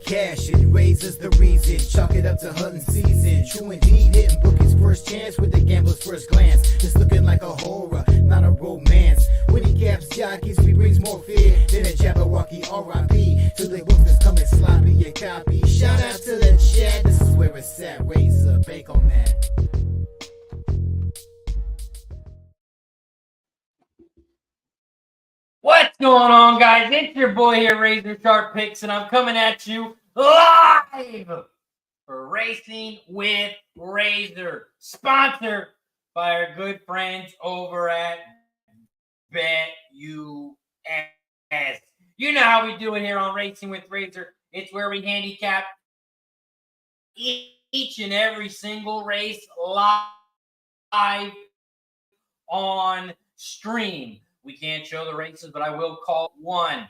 cash it, raises the reason, chalk it up to hunting season. True indeed, hitting book his first chance with the gambler's first glance. It's looking like a horror, not a romance. When he caps jockeys, he brings more fear than a Jabberwocky R.I.P. To the books that's coming sloppy and copy. Shout out to the chat, this is where it's at. Razor, bake on that. What's going on, guys? It's your boy here, RazorSharpPicks, and I'm coming at you live for Racing with Razor, sponsored by our good friends over at BetUS. You know how we do it here on Racing with Razor. It's where we handicap each and every single race live on stream. We can't show the races, but I will call one.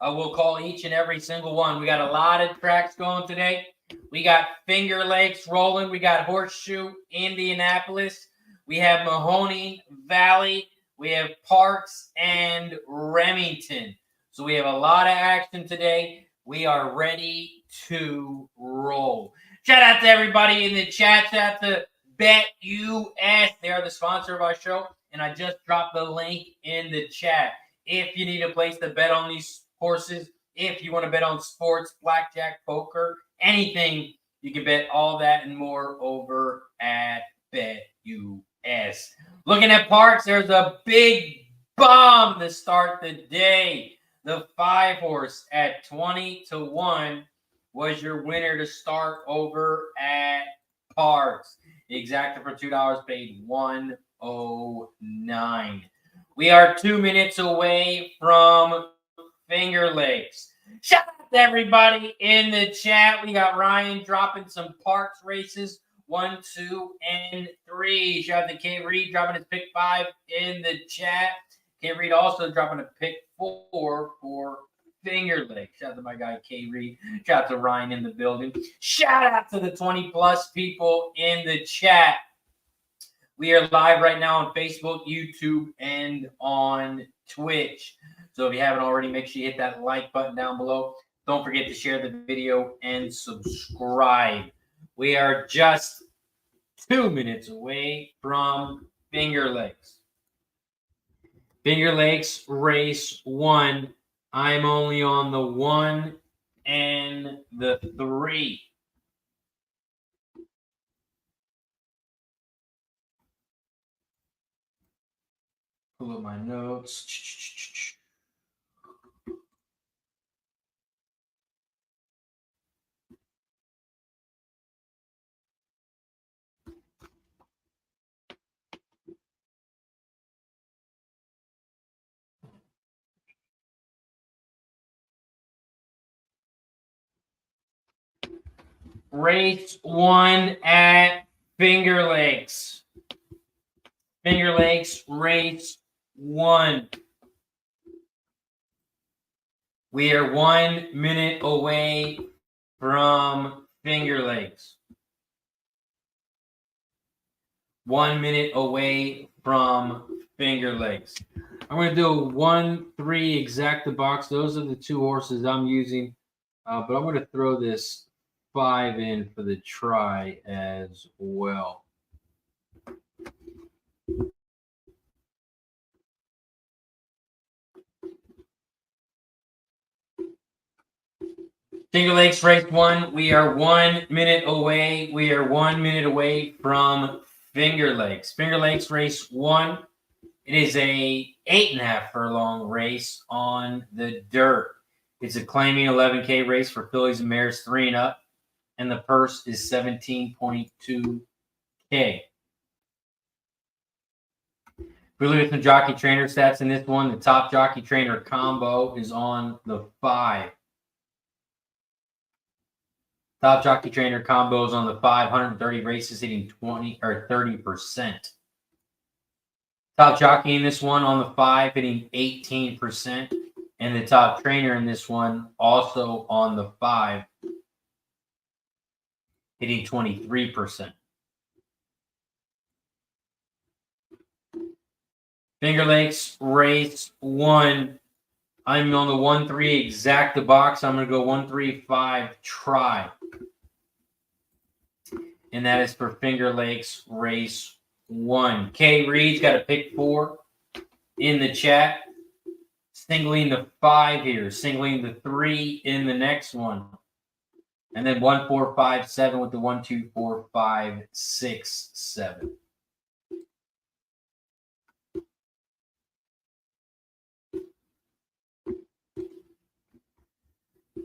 I will call each and every single one. We got a lot of tracks going today. We got Finger Lakes rolling. We got Horseshoe Indianapolis. We have Mahoning Valley. We have Parx and Remington. So we have a lot of action today. We are ready to roll. Shout out to everybody in the chat. Shout out to BetUS. They are the sponsor of our show. And I just dropped the link in the chat. If you need a place to bet on these horses, if you want to bet on sports, blackjack, poker, anything, you can bet all that and more over at BetUS. Looking at Parx, there's a big bomb to start the day. The 5-horse at 20-1 was your winner to start over at Parx. The exacta for $2 paid $1.09. We are 2 minutes away from Finger Lakes. Shout out to everybody in the chat. We got Ryan dropping some Parx races 1, 2, and 3. Shout out to K. Reed dropping his pick 5 in the chat. K. Reed also dropping a pick 4 for Finger Lakes. Shout out to my guy K. Reed. Shout out to Ryan in the building. Shout out to the 20+ people in the chat. We are live right now on Facebook, YouTube, and on Twitch. So if you haven't already, make sure you hit that like button down below. Don't forget to share the video and subscribe. We are just 2 minutes away from Finger Lakes. Finger Lakes race 1. I'm only on the 1 and the 3. Pull up my notes. Race 1 at Finger Lakes. Finger Lakes race 1. We are 1 minute away from Finger Lakes. 1 minute away from Finger Lakes. I'm going to do a 1-3 exacta box. Those are the 2 horses I'm using. But I'm going to throw this 5 in for the try as well. Finger Lakes race 1. We are 1 minute away. We are 1 minute away from Finger Lakes. Finger Lakes race 1. It is a 8.5 furlong race on the dirt. It's a claiming 11K race for fillies and mares 3 and up, and the purse is 17.2K. If we look at some jockey trainer stats in this one, the top jockey trainer combo is on the 5. Top jockey trainer combos on the 530 races, hitting 20 or 30%. Top jockey in this one on the 5, hitting 18%. And the top trainer in this one also on the 5, hitting 23%. Finger Lakes race 1. I'm on the 1-3 exact the box. I'm going to go 1-3-5 try. And that is for Finger Lakes Race 1. Kay Reed's got a pick 4 in the chat. Singling the 5 here. Singling the 3 in the next one. And then 1, 4, 5, 7 with the 1, 2, 4, 5, 6, 7.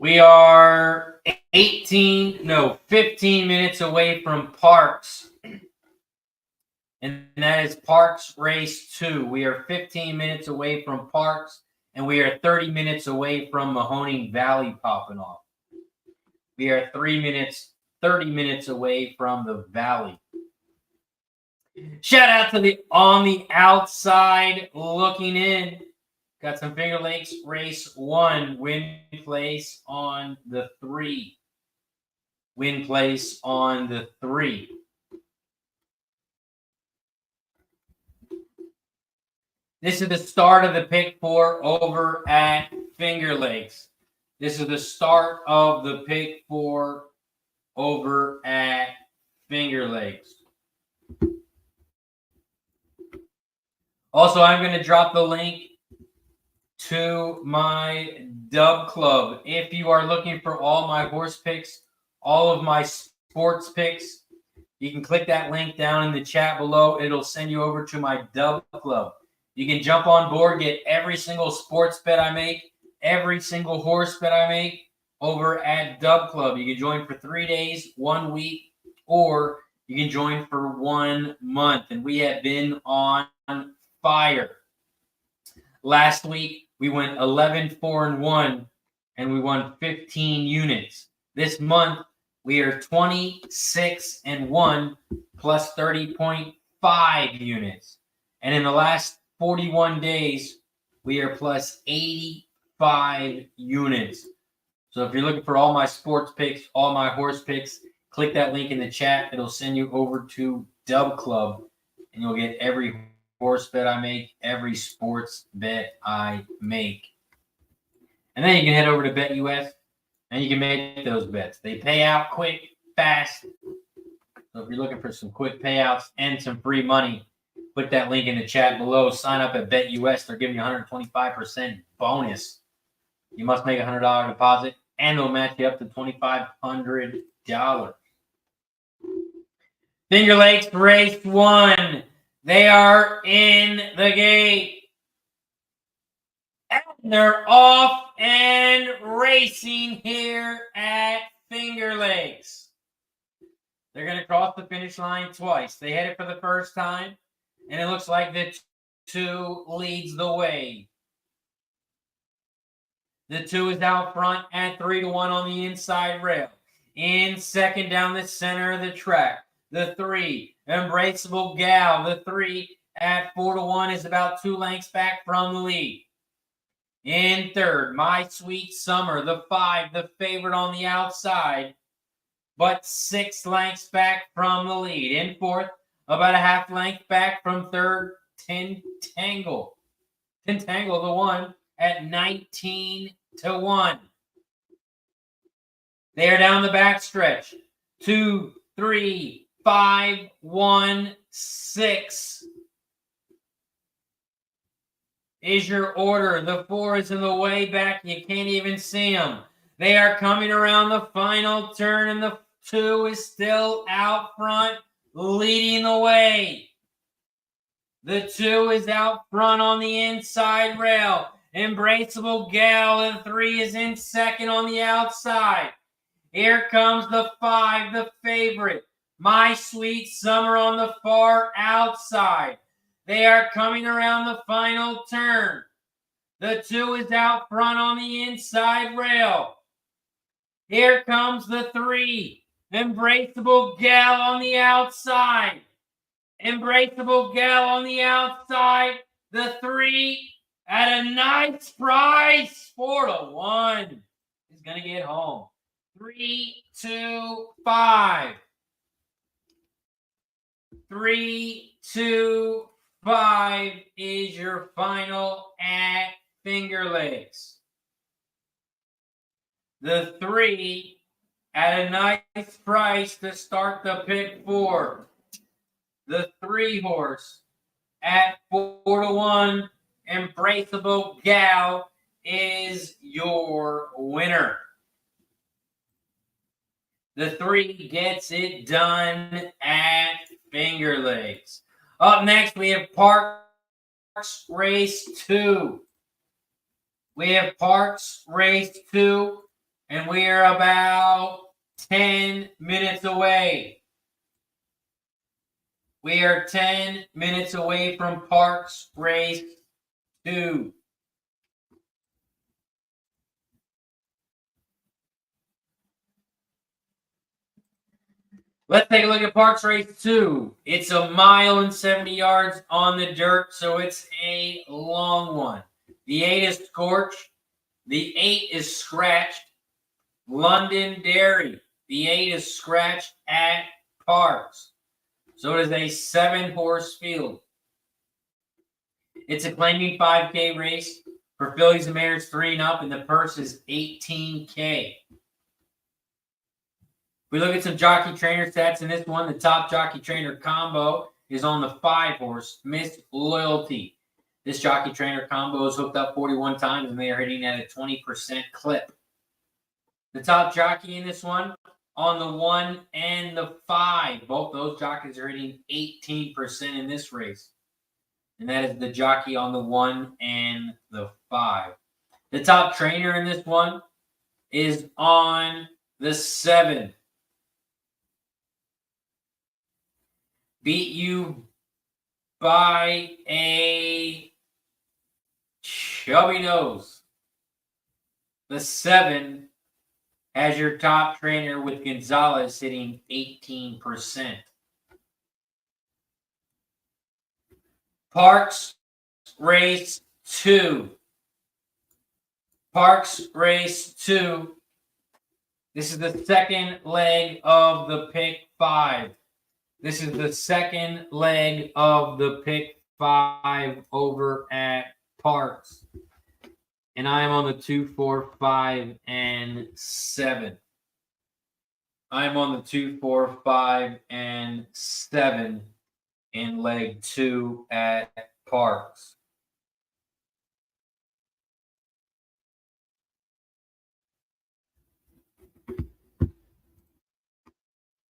We are 15 minutes away from Parx. And that is Parx Race 2. We are 15 minutes away from Parx, and we are 30 minutes away from Mahoning Valley popping off. We are 30 minutes away from the Valley. Shout out to the on the outside looking in. Got some Finger Lakes Race 1. Win place on the 3. Win place on the 3. This is the start of the pick 4 over at Finger Lakes. This is the start of the pick 4 over at Finger Lakes. Also, I'm going to drop the link to my Dub Club. If you are looking for all my horse picks, all of my sports picks, you can click that link down in the chat below. It'll send you over to my Dub Club. You can jump on board, get every single sports bet I make, every single horse bet I make over at Dub Club. You can join for 3 days, 1 week, or you can join for 1 month. And we have been on fire. Last week, we went 11-4-1, and we won 15 units. This month, we are 26-1 plus 30.5 units. And in the last 41 days, we are plus 85 units. So if you're looking for all my sports picks, all my horse picks, click that link in the chat. It'll send you over to Dub Club, and you'll get every horse bet I make, every sports bet I make. And then you can head over to BetUS, and you can make those bets. They pay out quick, fast. So if you're looking for some quick payouts and some free money, click that link in the chat below. Sign up at BetUS. They're giving you 125% bonus. You must make a $100 deposit, and they'll match you up to $2,500. Finger Lakes Race 1. They are in the gate. And they're off and racing here at Finger Lakes. They're going to cross the finish line twice. They hit it for the first time, and it looks like the 2 leads the way. The 2 is out front at 3-1 on the inside rail. In second down the center of the track. The 3, Embraceable Gal. The 3 at 4-1 is about 2 lengths back from the lead. In third, My Sweet Summer. The 5, the favorite on the outside, but 6 lengths back from the lead. In fourth, about a half length back from third, Tintangle. Tintangle, the 1, at 19-1. They are down the back stretch. 2, 3, 5, 1, 6 is your order. The 4 is in the way back. You can't even see them. They are coming around the final turn, and the 2 is still out front, leading the way. The 2 is out front on the inside rail. Embraceable Gal, and 3 is in second on the outside. Here comes the 5, the favorite. My Sweet Summer on the far outside. They are coming around the final turn. The 2 is out front on the inside rail. Here comes the 3, Embraceable Gal on the outside. Embraceable Gal on the outside. The 3 at a nice price, 4-1. He's going to get home. 3, 2, 5. 3, 2, 5 is your final at Finger Lakes. The 3 at a nice price to start the pick 4. The 3 horse at 4-1, Embraceable Gal, is your winner. The 3 gets it done at Finger Lakes. Up next, we have Parx Race 2. We have Parx Race 2, and we are about 10 minutes away. We are 10 minutes away from Parx Race 2. Let's take a look at Parx Race 2. It's a mile and 70 yards on the dirt, so it's a long one. The 8 is Scorch. The 8 is Scratched. London Dairy. The 8 is Scratched at Parx. So it is a 7-horse field. It's a claiming 5K race for fillies and mares 3 and up, and the purse is $18K. We look at some jockey trainer stats in this one. The top jockey trainer combo is on the 5-horse, Miss Loyalty. This jockey trainer combo is hooked up 41 times, and they are hitting at a 20% clip. The top jockey in this one on the 1 and the 5. Both those jockeys are hitting 18% in this race. And that is the jockey on the 1 and the 5. The top trainer in this one is on the 7. Beat you by a chubby nose. The 7 has your top trainer with Gonzalez hitting 18%. Parx Race 2. Parx Race 2. This is the second leg of the pick 5. This is the second leg of the pick 5 over at Parx. And I am on the 2, 4, 5, and 7. I'm on the 2, 4, 5, and 7 in leg 2 at Parx.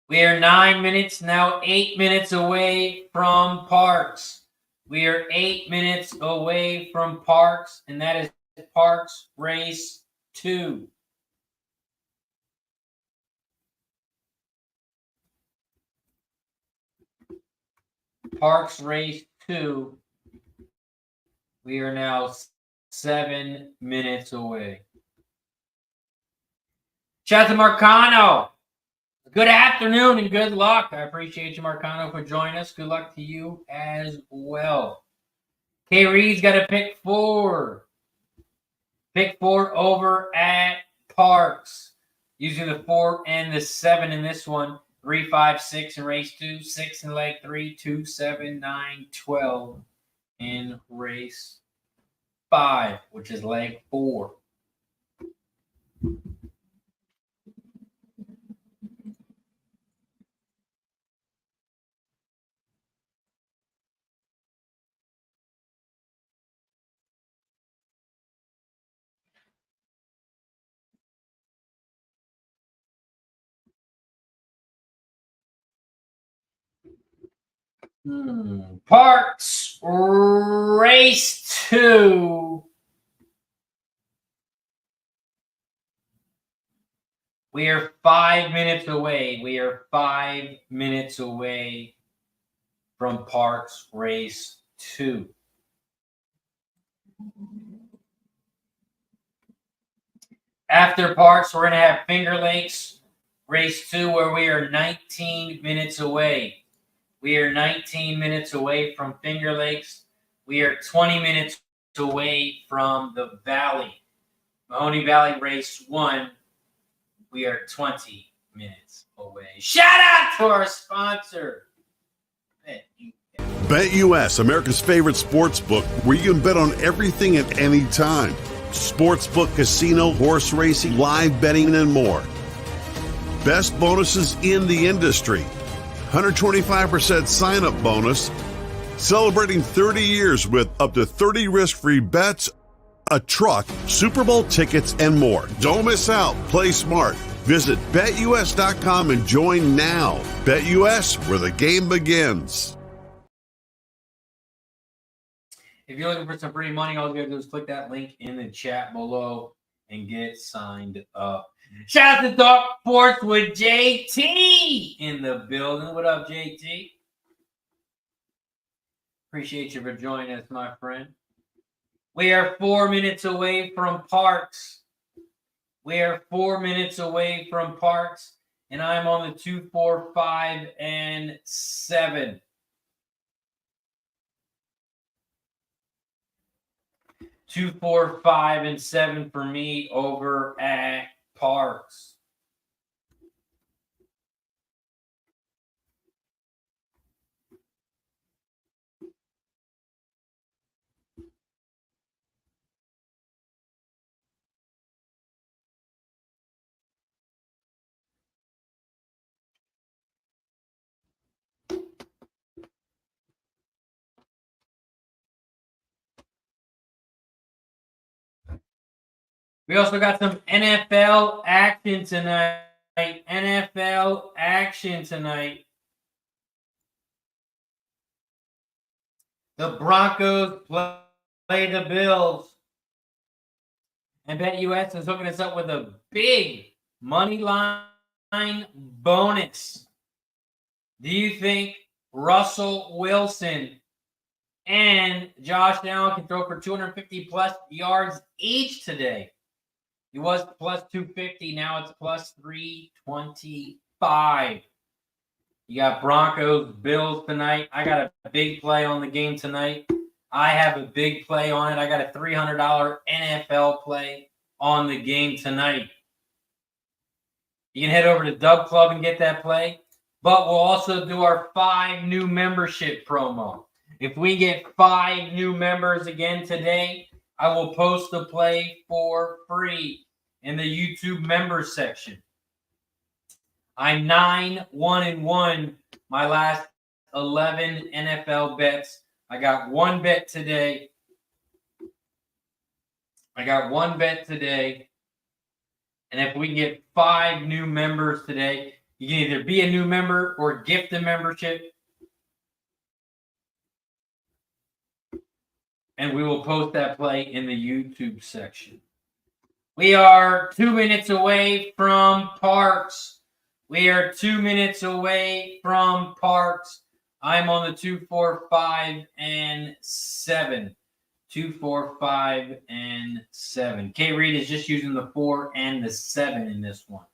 We are 9 minutes, now 8 minutes away from Parx. We are 8 minutes away from Parx, and that is Parx Race 2. Parx Race 2. We are now 7 minutes away. Shout out to Marcano. Good afternoon and good luck. I appreciate you, Marcano, for joining us. Good luck to you as well. K. Reed's got a pick 4. Pick 4 over at Parx. Using the 4 and the 7 in this one. 3, 5, 6 in race 2. 6 in leg 3. 2, 7, 9, 12 in race 5, which is leg 4. Parx Race 2. We are 5 minutes away. We are 5 minutes away from Parx Race 2. After Parx, we're going to have Finger Lakes Race 2, where we are 19 minutes away. We are 19 minutes away from Finger Lakes. We are 20 minutes away from the Valley. Mahoning Valley Race 1. We are 20 minutes away. Shout out to our sponsor, BetUS. BetUS, America's favorite sports book, where you can bet on everything at any time. Sportsbook, casino, horse racing, live betting, and more. Best bonuses in the industry. 125% sign-up bonus. Celebrating 30 years with up to 30 risk-free bets, a truck, Super Bowl tickets, and more. Don't miss out. Play smart. Visit BetUS.com and join now. BetUS, where the game begins. If you're looking for some free money, all you gotta do is click that link in the chat below and get signed up. Shout out to Talk Sports with JT in the building. What up, JT? Appreciate you for joining us, my friend. We are 4 minutes away from Parx. We are 4 minutes away from Parx, and I'm on the 2, 4, 5, and 7. 2, 4, 5, and 7 for me over at Parx. We also got some NFL action tonight. NFL action tonight. The Broncos play the Bills. And BetUS is hooking us up with a big money line bonus. Do you think Russell Wilson and Josh Allen can throw for 250 plus yards each today? It was plus 250. Now it's plus 325. You got Broncos, Bills tonight. I got a big play on the game tonight. I have a big play on it. I got a $300 NFL play on the game tonight. You can head over to Dub Club and get that play. But we'll also do our 5 new membership promo. If we get 5 new members again today, I will post the play for free in the YouTube members section. I'm 9-1-1 my last 11 NFL bets. I got one bet today. And if we can get 5 new members today, you can either be a new member or gift a membership. And we will post that play in the YouTube section. We are 2 minutes away from Parx. I'm on the 2, 4, 5, and 7. 2, 4, 5, and 7. K. Reed is just using the 4 and the 7 in this one.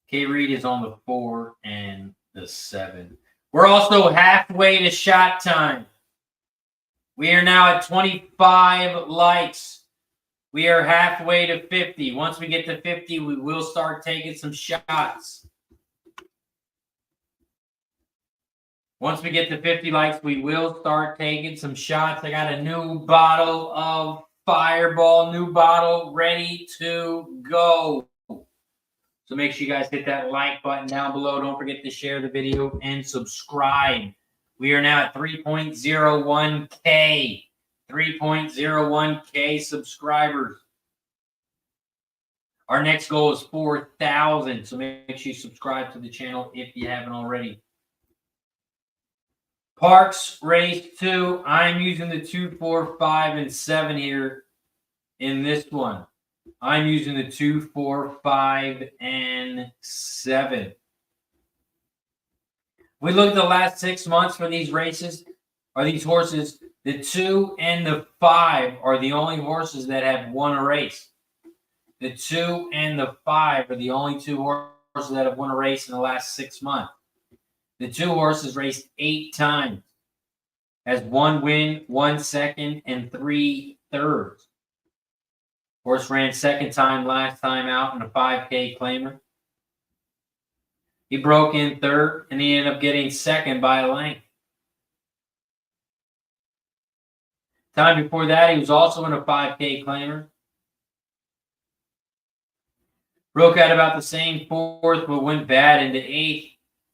K. Reed is on the 4 and the 7. We're also halfway to shot time. We are now at 25 likes. We are halfway to 50. Once we get to 50, we will start taking some shots. Once we get to 50 likes, we will start taking some shots. I got a new bottle of Fireball, new bottle ready to go. So make sure you guys hit that like button down below. Don't forget to share the video and subscribe. We are now at 3.01K. 3.01K subscribers. Our next goal is 4,000. So make sure you subscribe to the channel if you haven't already. Parx Race 2. I'm using the 2, 4, 5, and 7 here in this one. I'm using the 2, 4, 5, and 7. We look at the last 6 months for these races, or these horses. The 2 and the 5 are the only horses that have won a race. The 2 and the 5 are the only 2 horses that have won a race in the last 6 months. The 2 horses raced 8 times. Has 1 win, 1 second, and 3 thirds. Horse ran second time last time out in a 5K claimer. He broke in third, and he ended up getting second by a length. Time before that, he was also in a 5K claimer. Broke out about the same fourth, but went bad into eighth.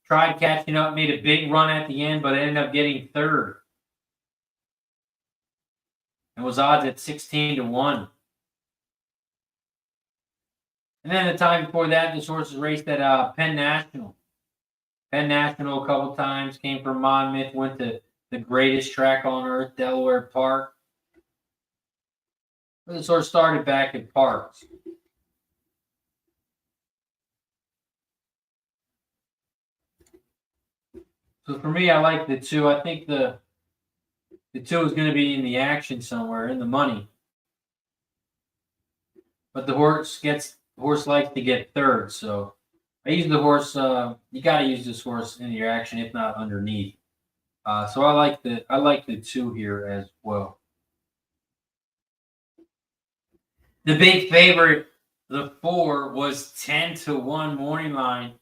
Tried catching up, made a big run at the end, but ended up getting third. And was odds at 16-1. And then the time before that, this horse was raced at Penn National. Penn National a couple times, came from Monmouth, went to the greatest track on earth, Delaware Park. But this horse started back at Parx. So for me, I like the 2. I think the 2 is going to be in the action somewhere, in the money. But the horse likes to get third, so I use the horse. You got to use this horse in your action, if not underneath. So I like the 2 here as well. The big favorite, the 4, was 10-1 morning line,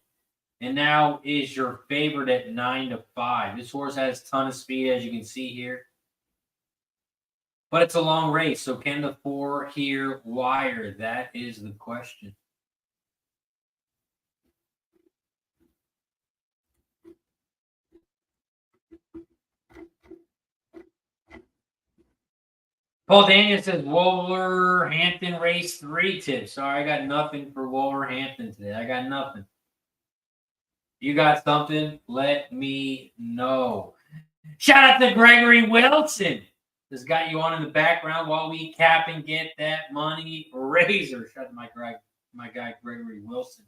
and now is your favorite at 9-5. This horse has a ton of speed, as you can see here. But it's a long race, so can the 4 here wire? That is the question. Paul Daniel says Wolverhampton race 3 tips. Sorry, I got nothing for Wolverhampton today. I got nothing. You got something? Let me know. Shout out to Gregory Wilson. This got you on in the background while we cap and get that money. Razor. Shout out to my guy Gregory Wilson.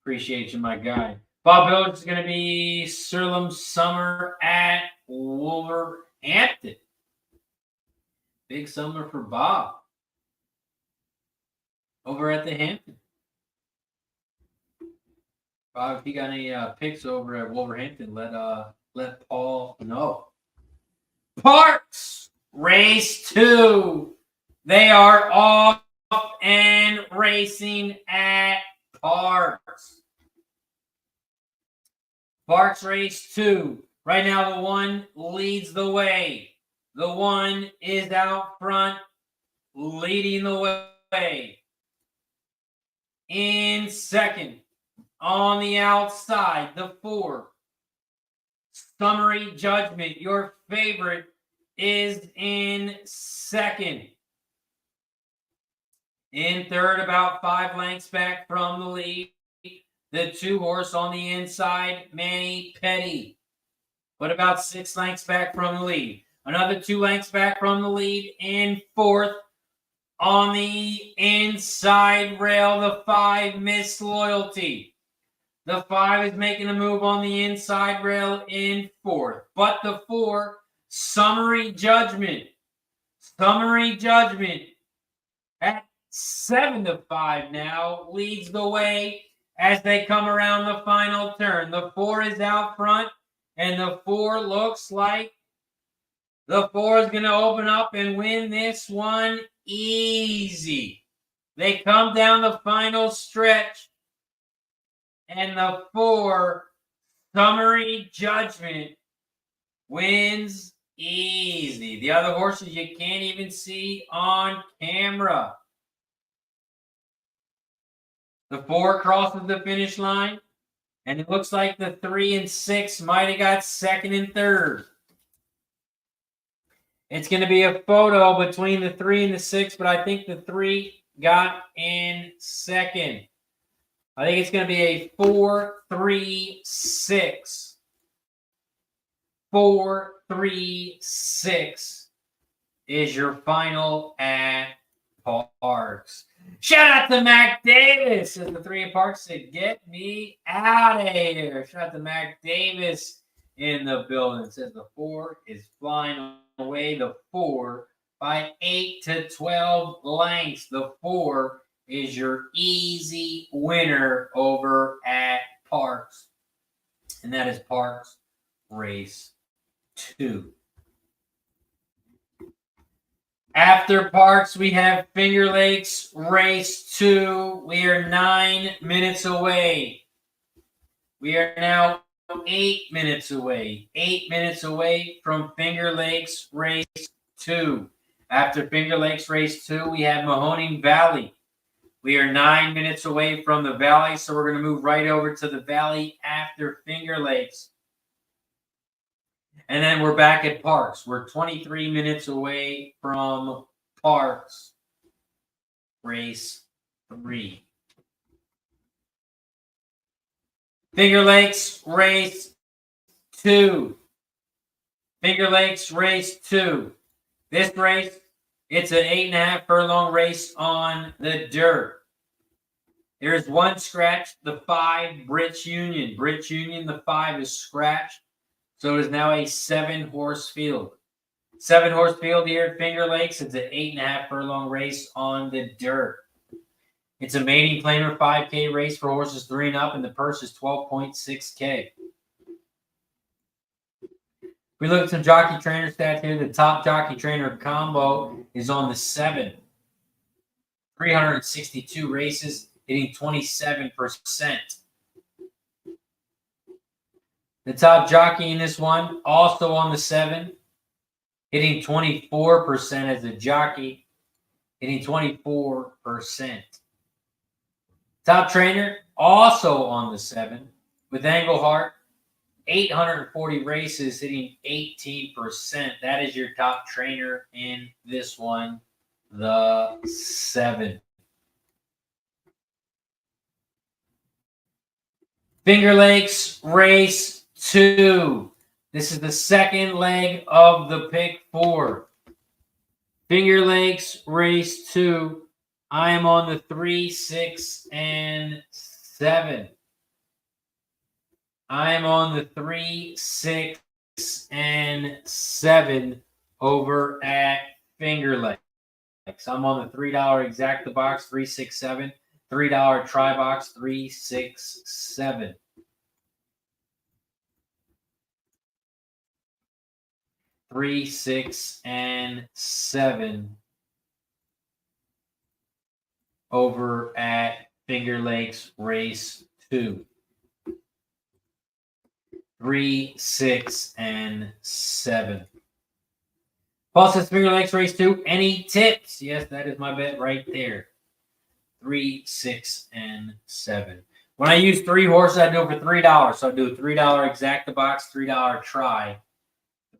Appreciate you, my guy. Bob Bilge is going to be Surlam Summer at Wolverhampton. Big summer for Bob over at the Hampton. Bob, if you got any picks over at Wolverhampton, let Paul know. Parx Race 2. They are off and racing at Parx. Parx Race 2. Right now, the 1 leads the way. The 1 is out front, leading the way. In second, on the outside, the 4. Summary Judgment, your favorite, is in second. In third, about 5 lengths back from the lead, the 2 horse on the inside, Manny Petty. But about 6 lengths back from the lead. Another 2 lengths back from the lead in fourth. On the inside rail, the 5, Miss Loyalty. The 5 is making a move on the inside rail in fourth. But the 4, Summary Judgment. Summary Judgment at 7-5 now leads the way as they come around the final turn. The 4 is out front, and the 4 looks like the 4 is going to open up and win this one easy. They come down the final stretch, and the 4, Summary Judgment, wins easy. The other horses you can't even see on camera. The 4 crosses the finish line, and it looks like the 3 and 6 might have got second and third. It's going to be a photo between the 3 and the 6, but I think the 3 got in second. I think it's going to be a 4-3-6. 4-3-6 is your final at Parx. Shout out to Mac Davis. As the 3 at Parx said, get me out of here. Shout out to Mac Davis in the building. It says the 4 is flying away. The 4 by 8 to 12 lengths. The 4 is your easy winner over at Parx. And that is Parx Race 2. After Parx, we have Finger Lakes Race 2. We are 9 minutes away. We are now 8 minutes away. 8 minutes away from Finger Lakes Race 2. After Finger Lakes Race 2, we have Mahoning Valley. We are 9 minutes away from the Valley, so we're going to move right over to the Valley after Finger Lakes. And then we're back at Parx. We're 23 minutes away from Parx Race 3. Finger Lakes Race 2. Finger Lakes Race 2. This race, it's an 8.5 furlong race on the dirt. There's one scratch, the 5, Brits Union. Brits Union, the 5 is scratched. So it is now a 7-horse field. 7-horse field here at Finger Lakes. It's an 8.5 furlong race on the dirt. It's a mating claimer 5K race for horses 3 and up, and the purse is $12.6K. We look at some jockey trainer stats here. The top jockey trainer combo is on the 7. 362 races, hitting 27%. The top jockey in this one, also on the 7, hitting 24% as a jockey, hitting 24%. Top trainer, also on the 7, with Englehart, 840 races, hitting 18%. That is your top trainer in this one, the 7. Finger Lakes Race 2. This is the second leg of the pick 4. Finger Lakes Race 2. I am on the 3, 6, and 7. I am on the 3, 6, and 7 over at Finger Lakes. I'm on the $3 exacta box, 3, 6, 7. $3 try box, 3, 6, 7. Three, 6, and 7 over at Finger Lakes Race 2. 3, 6, and 7. Paul says Finger Lakes Race 2. Any tips? Yes, that is my bet right there. 3, 6, and 7. When I use 3 horses, I do it for $3. So I do a $3 exacta box, $3 try.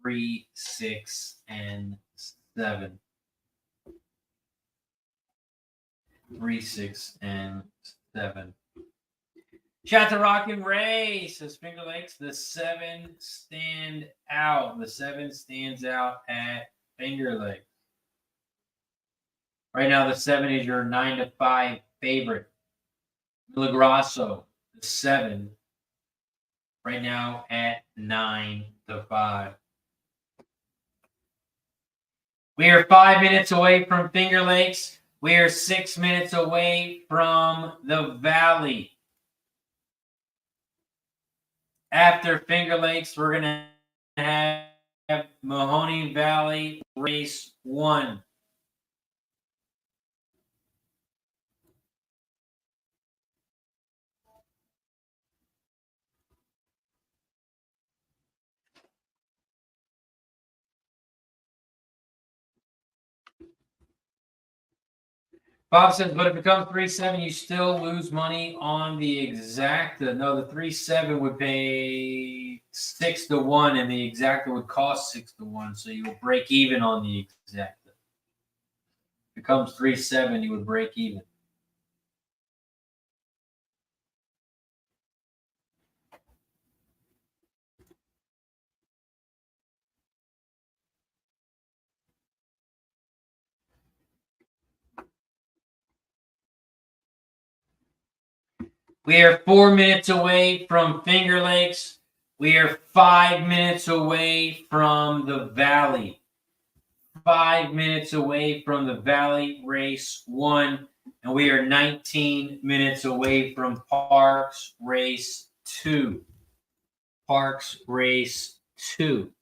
3, 6, and 7. 3, 6, and 7. Shout to Rock and Ray, says Finger Lakes. The 7 stand out. The 7 stands out at Finger Lakes. Right now, the 7 is your 9-5 favorite. Milagrosso, the 7, right now at 9-5. We are 5 minutes away from Finger Lakes. We are 6 minutes away from the Valley. After Finger Lakes, we're going to have Mahoning Valley Race 1. Bob says, but if it becomes 3-7, you still lose money on the exacta. No, the 3-7 would pay 6-1, and the exacta would cost 6-1, so you would break even on the exacta. If it becomes 3-7, you would break even. We are 4 minutes away from Finger Lakes. We are 5 minutes away from the Valley. 5 minutes away from the Valley Race 1. And we are 19 minutes away from Parx Race 2. Parx Race 2.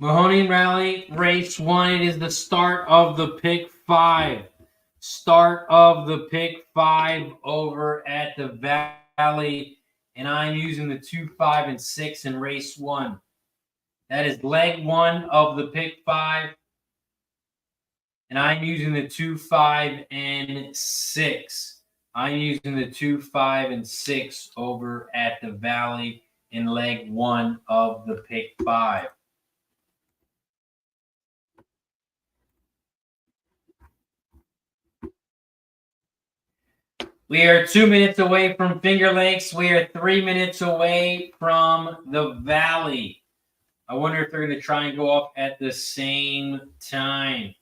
Mahoning Valley, race 1. It is the start of the pick 5. Start of the pick 5 over at the Valley. And I'm using the 2, 5, and 6 in race 1. That is leg 1 of the pick 5. And I'm using the 2, 5, and 6. I'm using the 2, 5, and 6 over at the Valley in leg 1 of the pick 5. We are 2 minutes away from Finger Lakes. We are 3 minutes away from the Valley. I wonder if they're going to try and go off at the same time.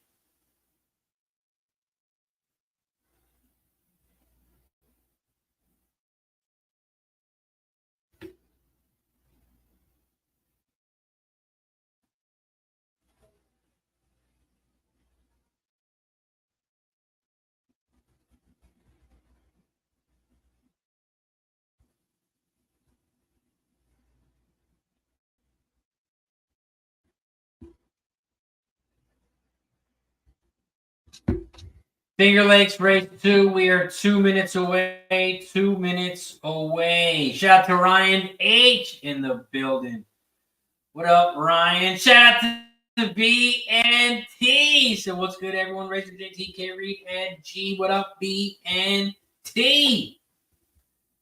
Finger Lakes race 2. We are 2 minutes away. 2 minutes away. Shout out to Ryan H in the building. What up, Ryan? Shout out to B and T. So what's good, everyone? Racer JT, K Reed, and G. What up, B and T?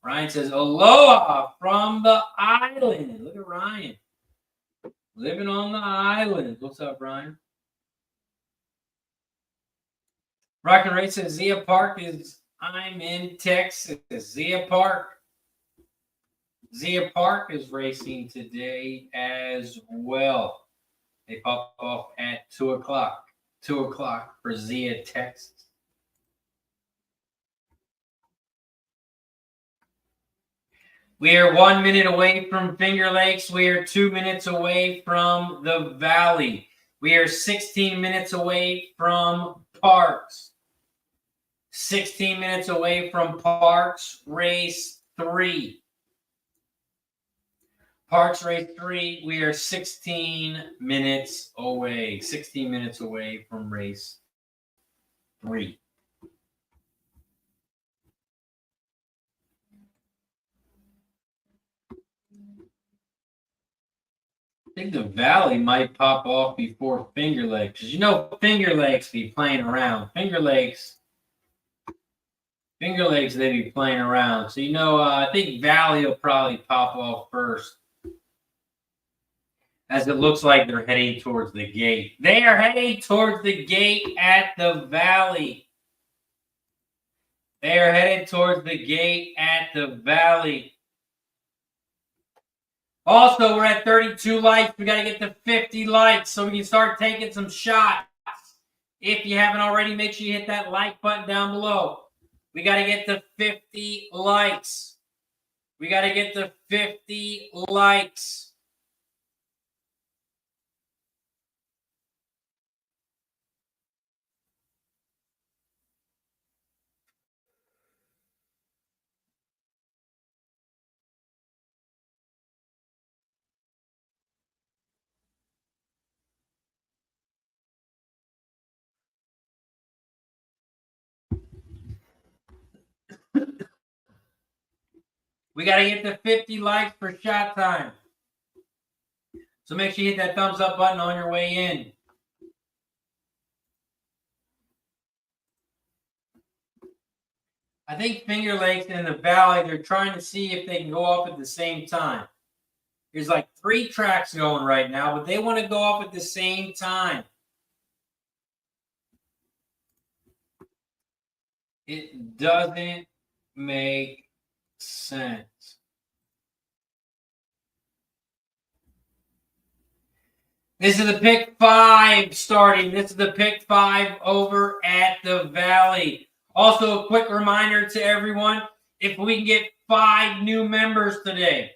Ryan says, aloha from the island. Look at Ryan. Living on the island. What's up, Ryan? Rock and Race says Zia Park is, I'm in Texas. Zia Park is racing today as well. They pop off at 2 o'clock. 2 o'clock for Zia, Texas. We are 1 minute away from Finger Lakes. We are 2 minutes away from the Valley. We are 16 minutes away from Parx. 16 minutes away from Parx Race 3. Parx Race 3, we are 16 minutes away. 16 minutes away from Race 3. I think the Valley might pop off before Finger Lakes. Because you know Finger Lakes be playing around. Finger Lakes, they be playing around. So, I think Valley will probably pop off first. As it looks like they're heading towards the gate. They are heading towards the gate at the Valley. They are headed towards the gate at the Valley. Also, we're at 32 likes. We got to get to 50 likes so we can start taking some shots. If you haven't already, make sure you hit that like button down below. We got to get to 50 likes. We got to get to 50 likes. We got to get to 50 likes for shot time. So make sure you hit that thumbs up button on your way in. I think Finger Lakes and the Valley, they're trying to see if they can go off at the same time. There's like 3 tracks going right now, but they want to go off at the same time. It doesn't make sense. This is the pick 5 starting. This is the pick 5 over at the Valley. Also, a quick reminder to everyone, if we can get 5 new members today,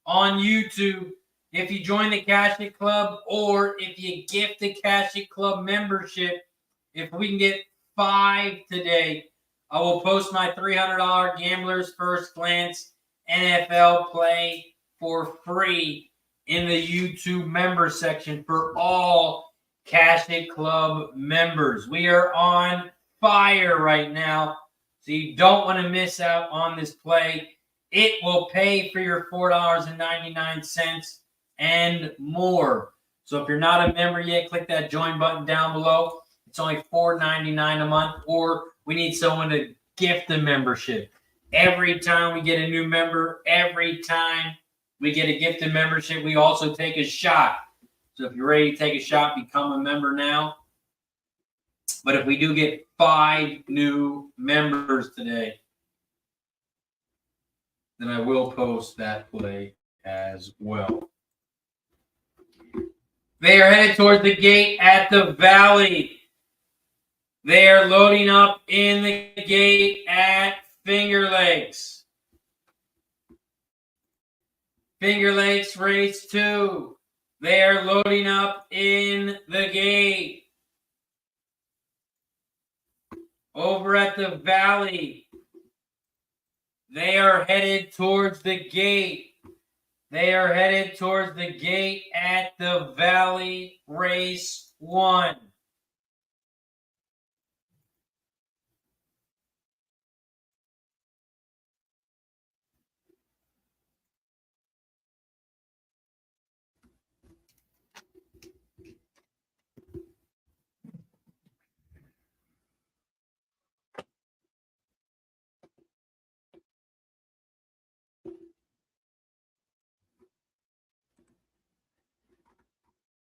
on YouTube, if you join the Cash It Club or if you gift the Cash It Club membership, if we can get 5 today, I will post my $300 Gambler's First Glance NFL play for free in the YouTube member section for all Cash It Club members. We are on fire right now, so you don't want to miss out on this play. It will pay for your $4.99 and more. So if you're not a member yet, click that join button down below. It's only $4.99 a month, or we need someone to gift the membership. Every time we get a new member, every time we get a gifted membership, we also take a shot. So if you're ready to take a shot, become a member now. But if we do get 5 new members today, then I will post that play as well. They are headed towards the gate at the Valley. They are loading up in the gate at Finger Lakes. Finger Lakes race 2. They are loading up in the gate. Over at the Valley, they are headed towards the gate. They are headed towards the gate at the Valley race 1.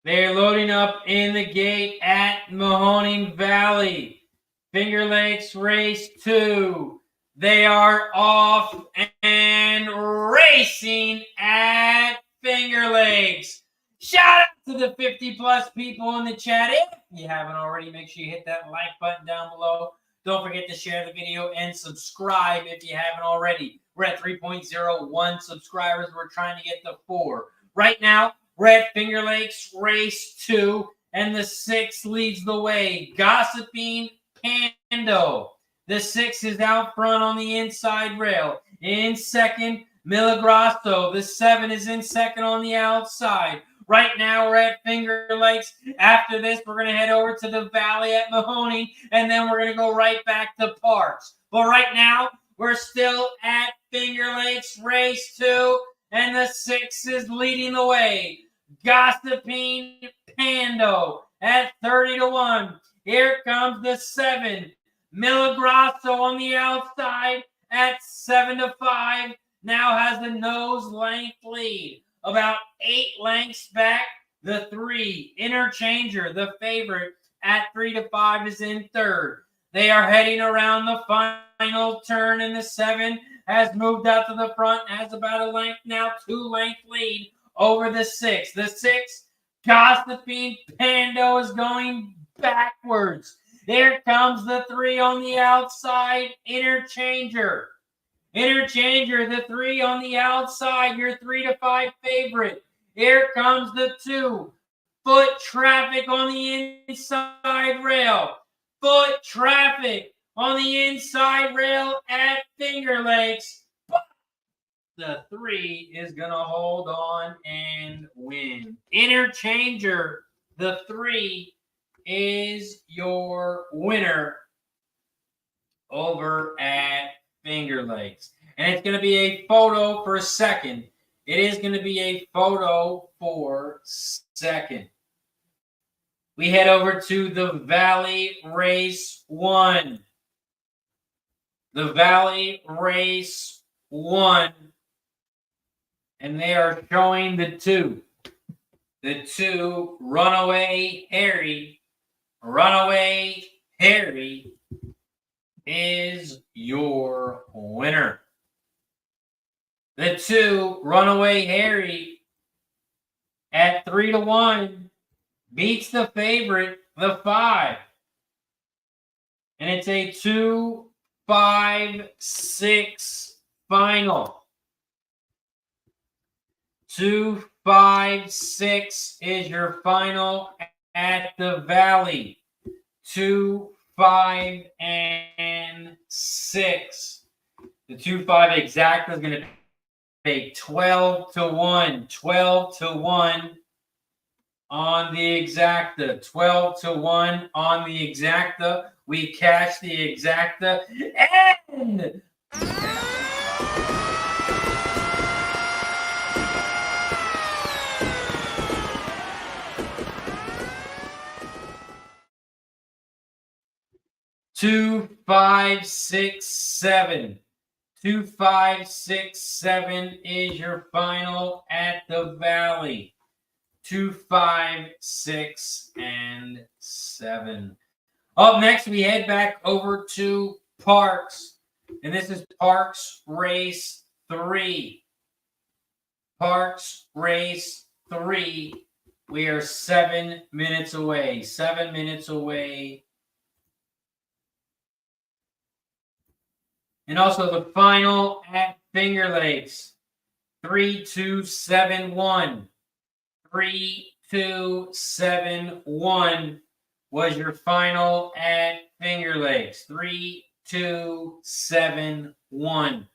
They're loading up in the gate at Mahoning Valley. Finger Lakes race 2. They are off and racing at Finger Lakes. Shout out to the 50-plus people in the chat. If you haven't already, make sure you hit that like button down below. Don't forget to share the video and subscribe if you haven't already. We're at 3.01 subscribers. We're trying to get to 4. Right now, we're at Finger Lakes race 2, and the 6 leads the way. Gossiping Pando. The 6 is out front on the inside rail. In second, Milagrosso. The 7 is in second on the outside. Right now, we're at Finger Lakes. After this, we're going to head over to the Valley at Mahoning, and then we're going to go right back to Parx. But right now, we're still at Finger Lakes race 2, and the 6 is leading the way. Gossiping Pando at 30-1. Here comes the 7. Milagrosso on the outside at 7-5. Now has the nose length lead. About 8 lengths back. The 3, Interchanger, the favorite, at 3-5 is in third. They are heading around the final turn, and the 7 has moved out to the front, has about a length now, 2-length lead over the 6. The 6, Gossiping Pando, is going backwards. There comes the 3 on the outside, Interchanger. Interchanger, the 3 on the outside, your 3-5 favorite. Here comes the 2. Foot Traffic on the inside rail. Foot Traffic on the inside rail at Finger Lakes. But the 3 is going to hold on and win. Interchanger, the 3, is your winner over at Finger Lakes. And it's going to be a photo for second. It is going to be a photo for second. We head over to the Valley race 1. The Valley race 1. And they are showing the 2. The 2, Runaway Harry. Runaway Harry is your winner. The 2, Runaway Harry, at 3-1, beats the favorite, the 5. And it's a 2-5-6 final. 2-5-6 is your final at the Valley. 2-5-6. The 2-5 exact is going to paid 12 to 1. 12 to 1 on the exacta. 12 to 1 on the exacta. We cash the exacta. And two, 5, 6, 7. 2, 5, 6, 7 is your final at the Valley. 2, 5, 6, and 7. Up next, we head back over to Parx, and this is Parx Race 3. Parx Race 3. We are 7 minutes away. 7 minutes away. And also the final at Finger Lakes. 3, 2, 7, 1. 3, 2, 7, 1 was your final at Finger Lakes. 3, 2, 7, 1.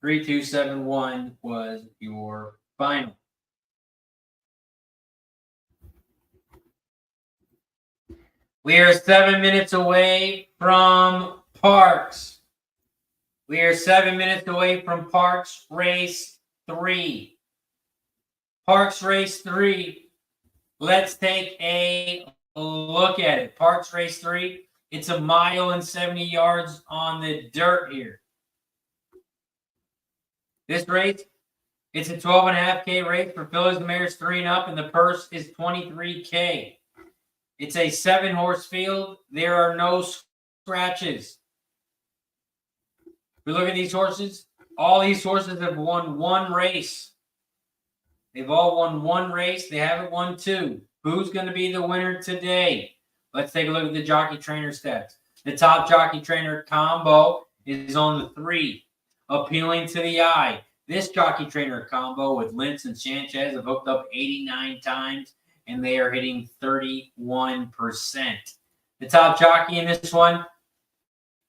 3, 2, 7, 1 was your final. We are 7 minutes away from Parx. We are 7 minutes away from Parx Race 3. Parx Race 3. Let's take a look at it. Parx Race 3. It's 1 mile and 70 yards on the dirt here. This race, it's a 12.5K race for fillies and mares 3 and up, and the purse is $23K. It's a 7-horse field. There are no scratches. We look at these horses. All these horses have won 1 race. They've all won 1 race. They haven't won 2. Who's going to be the winner today? Let's take a look at the jockey trainer stats. The top jockey trainer combo is on the 3. Appealing to the eye. This jockey trainer combo with Lentz and Sanchez have hooked up 89 times, and they are hitting 31%. The top jockey in this one,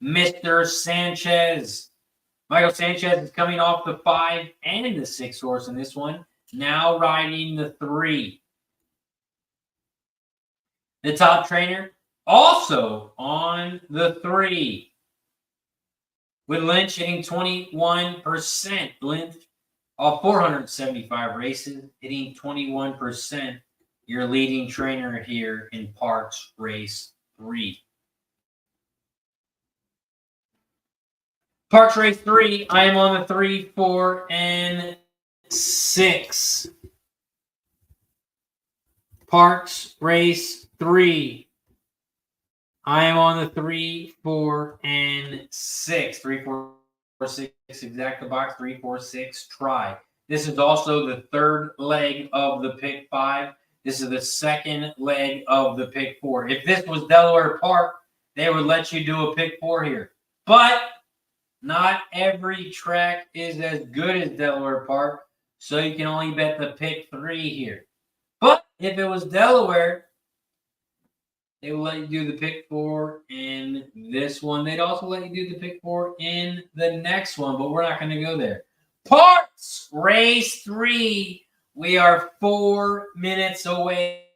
Mr. Sanchez. Michael Sanchez is coming off the 5 and the 6 horse in this one, now riding the 3. The top trainer also on the 3. With Lynch hitting 21%. Lynch, off 475 races, hitting 21%. Your leading trainer here in Parx Race 3. Parx Race 3, I am on the 3, 4, and 6. Parx Race 3. I am on the 3, 4, and 6. 3, 4, 6, exact the box. 3, 4, 6, try. This is also the 3rd leg of the pick 5. This is the 2nd leg of the pick 4. If this was Delaware Park, they would let you do a pick 4 here. But not every track is as good as Delaware Park, so you can only bet the pick 3 here. But if it was Delaware, they will let you do the pick 4 in this one. They'd also let you do the pick 4 in the next one, but we're not going to go there. Parx Race 3. We are 4 minutes away.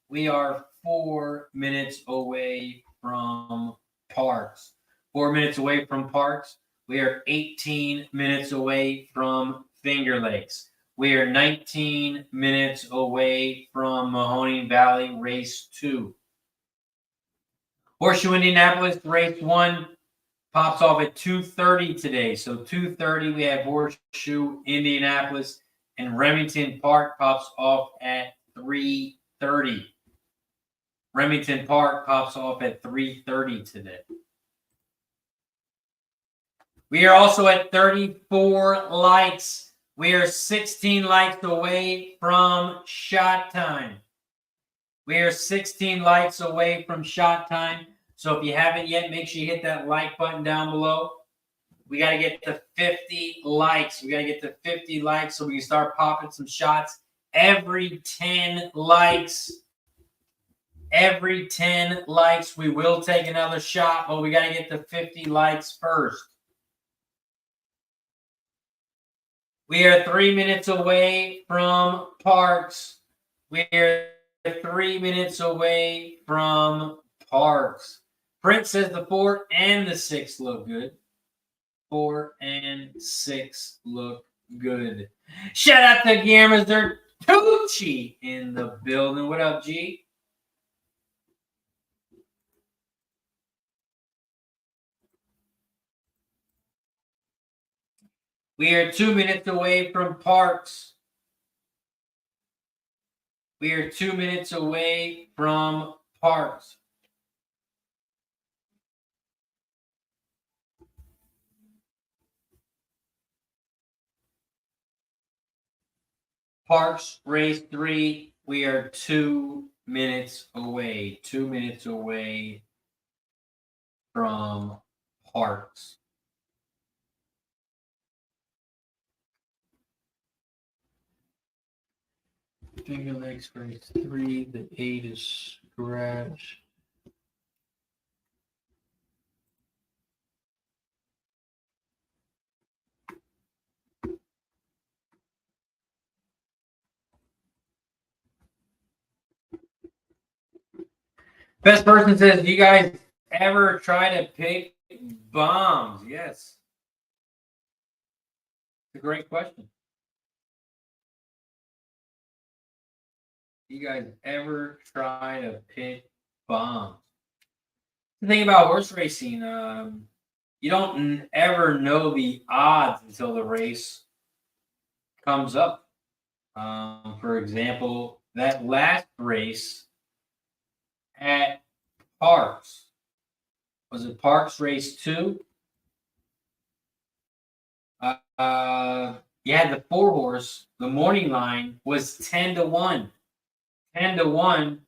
We are 4 minutes away from Parx. 4 minutes away from Parx. We are 18 minutes away from Finger Lakes. We are 19 minutes away from Mahoning Valley Race 2. Horseshoe Indianapolis Race 1 pops off at 2:30 today. So 2:30 we have Horseshoe Indianapolis, and Remington Park pops off at 3:30. Remington Park pops off at 3:30 today. We are also at 34 likes. We are 16 likes away from shot time. We are 16 likes away from shot time. So if you haven't yet, make sure you hit that like button down below. We got to get to 50 likes. We got to get to 50 likes so we can start popping some shots. Every 10 likes, we will take another shot, but we got to get to 50 likes first. We are 3 minutes away from Parx. We are 3 minutes away from Parx. Prince says the 4 and the 6 look good. 4 and 6 look good. Shout out to Gamers. They're Tucci in the building. What up, G? We are 2 minutes away from Parx. We are 2 minutes away from Parx. Parx race 3. We are 2 minutes away. 2 minutes away from Parx. Finger legs race 3. The 8 is scratch. Best person says, do you guys ever try to pick bombs? Yes. It's a great question. You guys ever try to pick bombs? The thing about horse racing, you don't ever know the odds until the race comes up. For example, that last race at Parx, was it Parx race 2? You had the 4 horse. The morning line was 10-1. 10-1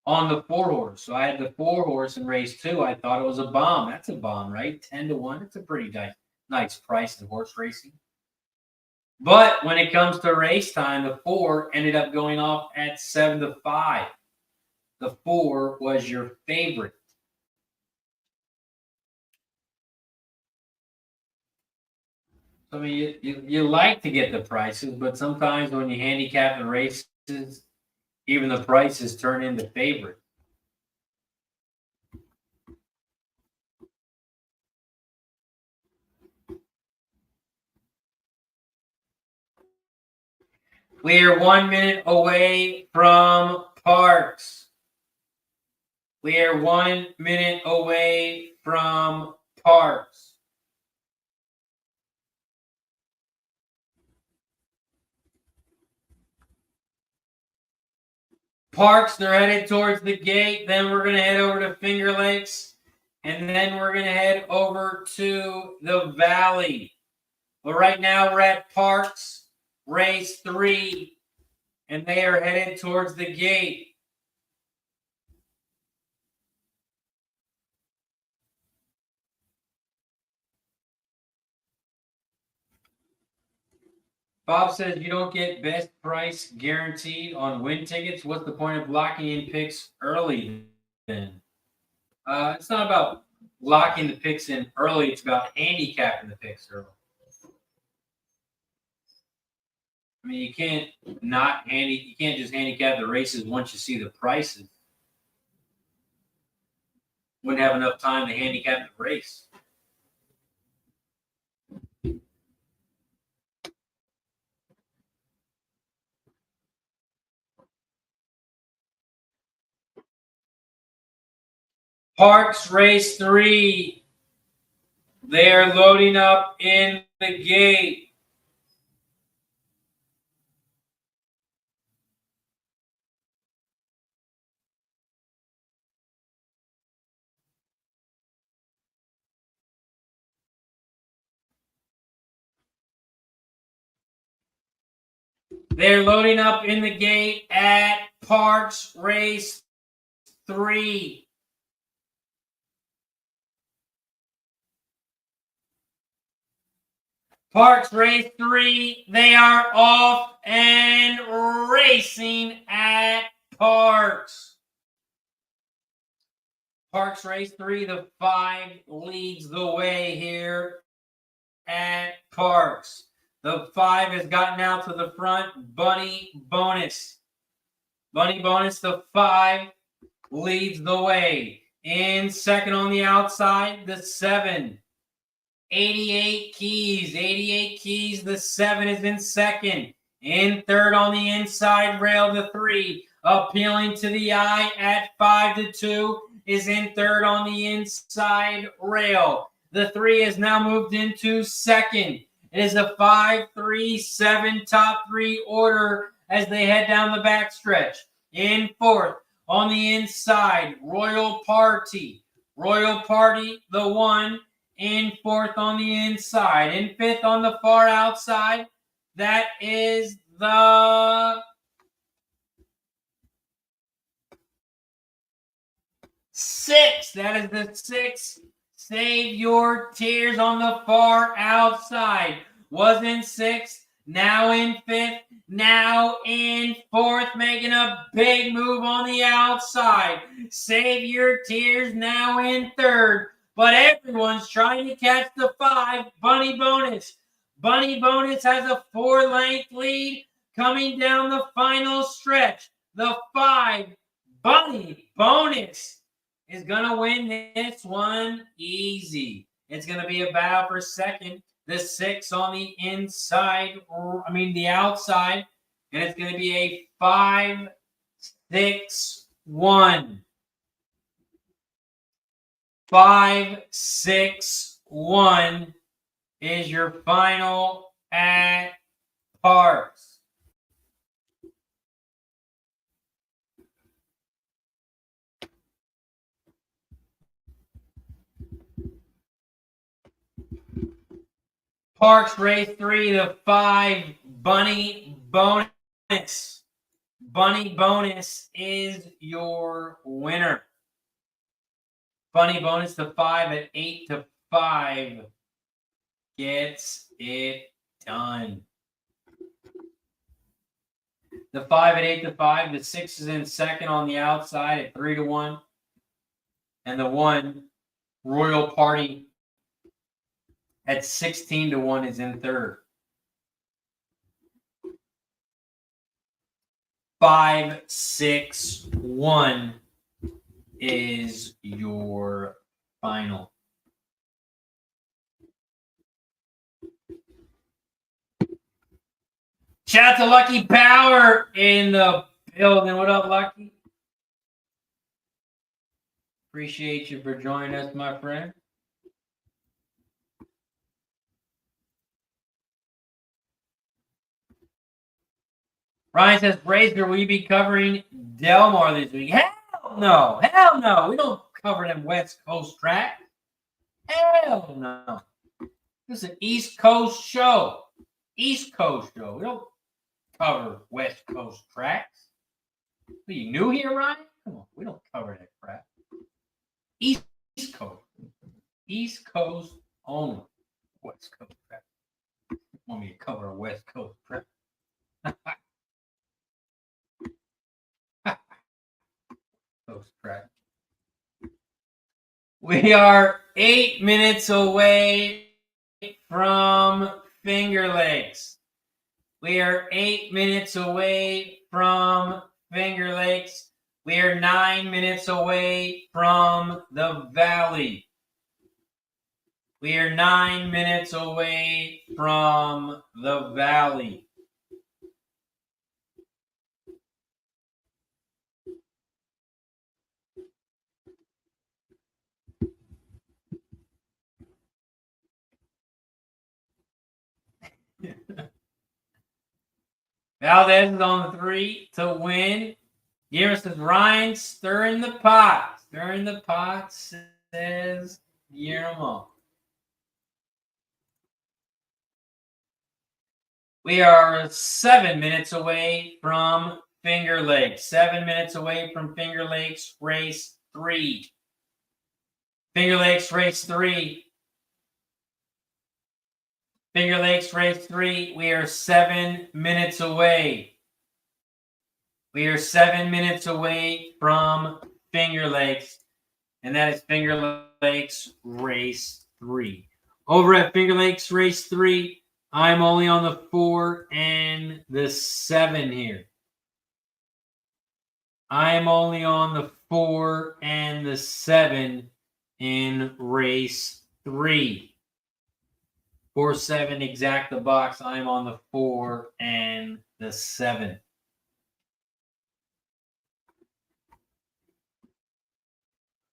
on the 4 horse. So I had the 4 horse in race 2. I thought it was a bomb. That's a bomb, right? 10-1. It's a pretty nice price in horse racing. But when it comes to race time, the 4 ended up going off at 7-5. The 4 was your favorite. I mean, you like to get the prices, but sometimes when you handicap the races, even the prices turn into favorite. We are 1 minute away from Parx. We are 1 minute away from Parx. Parx, they're headed towards the gate. Then we're going to head over to Finger Lakes. And then we're going to head over to the Valley. But right now we're at Parx, race 3. And they are headed towards the gate. Bob says you don't get best price guaranteed on win tickets. What's the point of locking in picks early then? It's not about locking the picks in early. It's about handicapping the picks early. I mean, you can't just handicap the races once you see the prices. Wouldn't have enough time to handicap the race. Parx race 3. They are loading up in the gate. They're loading up in the gate at Parx race 3. Parx race 3, they are off and racing at Parx. Parx race 3, the 5 leads the way here at Parx. The 5 has gotten out to the front. Bunny Bonus. Bunny Bonus, the 5, leads the way. In second on the outside, the 7. 88 keys. 88 keys. The 7 is in second. In third on the inside rail, the 3. Appealing to the eye at 5-2 is in third on the inside rail. The 3 has now moved into second. It is a 5-3-7 top 3 order as they head down the backstretch. In fourth, on the inside, Royal Party. Royal Party, the 1, in fourth on the inside. In fifth on the far outside, that is the 6. That is the 6. Save Your Tears on the far outside. Was in 6th, now in 5th, now in 4th, making a big move on the outside. Save Your Tears now in 3rd, but everyone's trying to catch the 5, Bunny Bonus. Bunny Bonus has a 4-length lead coming down the final stretch. The 5, Bunny Bonus, is going to win this one easy. It's going to be a battle for second. The 6 on the inside, the outside. And it's going to be a 5-6-1. 5-6-1 is your final at Parx. Parx Race 3, the 5, Bunny Bonus. Bunny Bonus is your winner. Bunny Bonus, the 5 at 8-5, gets it done. The 5 at 8-5, the 6 is in second on the outside at 3-1. And the 1, Royal Party, at 16-1 is in third. 5-6-1 is your final. Shout out to Lucky Power in the building. What up, Lucky? Appreciate you for joining us, my friend. Ryan says, Razor, will you be covering Delmar this week? Hell no. Hell no. We don't cover them West Coast tracks. Hell no. This is an East Coast show. East Coast show. We don't cover West Coast tracks. Are you new here, Ryan? Come on. We don't cover that crap. East Coast. East Coast only. West Coast track. Want me to cover a West Coast track? Track. We are 8 minutes away from Finger Lakes. We are 8 minutes away from Finger Lakes. We are 9 minutes away from the Valley. We are 9 minutes away from the Valley. Valdez is on the 3 to win. Guillermo says, Ryan, stirring the pot. Stirring the pot, says Guillermo. We are 7 minutes away from Finger Lakes. 7 minutes away from Finger Lakes Race 3. Finger Lakes Race 3. Finger Lakes Race 3, we are 7 minutes away. We are 7 minutes away from Finger Lakes, and that is Finger Lakes Race 3. Over at Finger Lakes Race 3, I'm only on the 4 and the 7 here. I'm only on the 4 and the 7 in race 3. 4-7 exact the box. I'm on the 4 and the 7.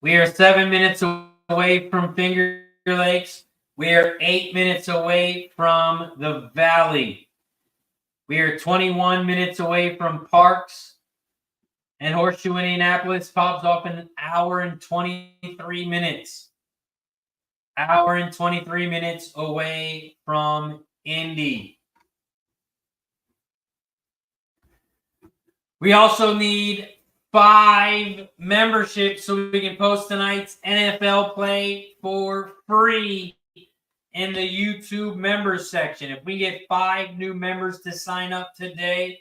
We are 7 minutes away from Finger Lakes. We are 8 minutes away from the Valley. We are 21 minutes away from Parx. And Horseshoe Indianapolis pops off in an hour and 23 minutes. Hour and 23 minutes away from Indy. We also need 5 memberships so we can post tonight's NFL play for free in the YouTube members section. If we get 5 new members to sign up today,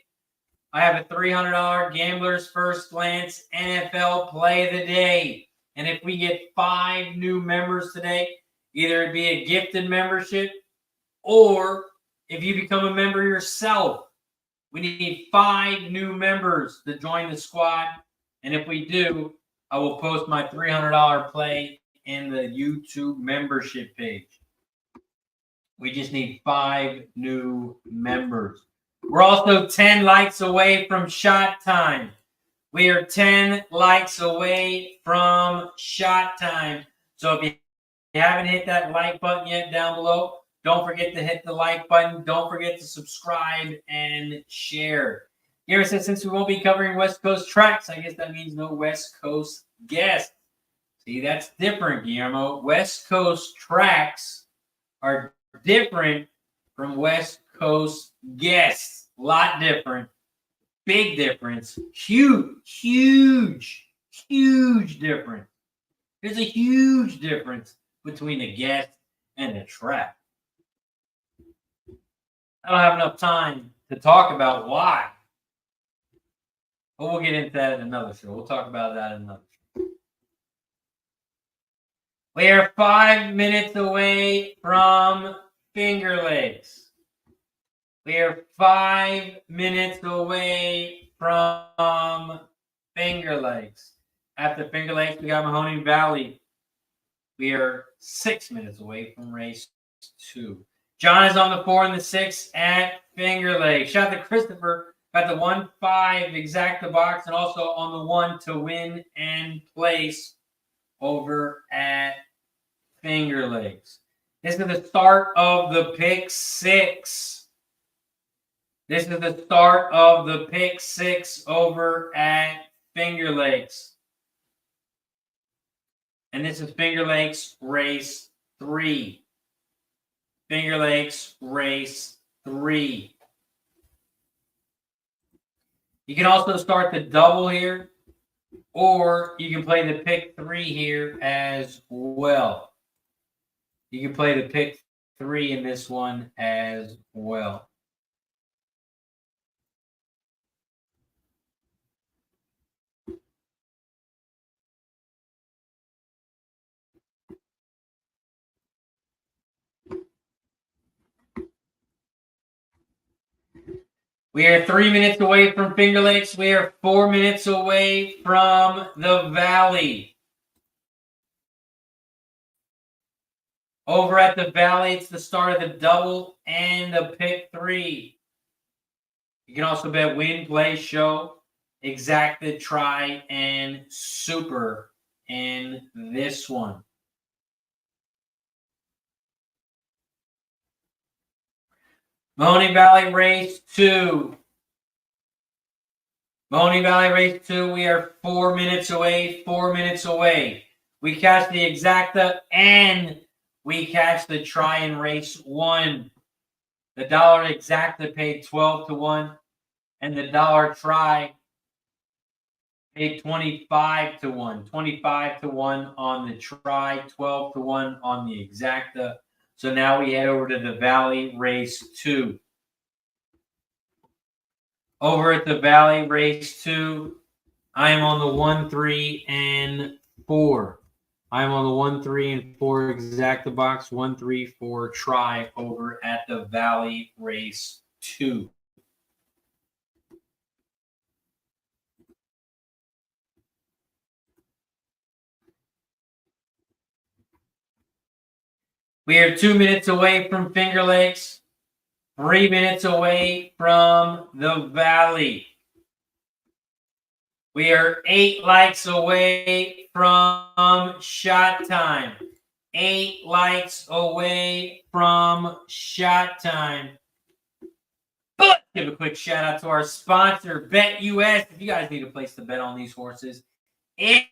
I have a $300 Gambler's First Glance NFL Play of the Day. And if we get 5 new members today, either it'd be a gifted membership, or if you become a member yourself, we need 5 new members to join the squad. And if we do, I will post my $300 play in the YouTube membership page. We just need 5 new members. We're also 10 likes away from shot time. We are 10 likes away from shot time. So if you haven't hit that like button yet down below, don't forget to hit the like button. Don't forget to subscribe and share. Gary says, since we won't be covering West Coast tracks, I guess that means no West Coast guests. See, that's different, Guillermo. West Coast tracks are different from West Coast guests. A lot different. Big difference. Huge difference. There's a huge difference between a guest and a track. I don't have enough time to talk about why. But we'll get into that in another show. We'll talk about that in another show. We are 5 minutes away from Finger Lakes. We are 5 minutes away from Finger Lakes. After Finger Lakes, we got Mahoning Valley. We are 6 minutes away from race 2. John is on the 4 and the 6 at Finger Lakes. Shout out to Christopher. Got the 1-5 exact the box, and also on the 1 to win and place over at Finger Lakes. This is the start of the pick 6. This is the start of the pick 6 over at Finger Lakes. And this is Finger Lakes race 3. Finger Lakes race 3. You can also start the double here, or you can play the pick 3 here as well. You can play the pick 3 in this one as well. We are 3 minutes away from Finger Lakes. We are 4 minutes away from the Valley. Over at the Valley, it's the start of the double and the pick 3. You can also bet win, play, show, exacted, try, and super in this one. Mahoning Valley race 2. Mahoning Valley race 2. We are 4 minutes away. 4 minutes away. We catch the exacta and we catch the try in race 1. The dollar exacta paid 12 to 1, and the dollar try paid 25 to 1. 25 to 1 on the try, 12 to 1 on the exacta. So now we head over to the Valley race 2. Over at the Valley race 2, I am on the 1, 3, and 4. I'm on the 1, 3, and 4 exacta box, 1, 3, 4 try over at the Valley Race 2. We are 2 minutes away from Finger Lakes, 3 minutes away from the Valley. We are 8 likes away from shot time. 8 likes away from shot time. But give a quick shout out to our sponsor, BetUS. If you guys need a place to bet on these horses, if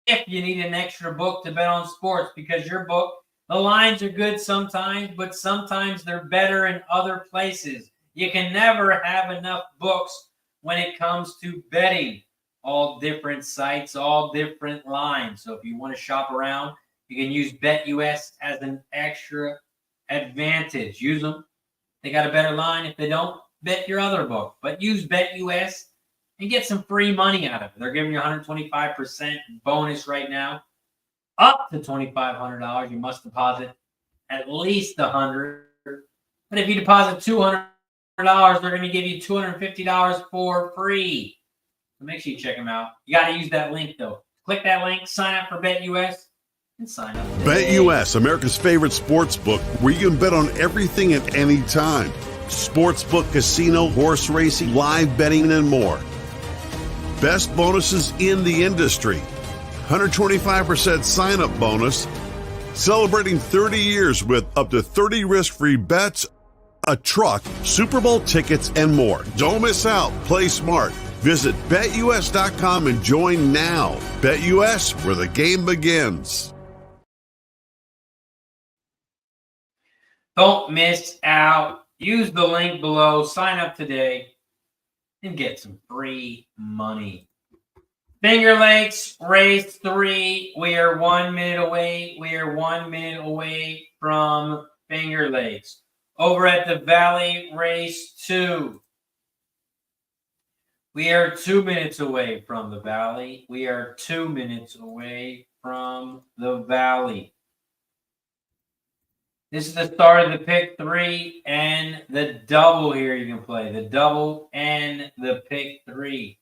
you need an extra book to bet on sports, because your book, the lines are good sometimes, but sometimes they're better in other places. You can never have enough books when it comes to betting. All different sites, all different lines. So if you want to shop around, you can use BetUS as an extra advantage. Use them. They got a better line. If they don't, bet your other book. But use BetUS and get some free money out of it. They're giving you 125% bonus right now, up to $2,500. You must deposit at least $100. But if you deposit $200, they're going to give you $250 for free. So make sure you check them out. You got to use that link, though. Click that link, sign up for BetUS, and sign up today. BetUS, America's favorite sports book, where you can bet on everything at any time. Sportsbook, casino, horse racing, live betting, and more. Best bonuses in the industry. 125% sign-up bonus. Celebrating 30 years with up to 30 risk-free bets, a truck, Super Bowl tickets, and more. Don't miss out. Play smart. Visit BetUS.com and join now. BetUS, where the game begins. Don't miss out. Use the link below. Sign up today and get some free money. Finger Lakes Race 3. We are 1 minute away. We are 1 minute away from Finger Lakes. Over at the Valley Race 2. We are 2 minutes away from the Valley. We are 2 minutes away from the Valley. This is the start of the pick 3 and the double here you can play. The double and the pick 3.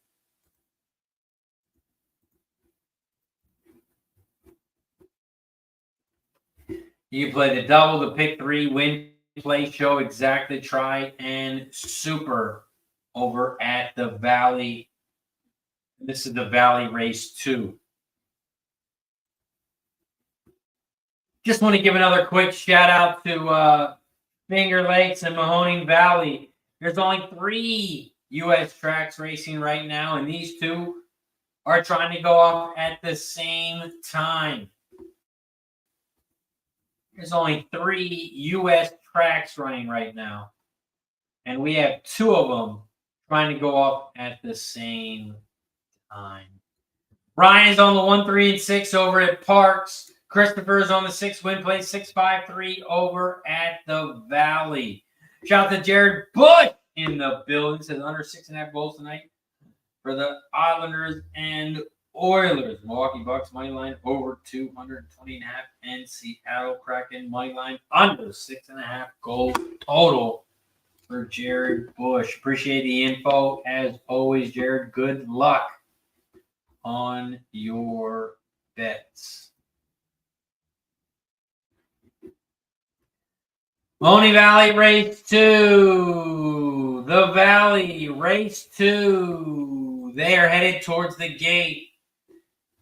You can play the double, the pick 3, win, play, show, exactly, try, and super over at the Valley. This is the Valley Race 2. Just want to give another quick shout out to Finger Lakes and Mahoning Valley. There's only 3 U.S. tracks racing right now, and these 2 are trying to go off at the same time. There's only 3 U.S. tracks running right now, and we have 2 of them trying to go off at the same time. Ryan's on the 1, 3, and 6 over at Parx. Christopher's on the 6 win play, 653 over at the Valley. Shout out to Jared Bush in the building. Says under 6.5 goals tonight for the Islanders and Oilers. Milwaukee Bucks money line over 220.5, and Seattle Kraken money line under 6.5 goals total for Jared Bush. Appreciate the info as always, Jared. Good luck on your bets. Mahoning Valley Race 2. The Valley Race 2. They are headed towards the gate.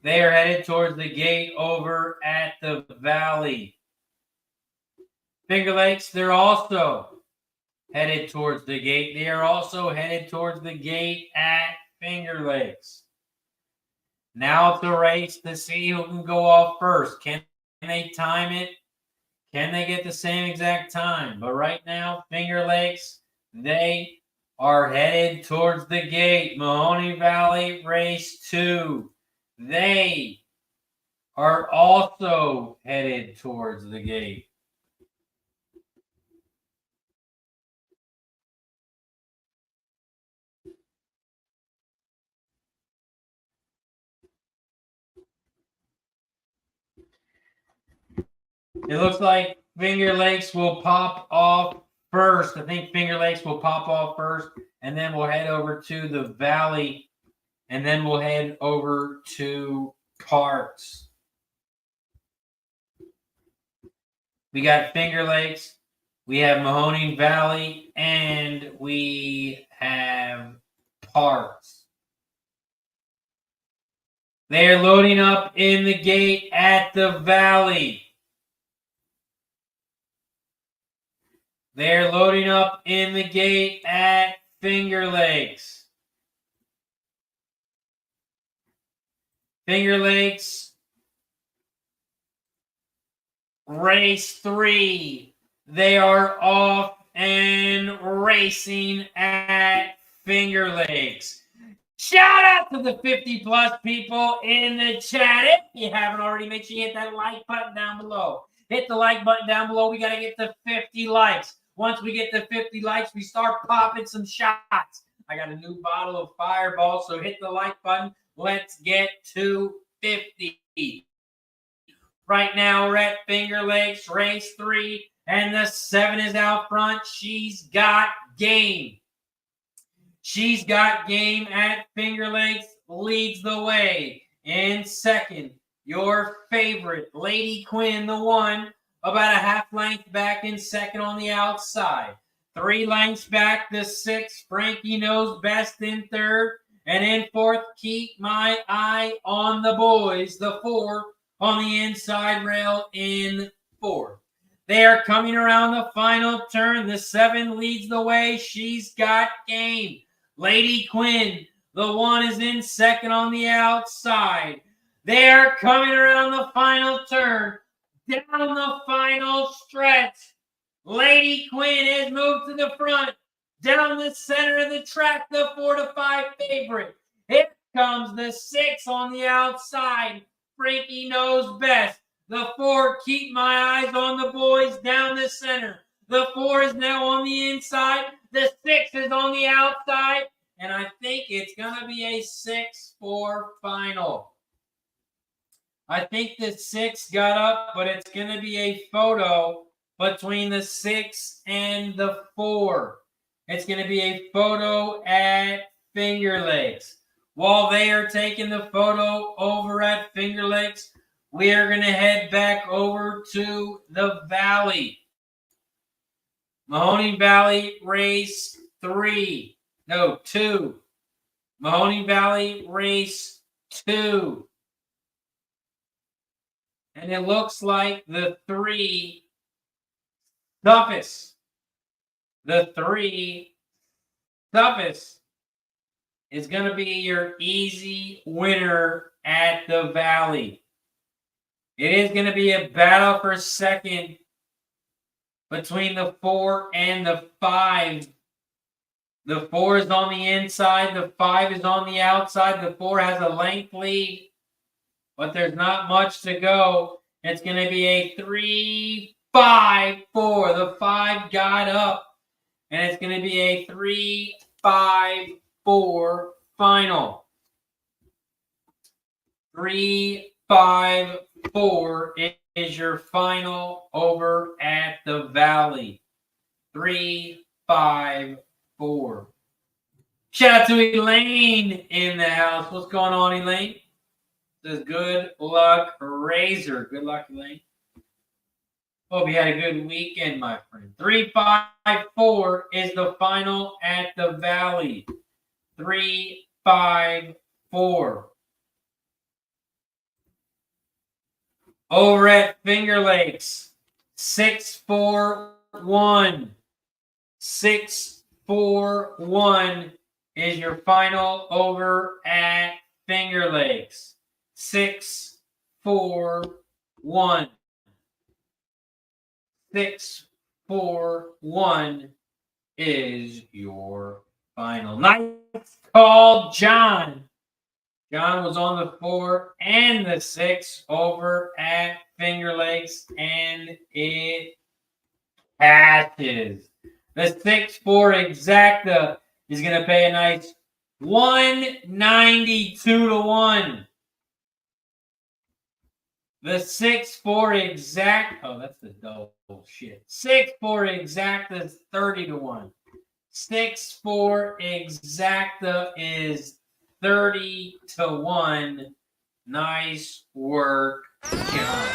They are headed towards the gate over at the Valley. Finger Lakes, they're also headed towards the gate. They are also headed towards the gate at Finger Lakes. Now it's a race to see who can go off first. Can they time it? Can they get the same exact time? But right now, Finger Lakes, they are headed towards the gate. Mahoning Valley Race 2. They are also headed towards the gate. It looks like Finger Lakes will pop off first. I think Finger Lakes will pop off first, and then we'll head over to the Valley, and then we'll head over to Parx. We got Finger Lakes, we have Mahoning Valley, and we have Parx. They're loading up in the gate at the Valley. They're loading up in the gate at Finger Lakes. Finger Lakes, race 3. They are off and racing at Finger Lakes. Shout out to the 50-plus people in the chat. If you haven't already, make sure you hit that like button down below. Hit the like button down below. We got to get to 50 likes. Once we get to 50 likes, we start popping some shots. I got a new bottle of Fireball, so hit the like button. Let's get to 50. Right now, we're at Finger Lakes, race 3, and the 7 is out front. She's got game. She's got game at Finger Lakes, leads the way. In second, your favorite, Lady Quinn, the 1, about a half length back in second on the outside. 3 lengths back, the 6, Frankie Knows Best in third. And in fourth, keep my eye on the boys, the 4 on the inside rail in fourth. They are coming around the final turn. The 7 leads the way. She's got game. Lady Quinn, the 1 is in second on the outside. They are coming around the final turn. Down the final stretch. Lady Quinn has moved to the front. Down the center of the track, the 4 to 5 favorite. Here comes the 6 on the outside. Frankie Knows Best. The 4, Keep My Eyes on the Boys, down the center. The 4 is now on the inside. The 6 is on the outside. And I think it's going to be a 6-4 final. I think the 6 got up, but it's going to be a photo between the 6 and the 4. It's going to be a photo at Finger Lakes. While they are taking the photo over at Finger Lakes, we are going to head back over to the Valley. Mahoning Valley, race 2. Mahoning Valley, race 2. And it looks like the 3, Toughest. The 3, Toughest, is going to be your easy winner at the Valley. It is going to be a battle for second between the 4 and the 5. The 4 is on the inside. The 5 is on the outside. The 4 has a length lead, but there's not much to go. It's going to be a 3-5-4. The 5 got up, and it's going to be a 3-5-4 final. 3-5-4 is your final over at the Valley. 3-5-4. Shout out to Elaine in the house. What's going on, Elaine? Says good luck, Razor. Good luck, Elaine. Hope you had a good weekend, my friend. 3-5-4 is the final at the Valley. 3-5-4. Over at Finger Lakes, 6-4-1. 6-4-1 is your final over at Finger Lakes. 6-4-1. 6-4-1 is your final. Nice call, John. John was on the 4 and the 6 over at Finger Lakes, and it catches. The 6-4 exacta is going to pay a nice 192 to 1. The 6-4 exact. Oh, that's the double shit. 6-4 exacta is 30-1. 6-4 exacta is 30-1. Nice work, John.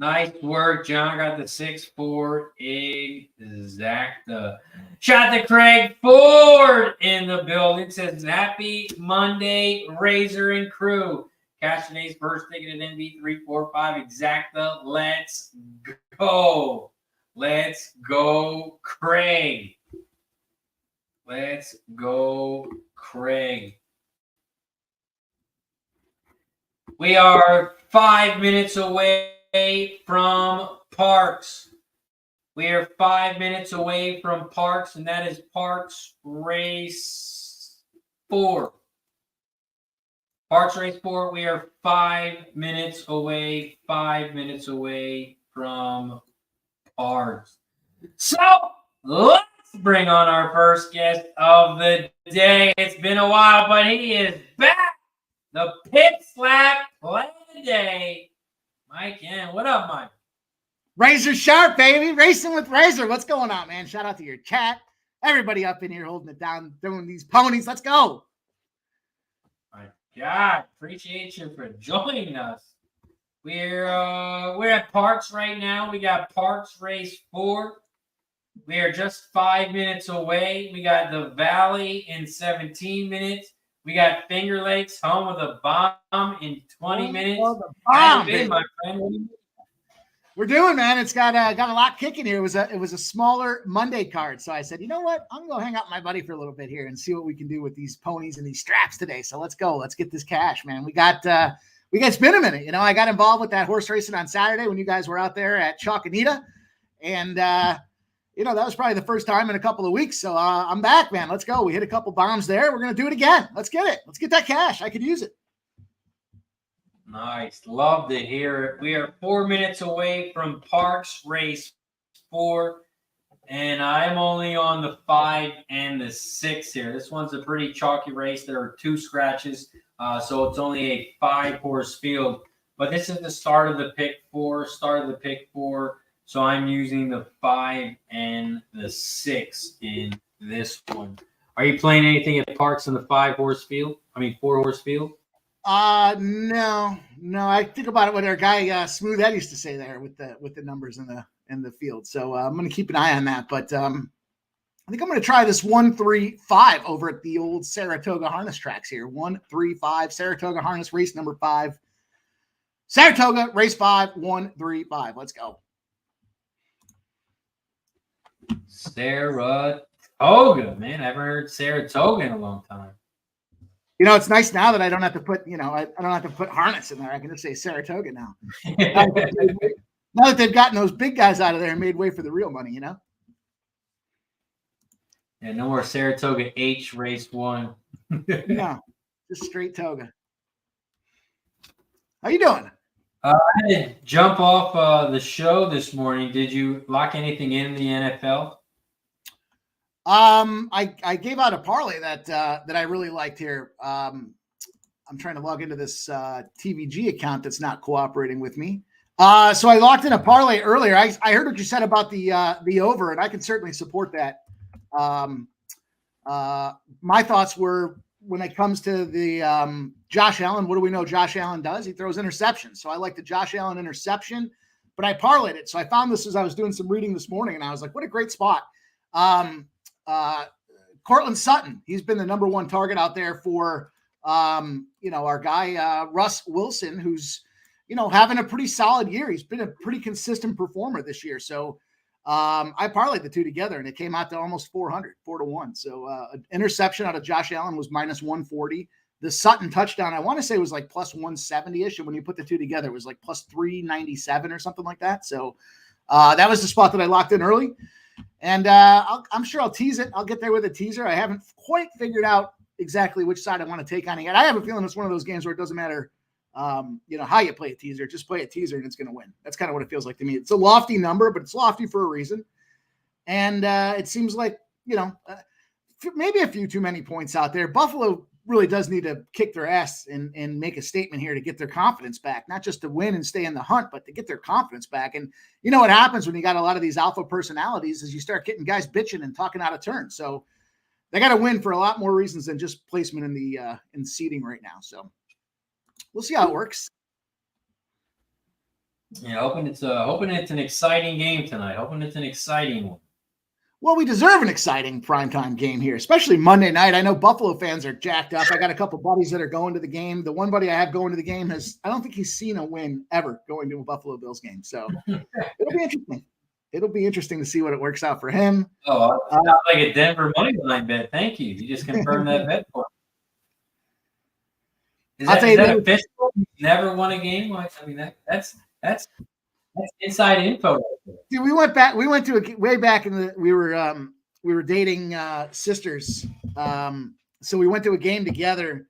Nice work, John. Got the 6-4 exacta. Shout to Craig Ford in the building. Says, happy Monday, Razor and crew. Cash today's first ticket at NB345 exacta. Let's go. Let's go, Craig. Let's go, Craig. We are 5 minutes away from Parx. We are 5 minutes away from Parx, and that is Parx Race 4. Parx Race 4, we are 5 minutes away. 5 minutes away from Parx. So, let's bring on our first guest of the day. It's been a while, but he is back. The Pit Slap play of the day. Mike, yeah, what up, Mike? Razor Sharp, baby. Racing with Razor. What's going on, man? Shout out to your chat. Everybody up in here holding it down, doing these ponies. Let's go. My God, appreciate you for joining us. We're at Parx right now. We got Parx Race 4. We are just 5 minutes away. We got the Valley in 17 minutes. We got Finger Lakes home with a bomb in 20 minutes. How you been, my friend? We're doing, man. It's got a lot kicking here. It was a smaller Monday card, so I said, you know what? I'm gonna go hang out with my buddy for a little bit here and see what we can do with these ponies and these straps today. So let's go. Let's get this cash, man. It's been a minute. You know, I got involved with that horse racing on Saturday when you guys were out there at Anita, and you know, that was probably the first time in a couple of weeks. So I'm back, man. Let's go. We hit a couple bombs there. We're going to do it again. Let's get it. Let's get that cash. I could use it. Nice. Love to hear it. We are 4 minutes away from Parx Race 4, and I'm only on the 5 and the 6 here. This one's a pretty chalky race. There are 2 scratches, so it's only a 5-horse field. But this is the start of the pick 4, So I'm using the 5 and the 6 in this one. Are you playing anything at Parx in the 4-horse field? No. I think about it what our guy Smooth Ed used to say there with the numbers in the field. So I'm going to keep an eye on that. But I think I'm going to try this 1-3-5 over at the old Saratoga harness tracks here. 1-3-5 Saratoga harness race number 5. Saratoga race 5 1-3-5. Let's go. Saratoga, man. I haven't heard Saratoga in a long time. You know, it's nice now that I don't have to put, I don't have to put harness in there. I can just say Saratoga now. Now that they've gotten those big guys out of there and made way for the real money, Yeah, no more Saratoga H race 1. No, just straight toga. How you doing? I had to jump off the show this morning. Did you lock anything in the NFL? I gave out a parlay that I really liked here. I'm trying to log into this TVG account that's not cooperating with me. So I locked in a parlay earlier. I heard what you said about the over, and I can certainly support that. My thoughts were, when it comes to the Josh Allen, what do we know Josh Allen does? He throws interceptions. So I like the Josh Allen interception, but I parlayed it. So I found this as I was doing some reading this morning, and I was like, what a great spot. Cortland Sutton, he's been the number 1 target out there for, our guy, Russ Wilson, who's, having a pretty solid year. He's been a pretty consistent performer this year. So I parlayed the two together, and it came out to almost 400-1. So an interception out of Josh Allen was minus 140. The Sutton touchdown, I want to say, was like plus 170-ish. And when you put the two together, it was like plus 397 or something like that. So that was the spot that I locked in early. And I'm sure I'll tease it. I'll get there with a teaser. I haven't quite figured out exactly which side I want to take on it yet. I have a feeling it's one of those games where it doesn't matter, how you play a teaser. Just play a teaser and it's going to win. That's kind of what it feels like to me. It's a lofty number, but it's lofty for a reason. And it seems like, maybe a few too many points out there. Buffalo really does need to kick their ass and make a statement here to get their confidence back, not just to win and stay in the hunt, but to get their confidence back. And you know what happens when you got a lot of these alpha personalities is you start getting guys bitching and talking out of turn. So they got to win for a lot more reasons than just placement in the in seeding right now. So we'll see how it works. Yeah, hoping it's an exciting game tonight. Hoping it's an exciting one. Well, we deserve an exciting primetime game here, especially Monday night. I know Buffalo fans are jacked up. I got a couple buddies that are going to the game. The one buddy I have going to the game I don't think he's seen a win ever going to a Buffalo Bills game. So it'll be interesting. It'll be interesting to see what it works out for him. Oh, sounds like a Denver money line bet. Thank you. You just confirmed that bet for me. Is that official? Never won a game? I mean, that's inside info. Dude, we went to way back we were dating sisters. So we went to a game together.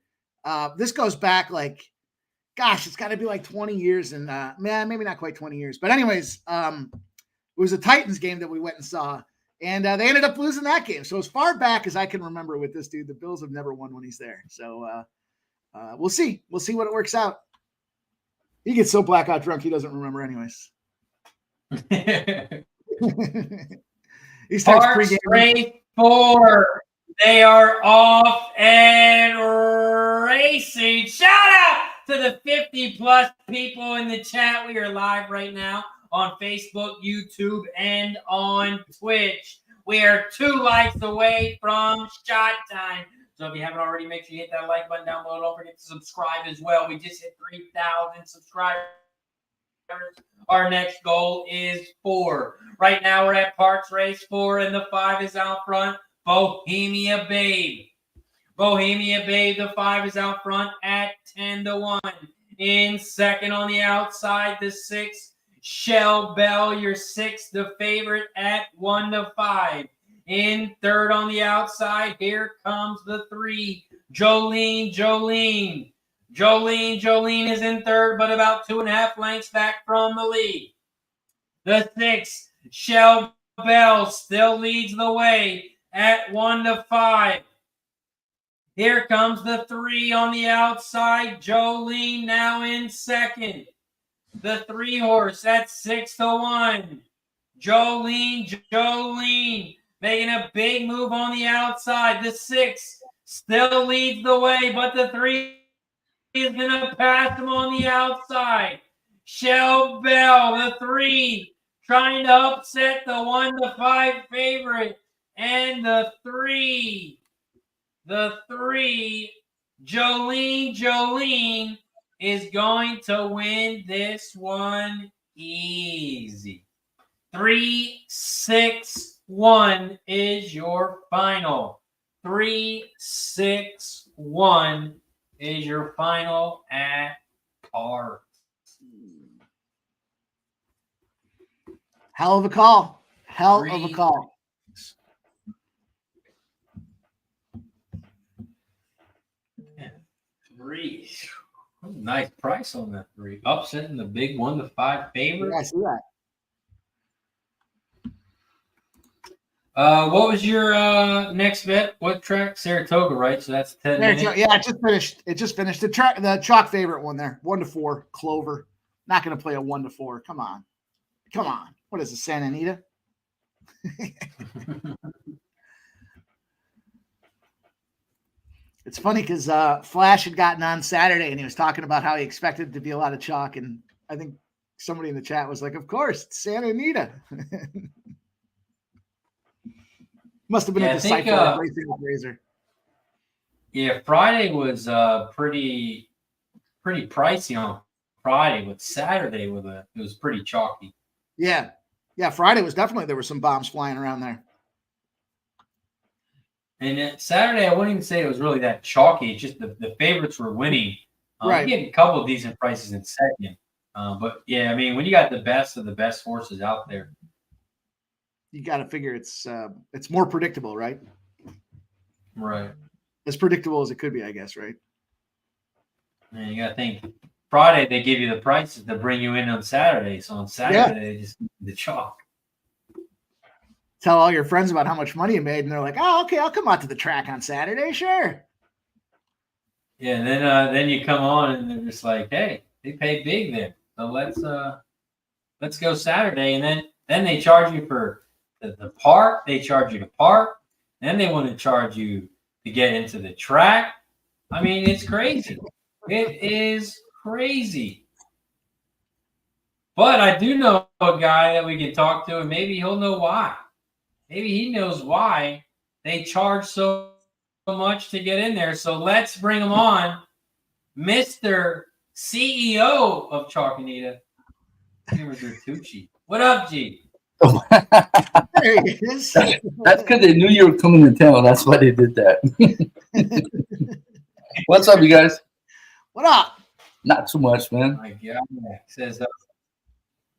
This goes back it's got to be like 20 years and maybe not quite 20 years. But anyways, it was a Titans game that we went and saw, and they ended up losing that game. So as far back as I can remember with this dude, the Bills have never won when he's there. So we'll see. We'll see what it works out. He gets so blackout drunk he doesn't remember anyways. He starts Parx Racing 4. They are off and racing. Shout out to the 50+ people in the chat. We are live right now on Facebook, YouTube, and on Twitch. We are 2 likes away from shot time. So if you haven't already, make sure you hit that like button down below. Don't forget to subscribe as well. We just hit 3,000 subscribers. Our next goal is 4. Right now we're at Parx Race 4, and the 5 is out front. Bohemia Babe. Bohemia Babe, the 5 is out front at 10-1. In second on the outside, the 6. Shell Bell, your 6, the favorite at 1-5. In third on the outside, here comes the 3. Jolene is in third, but about 2.5 lengths back from the lead. The 6, Shell Bell, still leads the way at 1-5. Here comes the 3 on the outside. Jolene now in second. The 3 horse at 6-1. Jolene making a big move on the outside. The 6 still leads the way, but the 3 is going to pass him on the outside. Shell Bell, the 3, trying to upset the 1-5 favorite. And the 3, Jolene is going to win this one easy. 3-6-1 is your final. 3-6-1 is your final at Parx. Hell of a call. Hell of a call. 3. Nice price on that 3. Upsetting the big 1-5 favorite. Yeah, I see that. What was your next bet? What track? Saratoga, right? So that's 10 minutes. Yeah, it just finished. The chalk favorite one there. 1-4, Clover. Not going to play a 1-4. Come on. What is it, Santa Anita? It's funny because Flash had gotten on Saturday and he was talking about how he expected it to be a lot of chalk. And I think somebody in the chat was like, of course, it's Santa Anita. Must have been a disciple of Racing with Razor. Yeah, Friday was pretty pricey on Friday, but Saturday it was pretty chalky. Yeah. Friday was definitely, there were some bombs flying around there. And Saturday, I wouldn't even say it was really that chalky. It's just the favorites were winning. Right. Getting a couple of decent prices in second. But yeah, I mean, when you got the best of the best horses out there, you got to figure it's more predictable, right? Right. As predictable as it could be, I guess, right? And you got to think Friday they give you the prices to bring you in on Saturday. So on Saturday they just give you the chalk. tell all your friends about how much money you made, and they're like, "Oh, okay, I'll come out to the track on Saturday, sure." Yeah, and then you come on and they're just like, "Hey, they paid big then, so let's go Saturday." And then they charge you for the park. They charge you to park. Then they want to charge you to get into the track. I mean, it's crazy. It is crazy. But I do know a guy that we can talk to, and maybe he'll know why. Maybe he knows why they charge so much to get in there. So let's bring him on, Mr. CEO of Chalk Anita, Tucci. What up, G? There he is. That's because they knew you were coming to town. That's why they did that. What's up, you guys? What up? Not too much, man. My God, says,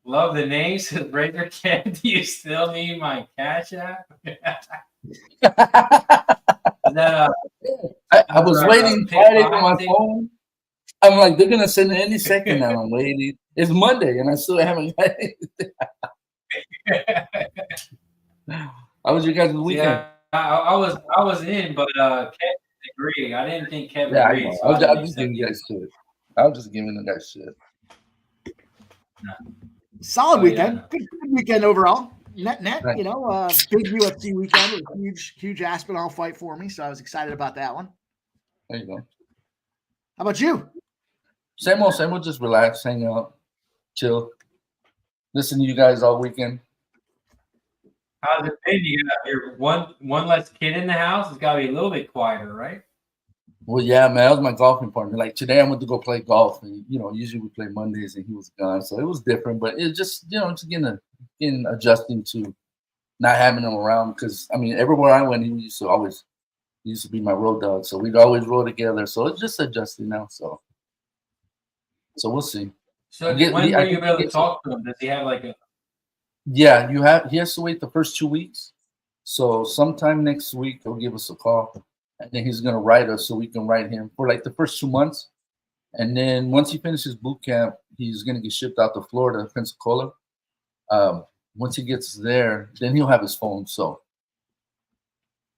love the name. Says, Razor Cat, do you still need my Cash App? Is that I was waiting Friday on my phone. I'm like, they're gonna send it any second now. I'm waiting. It's Monday, and I still haven't got anything. How was your guys' weekend? Yeah, I was in, but Kevin agreed. I didn't think Kevin agreed. I So was just giving you guys shit. I was just giving the guys shit. Solid weekend. Yeah. Good weekend overall. Net. Right. You know, big UFC weekend. It was a huge Aspinall fight for me, so I was excited about that one. There you go. How about you? Same old. Just relax, hang out, chill, listen to you guys all weekend. How's it been? You got your one less kid in the house. It's got to be a little bit quieter, right? Well, yeah, man, that was my golfing partner. Like today, I went to go play golf, and usually we play Mondays, and he was gone, so it was different. But it just, just getting adjusting to not having him around. Because I mean, everywhere I went, he used to be my road dog, so we'd always roll together. So it's just adjusting now. So we'll see. So when will you be able to talk to him? Does he have like a? Yeah, he has to wait the first 2 weeks. So sometime next week he'll give us a call, and then he's gonna write us so we can write him for like the first 2 months. And then once he finishes boot camp, he's gonna get shipped out to Florida, Pensacola. Once he gets there, then he'll have his phone, so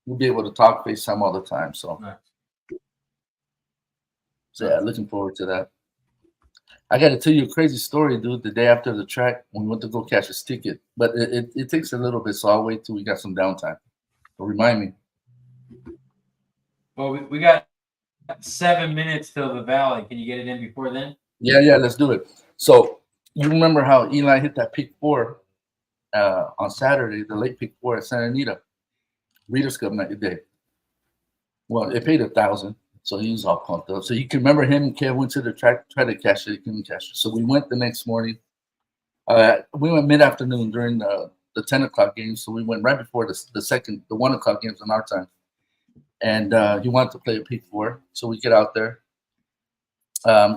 we'll be able to talk FaceTime all the time. So, Nice. So yeah, looking forward to that. I got to tell you a crazy story, dude. The day after the track, we went to go cash his ticket, but it takes a little bit, so I'll wait till we got some downtime. So remind me. Well, we got 7 minutes till the Valley. Can you get it in before then? Yeah, let's do it. So you remember how Eli hit that pick 4 on Saturday, the late pick 4 at Santa Anita, Reader's Cup night day. Well, it paid $1,000. So he was all pumped up. So you can remember him and Kev went to the track, tried to cash it, he couldn't cash it. So we went the next morning. We went mid-afternoon during the 10 o'clock game. So we went right before the 1 o'clock games on our time. And he wanted to play a pick 4. So we get out there,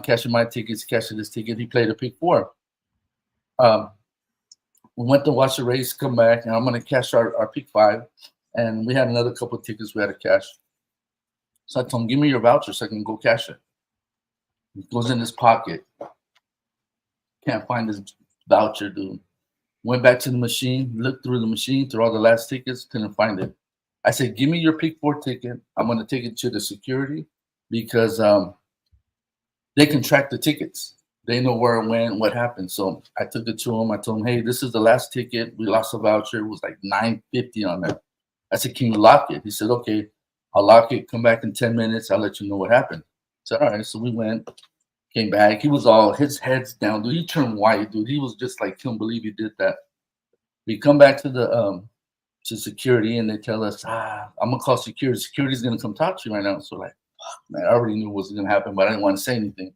cashing my tickets, cashing his ticket. He played a pick 4. We went to watch the race, come back, and I'm going to cash our pick 5. And we had another couple of tickets we had to cash. So I told him, give me your voucher so I can go cash it. He goes in his pocket. Can't find his voucher, dude. Went back to the machine, looked through the machine, through all the last tickets, couldn't find it. I said, give me your pick 4 ticket. I'm going to take it to the security because they can track the tickets. They know where it went, what happened. So I took it to him. I told him, hey, this is the last ticket. We lost a voucher. It was like $9.50 on that. I said, can you lock it? He said, okay. I'll lock it, come back in 10 minutes. I'll let you know what happened. So, all right. So we went, came back. He was all, his head's down, dude. He turned white, dude. He was just like, can't believe he did that. We come back to the to security, and they tell us, I'm going to call security. Security's going to come talk to you right now. So like, man, I already knew what was going to happen, but I didn't want to say anything.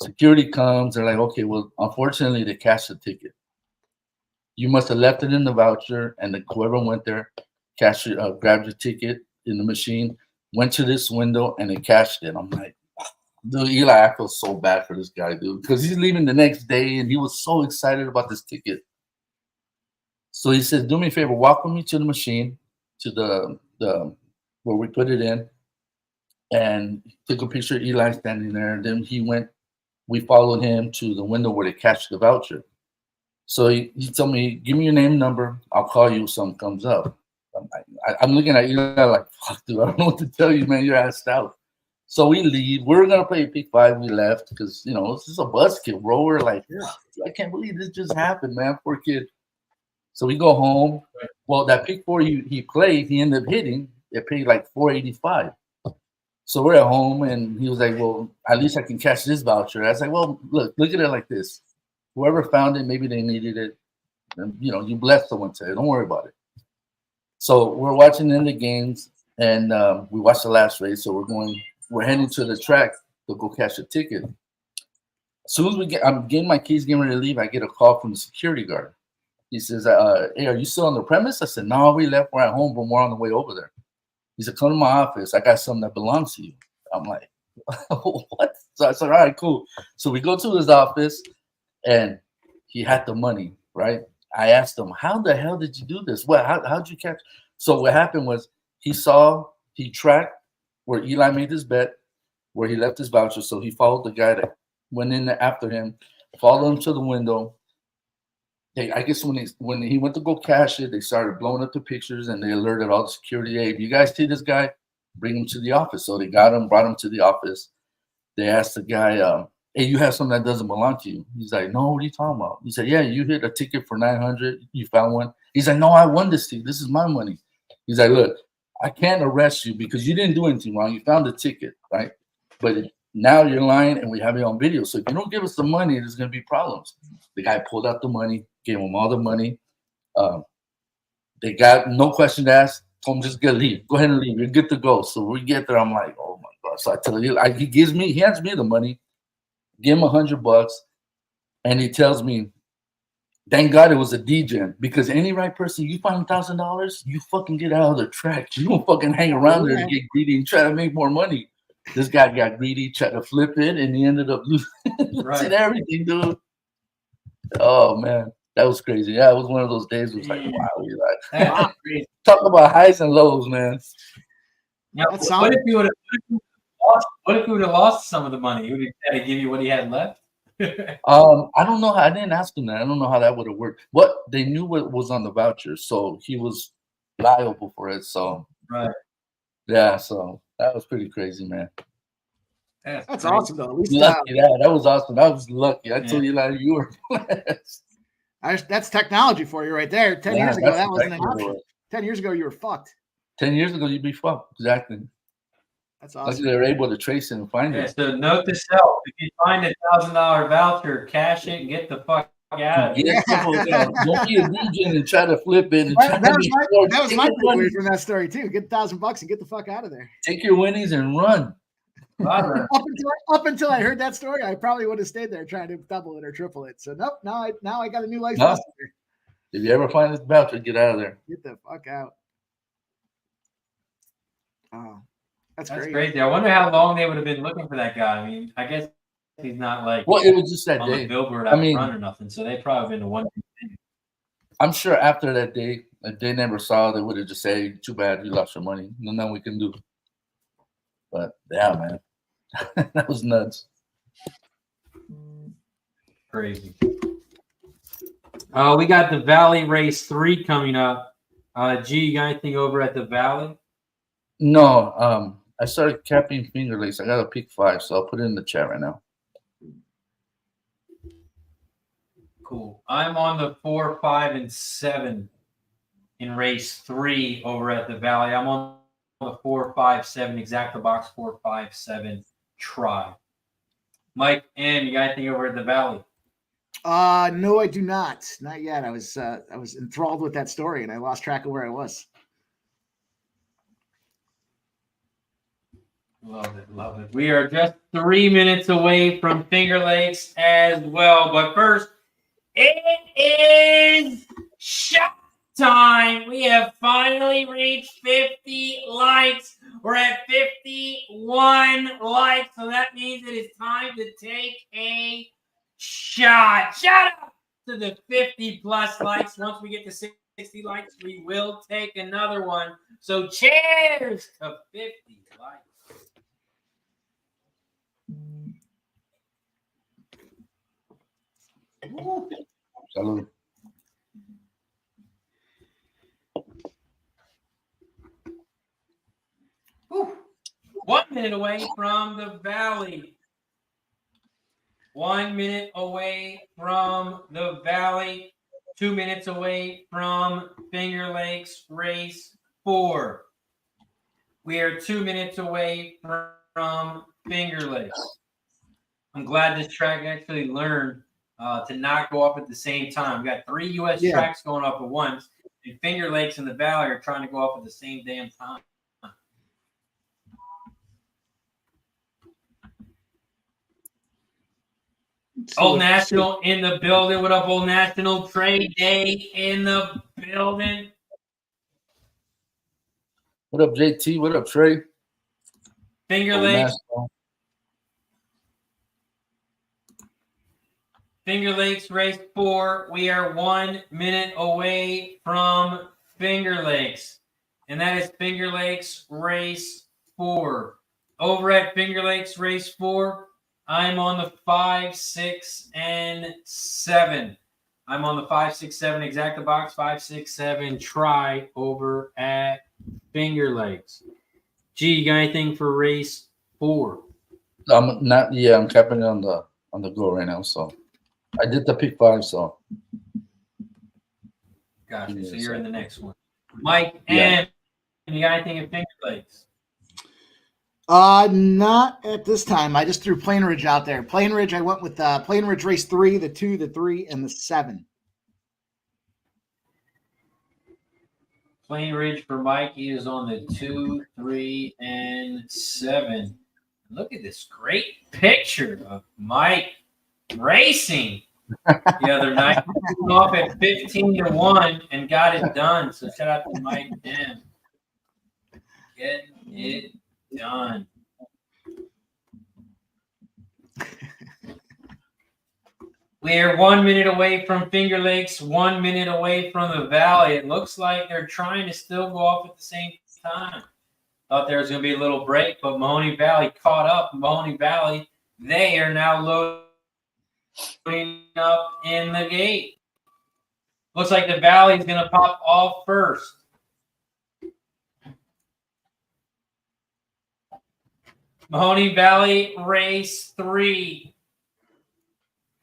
Security comes. They're like, okay, well, unfortunately, they cashed the ticket. You must have left it in the voucher, and whoever went there, grabbed your ticket in the machine, went to this window, and they cashed it. I'm like, dude, Eli, I feel so bad for this guy, dude, because he's leaving the next day, and he was so excited about this ticket. So he says, do me a favor, walk with me to the machine, to the where we put it in, and took a picture of Eli standing there. And then we followed him to the window where they cashed the voucher. So he told me, give me your name and number. I'll call you if something comes up. I'm looking at Eli like, fuck, dude, I don't know what to tell you, man. You're assed out. So we leave. We were going to play a pick 5. We left because, you know, this is a buzzkill, bro. We're like, I can't believe this just happened, man. Poor kid. So we go home. Well, that pick 4 he played, he ended up hitting. It paid like $485. So we're at home, and he was like, well, at least I can cash this voucher. I was like, well, look at it like this. Whoever found it, maybe they needed it. And, you know, you blessed someone today. Don't worry about it. So we're watching in the games, and we watched the last race. So we're heading to the track to go cash a ticket. As soon as I'm getting my keys, getting ready to leave, I get a call from the security guard. He says, hey, are you still on the premise? I said, no, we left. We're at home, but we're on the way over there. He said, come to my office. I got something that belongs to you. I'm like, what? So I said, all right, cool. So we go to his office, and he had the money, right? I asked him, how the hell did you do this? How'd you catch? So what happened was he tracked where Eli made his bet, where he left his voucher. So he followed the guy that went in there after him, followed him to the window. I guess when he went to go cash it, they started blowing up the pictures, and they alerted all the security. Hey, if you guys see this guy, bring him to the office. So they got him, brought him to the office. They asked the guy, hey, you have something that doesn't belong to you. He's like, no, what are you talking about? He said, yeah, you hit a ticket for $900. You found one. He's like, no, I won this ticket. This is my money. He's like, look, I can't arrest you because you didn't do anything wrong. You found the ticket, right? But now you're lying, and we have it on video. So if you don't give us the money, there's going to be problems. The guy pulled out the money, gave him all the money. They got no question asked. Told him just leave. Go ahead and leave. You're good to go. So we get there. I'm like, oh my God. So I tell you, he hands me the money, give him $100, and he tells me, thank God it was a DJ, because any right person, you find $1,000, you fucking get out of the track. You don't fucking hang around there and get greedy and try to make more money. This guy got greedy, tried to flip it, and he ended up losing everything, dude. Oh man, that was crazy. Yeah, it was one of those days. It was like, wow, you're like, wow. Talk about highs and lows, man. Now, what if you would have lost some of the money? Would he have to give you what he had left? I don't know. I didn't ask him that. I don't know how that would have worked. What they knew what was on the voucher, so he was liable for it. So yeah, so that was pretty crazy, man. That's awesome, though. At least lucky that was awesome. I was lucky. I told you, like, you were blessed. That's technology for you right there. 10 years ago, that wasn't an option. 10 years ago, you were fucked. 10 years ago, you'd be fucked. Exactly. That's awesome. Luckily, they were able to trace it and find it. So note to self: if you find $1,000 voucher, cash it and get the fuck out of it. Don't be a DJ and try to flip it. And that was my takeaway from that story too. Get $1,000 and get the fuck out of there. Take your winnings and run. Up until I heard that story, I probably would have stayed there trying to double it or triple it. So nope. Now I got a new life lesson here. If you ever find this voucher, get out of there. Get the fuck out. Oh, that's great. Crazy. I wonder how long they would have been looking for that guy. I mean, I guess he's not like it was just that on day. The billboard out front or nothing. So they probably been the one thing. I'm sure after that day, if they never saw, they would have just said, "Too bad you lost your money. Nothing we can do." But yeah, man. That was nuts. Crazy. We got the Valley Race 3 coming up. G, you got anything over at the Valley? No. I started capping finger lace. I got a pick 5, so I'll put it in the chat right now. Cool. I'm on the 4, 5, and 7 in race 3 over at the Valley. I'm on the 4, 5, 7 exacta box 4, 5, 7 try. Mike, and you got anything over at the Valley? No, I do not. Not yet. I was enthralled with that story and I lost track of where I was. Love it. We are just 3 minutes away from Finger Lakes as well. But first, it is shot time. We have finally reached 50 likes. We're at 51 likes, so that means it is time to take a shot. Shout out to the 50 plus likes. Once we get to 60 likes, we will take another one. So cheers to 50 likes. Salud. minute away from the Valley. 1 minute away from the Valley. 2 minutes away from Finger Lakes Race 4. We are 2 minutes away from Finger Lakes. I'm glad this track actually learned to not go up at the same time. We got 3 U.S. tracks going up at once, and Finger Lakes and the Valley are trying to go up at the same damn time. Old National in the building. What up, Old National? Trade Day in the building. What up, JT? What up, Trey? Finger Lakes. Finger Lakes Race 4. We are 1 minute away from Finger Lakes. And that is Finger Lakes Race 4. Over at Finger Lakes Race 4, I'm on the 5, 6, and 7. I'm on the 5, 6, 7 exacta box, 5, 6, 7 try over at Finger Lakes. Gee, you got anything for race 4? I'm not. Yeah, I'm capping on the go right now. So I did the pick 5. So gotcha. So you're in the next one, Mike. And you got anything at Finger Lakes? Not at this time. I just threw Plain Ridge out there. Plain Ridge, I went with Plain Ridge Race 3, the 2, the 3, and the 7. Plain Ridge for Mike. He is on the 2, 3, and 7. Look at this great picture of Mike racing the other night. Off at 15-1 and got it done. So shout out to Mike Dan. Getting it done. We're 1 minute away from Finger Lakes, 1 minute away from the Valley. It looks like they're trying to still go off at the same time. Thought there was going to be a little break, but Mahoning Valley caught up. Mahoning Valley, they are now loading up in the gate. Looks like the Valley is going to pop off first. Mahoning Valley Race 3.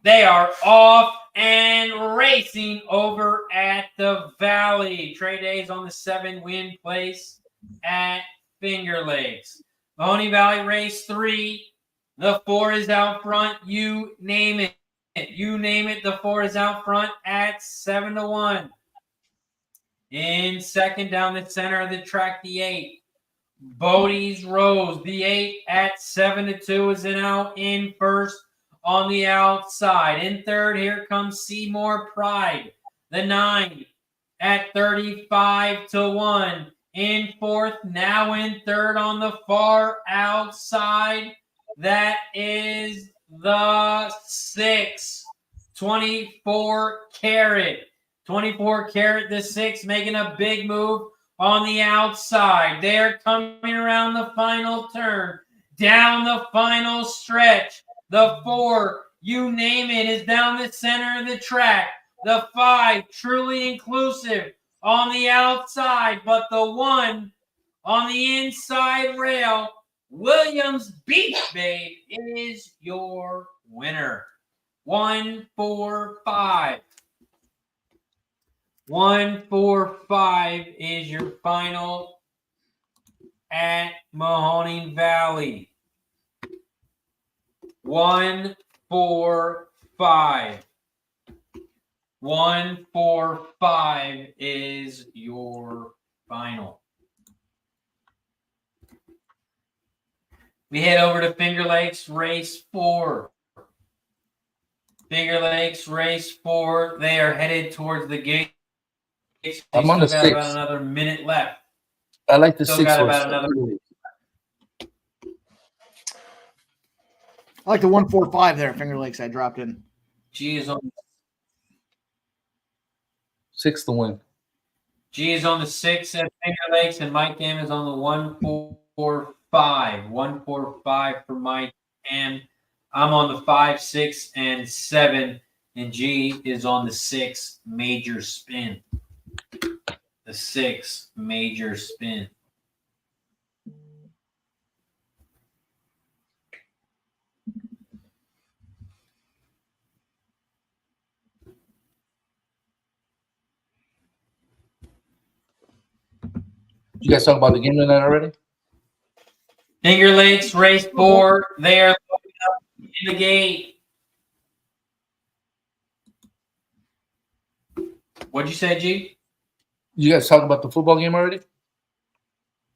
They are off and racing over at the Valley. Trey Day's on the 7-win place at Finger Lakes. Mahoning Valley Race 3. The 4 is out front. You name it. You name it. The 4 is out front at 7-1. In second down the center of the track, the 8. Bodie's Rose. The 8 at 7-2 is out in first. On the outside. In third, here comes Seymour Pride. The 9 at 35-1. In fourth, now in third on the far outside. That is the 6. 24 Carat. 24 Carat, the 6, making a big move on the outside. They're coming around the final turn. Down the final stretch. The 4, you name it, is down the center of the track. The 5, truly inclusive on the outside. But the 1 on the inside rail, Williams Beach Babe, is your winner. 1-4-5. 1-4-5 is your final at Mahoning Valley. 1-4-5. 1-4-5 is your final. We head over to Finger Lakes Race 4. Finger Lakes Race 4. They are headed towards the gate. I'm on the 6. About another minute left. I like the Still 6 got horse. about another. I like the 1-4-5 there at Finger Lakes I dropped in. G is on 6 to win. G is on the 6 at Finger Lakes, and Mike Dam is on the 1-4-5. 1-4-5 for Mike Dam. I'm on the 5, 6, and 7, and G is on the 6 major spin. The 6 major spin. You guys talk about the game tonight already? Finger Lakes, race 4. They are looking up in the gate. What'd you say, G? You guys talk about the football game already?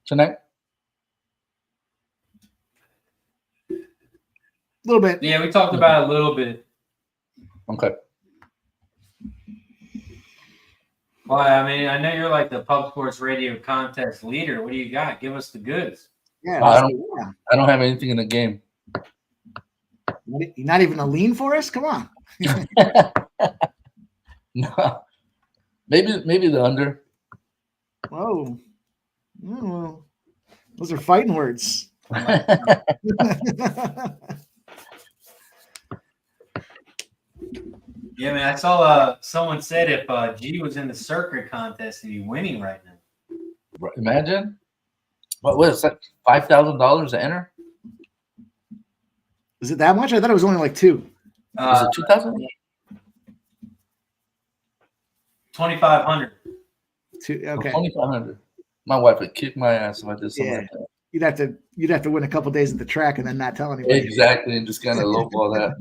Tonight? A little bit. Yeah, we talked about it a little bit. Okay. Well, I mean, I know you're like the Pub Sports Radio contest leader. What do you got? Give us the goods. Yeah, I don't have anything in the game. You're not even a lean for us? Come on. No. Maybe the under. Whoa. Oh, those are fighting words. Yeah, man, I saw someone said if G was in the circuit contest, he'd be winning right now. Imagine. What is that? $5,000 to enter? Is it that much? I thought it was only like 2. Is it 2,000? 2,500. 2. Okay. 2,500. My wife would kick my ass if I did something like that. You'd have to win a couple days at the track and then not tell anybody. Exactly, and just kind of lowball that.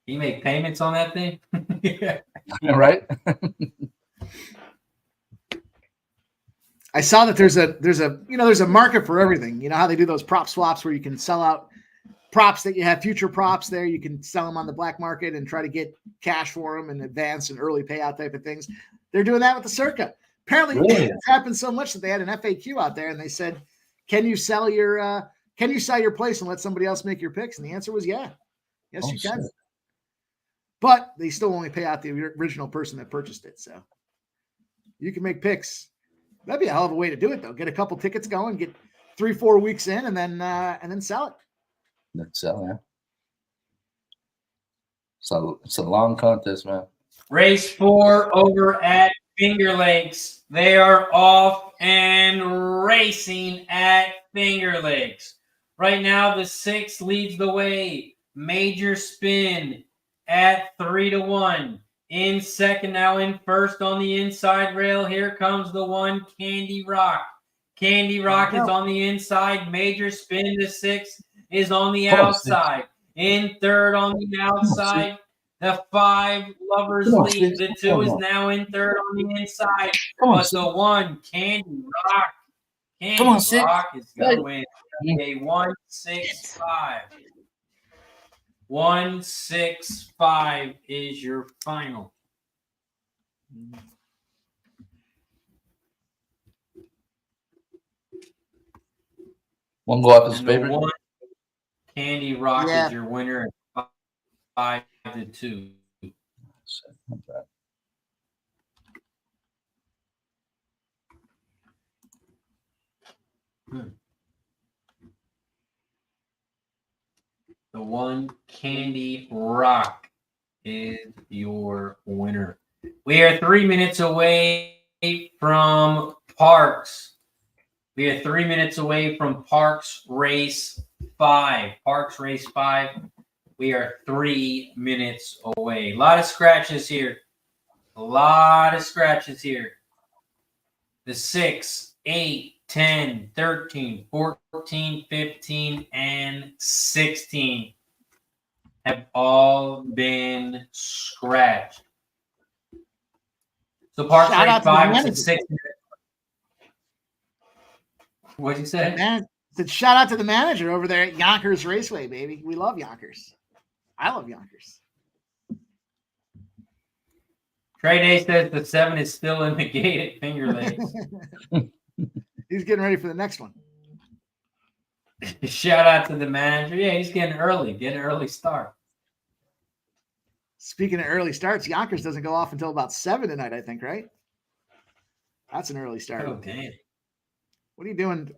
You make payments on that thing? Right? I saw that there's a market for everything. You know how they do those prop swaps where you can sell out props that you have future props there. You can sell them on the black market and try to get cash for them in advance and early payout type of things. They're doing that with the Circa. Apparently, Really? it's happened so much that they had an FAQ out there and they said, "Can you sell your place and let somebody else make your picks?" And the answer was, "Yeah, yes, you can." Shit. But they still only pay out the original person that purchased it. So you can make picks. That'd be a hell of a way to do it, though. Get a couple tickets going, get 3-4 weeks in, and then sell it. That's yeah. So it's a long contest, man. Race 4 over at Finger Lakes. They are off and racing at Finger Lakes. Right now, the 6 leads the way. Major Spin at 3-1. In second, now in first on the inside rail. Here comes the 1, Candy Rock. Candy Rock is on the inside. Major Spin, the 6, is on the outside. In third on the outside, the 5, Lovers lead. The 2 is now in third on the inside. But the 1, Candy Rock. Candy Rock is going to win a 1-6-5. 1-6-5 is your final. One go off his favorite. 1, Candy Rock is your winner at 5-2. Not bad. The 1, Candy Rock, is your winner. We are 3 minutes away from Parx. We are 3 minutes away from Parx Race 5. Parx Race 5. We are 3 minutes away. A lot of scratches here. The 6, 8, 10, 13, 14, 15, and 16 have all been scratched. So Parx Race 5 is at 6 minutes. What'd you say? Shout out to the manager over there at Yonkers Raceway, baby. We love Yonkers. I love Yonkers. Trey Day says the 7 is still in the gate at Finger Lakes. He's getting ready for the next one. Shout out to the manager. Yeah, he's getting an early start. Speaking of early starts, Yonkers doesn't go off until about 7 tonight, I think, right? That's an early start. Oh, damn. What are you doing?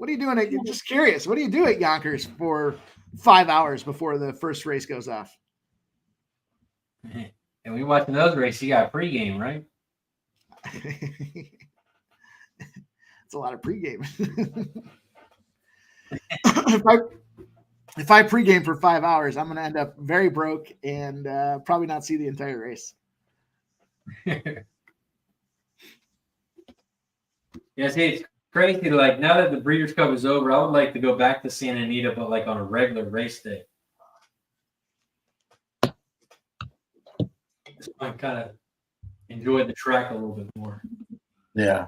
Just curious. What do you do at Yonkers for 5 hours before the first race goes off? And we watching those races, you got pregame, right? It's a lot of pregame. if I pregame for 5 hours, I'm going to end up very broke and probably not see the entire race. Yeah, see, it's crazy. Like, now that the Breeders' Cup is over, I would like to go back to Santa Anita, but like on a regular race day. Just kind of enjoy the track a little bit more. Yeah.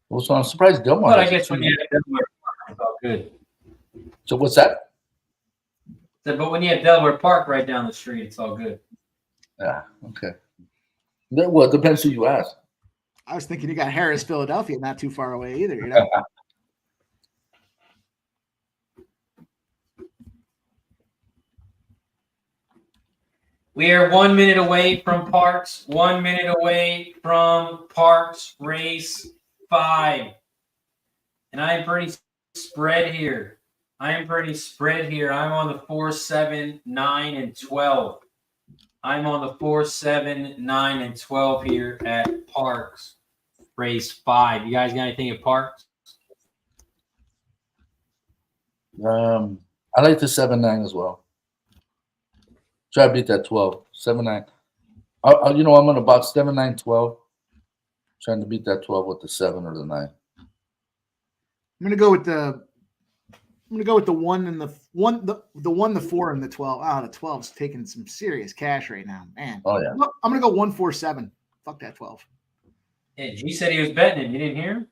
Well, so I'm surprised Delmar. But I guess when you have Delaware Park, it's all good. So what's that? But when you have Delaware Park right down the street, it's all good. Yeah. Okay. Well, it depends who you ask. I was thinking you got Harris, Philadelphia, not too far away either. You know. We are 1 minute away from Parx. 1 minute away from Parx Race 5. And I am pretty spread here. I'm on the 4, 7, 9, and 12. I'm on the 4, 7, 9, and 12 here at Parx Race 5. You guys got anything at Parx? I like the 7-9 as well. Try to beat that 12. 7-9. I'm going to box 7-9, 12. Trying to beat that 12 with the 7 or the 9. I'm going to go with the 1 and the 1, the 1, the 4, and the 12. Ah, the 12's taking some serious cash right now, man. Oh yeah. I'm going to go 1, 4, 7. Fuck that 12. Yeah, G said he was betting him. You didn't hear him?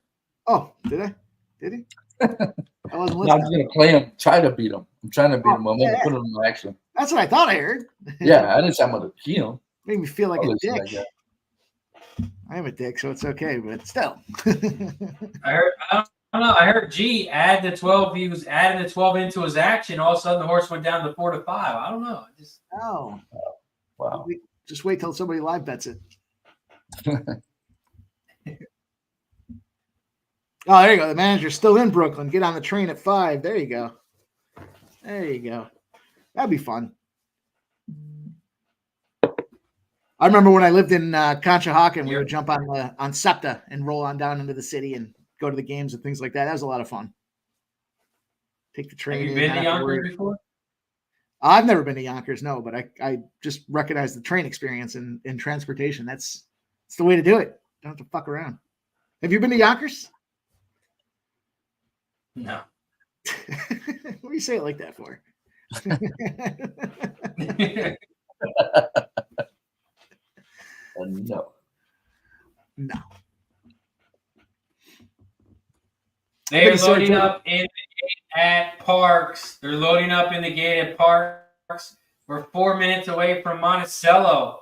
Oh, did I? Did he? I wasn't No, listening. I'm just going to play him, try to beat him. I'm trying to beat him. I'm going to yeah. put him in action. That's what I thought I heard. Yeah, I didn't say I'm going to beat him. Made me feel like I'll a listen dick. like that. I am a dick, so it's okay, but still. I don't know. I heard G add the 12. He was adding the 12 into his action. All of a sudden, the horse went down to 4 to 5. I don't know. Oh. Wow. Just wait till somebody live bets it. Oh, there you go. The manager's still in Brooklyn. Get on the train at 5. There you go. There you go. That'd be fun. I remember when I lived in Conshohocken, we would jump on SEPTA and roll on down into the city and go to the games and things like that. That was a lot of fun. Take the train. Have you been to Yonkers before? I've never been to Yonkers, no, but I just recognize the train experience and transportation. That's the way to do it. Don't have to fuck around. Have you been to Yonkers? No. What do you say it like that for? No. No. They're loading up in the gate at Parx. They're loading up in the gate at Parx. We're 4 minutes away from Monticello.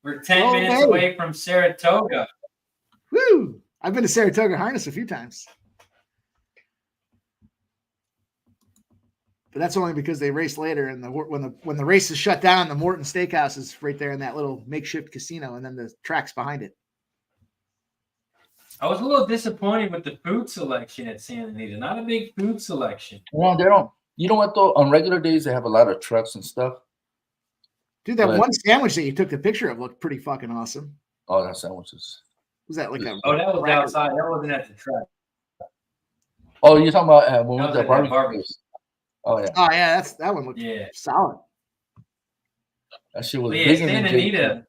We're 10 minutes away from Saratoga. Woo! I've been to Saratoga Harness a few times. But that's only because they race later, and when the race is shut down, the Morton Steakhouse is right there in that little makeshift casino, and then the track's behind it. I was a little disappointed with the food selection at Santa Anita. Not a big food selection. Well, they don't. You know what though? On regular days, they have a lot of trucks and stuff. Dude, that one sandwich that you took the picture of looked pretty fucking awesome. Oh, that sandwiches. Was that like a? Oh, that was outside. That wasn't at the track. Oh, you're talking about when we went to barbecue. Oh yeah. Oh yeah, that one looked solid. That shit was big. Santa Anita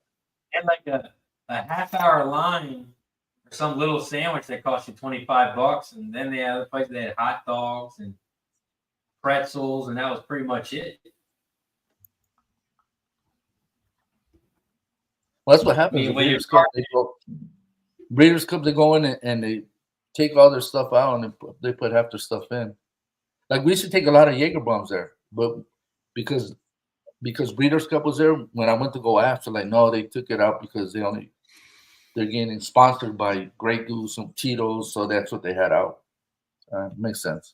had like a half-hour line for some little sandwich that cost you $25, and then they had a place that had hot dogs and pretzels, and that was pretty much it. Well, that's what happens. Breeders' Cup, they go in and they take all their stuff out and they put half their stuff in. Like we used to take a lot of Jaeger bombs there, but because Breeders' Cup was there, when I went to go after, like no, they took it out because they're getting sponsored by Grey Goose and Tito's, so that's what they had out. Makes sense.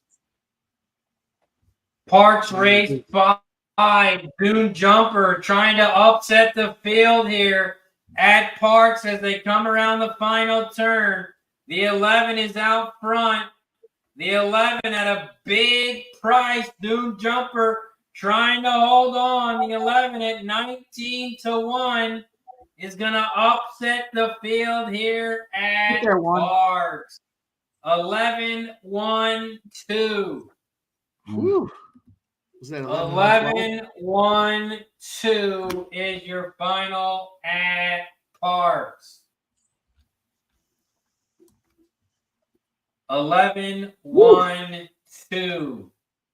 Parx Race 5, Dune Jumper trying to upset the field here at Parx as they come around the final turn. The 11 is out front. The 11 at a big price. Dune Jumper trying to hold on. The 11 at 19 to 1. is going to upset the field here at There, one. Parx. 11-1-2. Whew. Was that 11-1-12? 11-1-2 is your final at Parx. 11-1-2.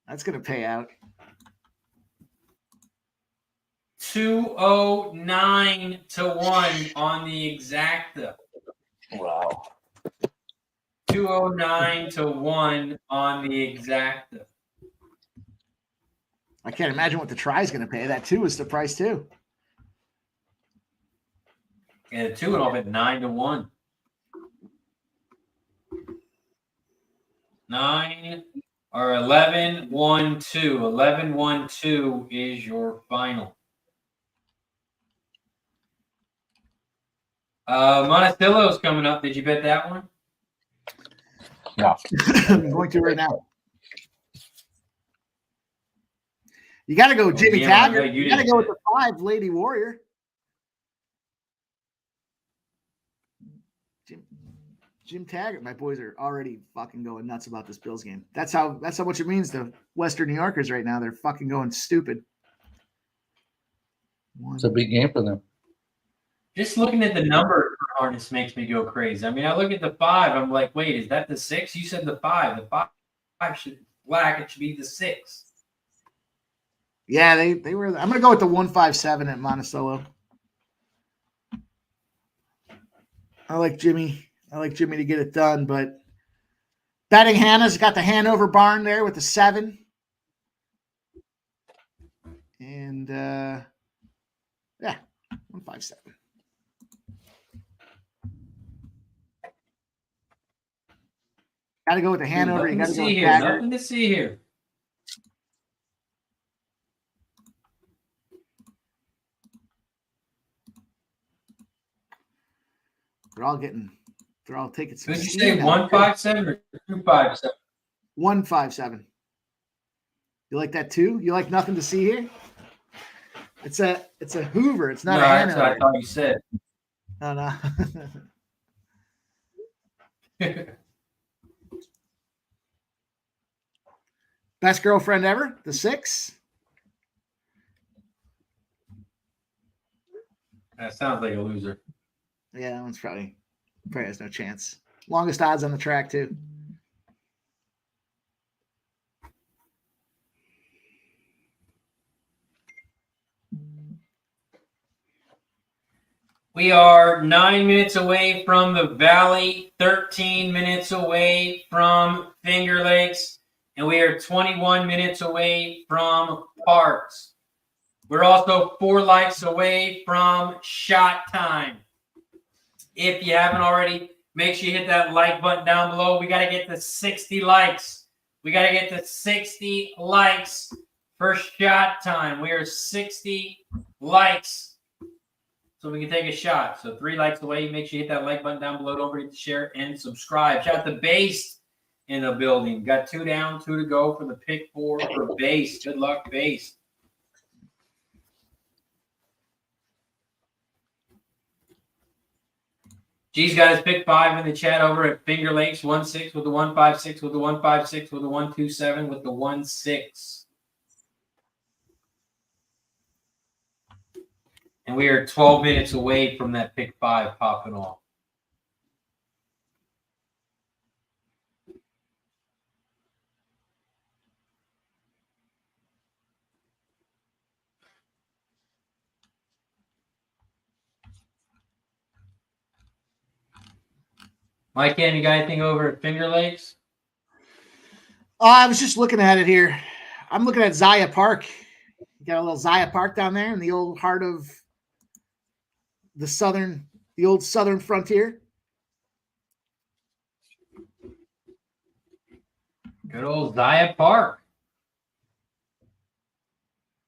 That's going to pay out. 209-1 on the exacta. Wow. 209-1 on the exacta. I can't imagine what the try is going to pay. That too is the price too. Yeah, the 2 went off at 9-1. 9 or 11-1-2. 11-1-2 is your final. Monticello's coming up. Did you bet that one? No. I'm going to right now. You got to go Jimmy Taggart. You got to go with the 5, Lady Warrior. Jim Taggart. My boys are already fucking going nuts about this Bills game. That's how much it means to Western New Yorkers right now. They're fucking going stupid. It's a big game for them. Just looking at the number for harness makes me go crazy. I mean, I look at the 5. I'm like, wait, is that the 6? You said the 5. The 5 should black. It should be the 6. Yeah, they were. I'm going to go with the 157 at Monticello. I like Jimmy to get it done, but betting Hannah's got the Hanover barn there with the 7. And yeah, 157. Got to go with the Hanover. You got to go with Taggart. Nothing to see here. They're all taking some. Did you say 157 or 257? 157. You like that too? You like nothing to see here? It's a Hoover. It's not a Hanover. That's what I thought you said. Oh, no. Best girlfriend ever, the 6. That sounds like a loser. Yeah, that one's probably has no chance. Longest odds on the track too. We are 9 minutes away from the Valley, 13 minutes away from Finger Lakes, and we are 21 minutes away from Parx. We're also 4 likes away from shot time. If you haven't already, make sure you hit that like button down below. We got to get to 60 likes. We got to get to 60 likes for shot time. We are 60 likes so we can take a shot. So 3 likes away. Make sure you hit that like button down below. Don't forget to share and subscribe. Shout out to Base in the building. Got 2 down, 2 to go for the pick 4 for Base. Good luck, Base. G's got his pick 5 in the chat over at Finger Lakes. 1-6 with the 1-5-6 with the 1-5-6 with the 1-2-7 with the 1-6. And we are 12 minutes away from that pick 5 popping off. Mike, you got anything over at Finger Lakes? I was just looking at it here. I'm looking at Zaya Park. You got a little Zaya Park down there in the old heart of the old southern frontier. Good old Zaya Park.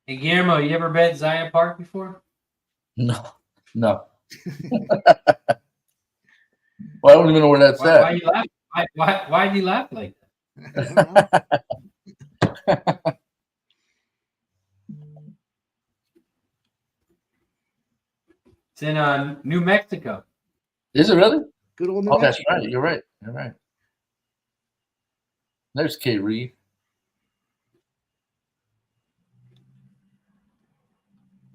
Hey, Guillermo, you ever bet Zaya Park before? No. Well, I don't even know where that's at. Why you laugh? Why do you laugh like that? It's in New Mexico. Is it really? Good old New Oh, that's Mexico. right. You're right. You're right. There's K. Reed.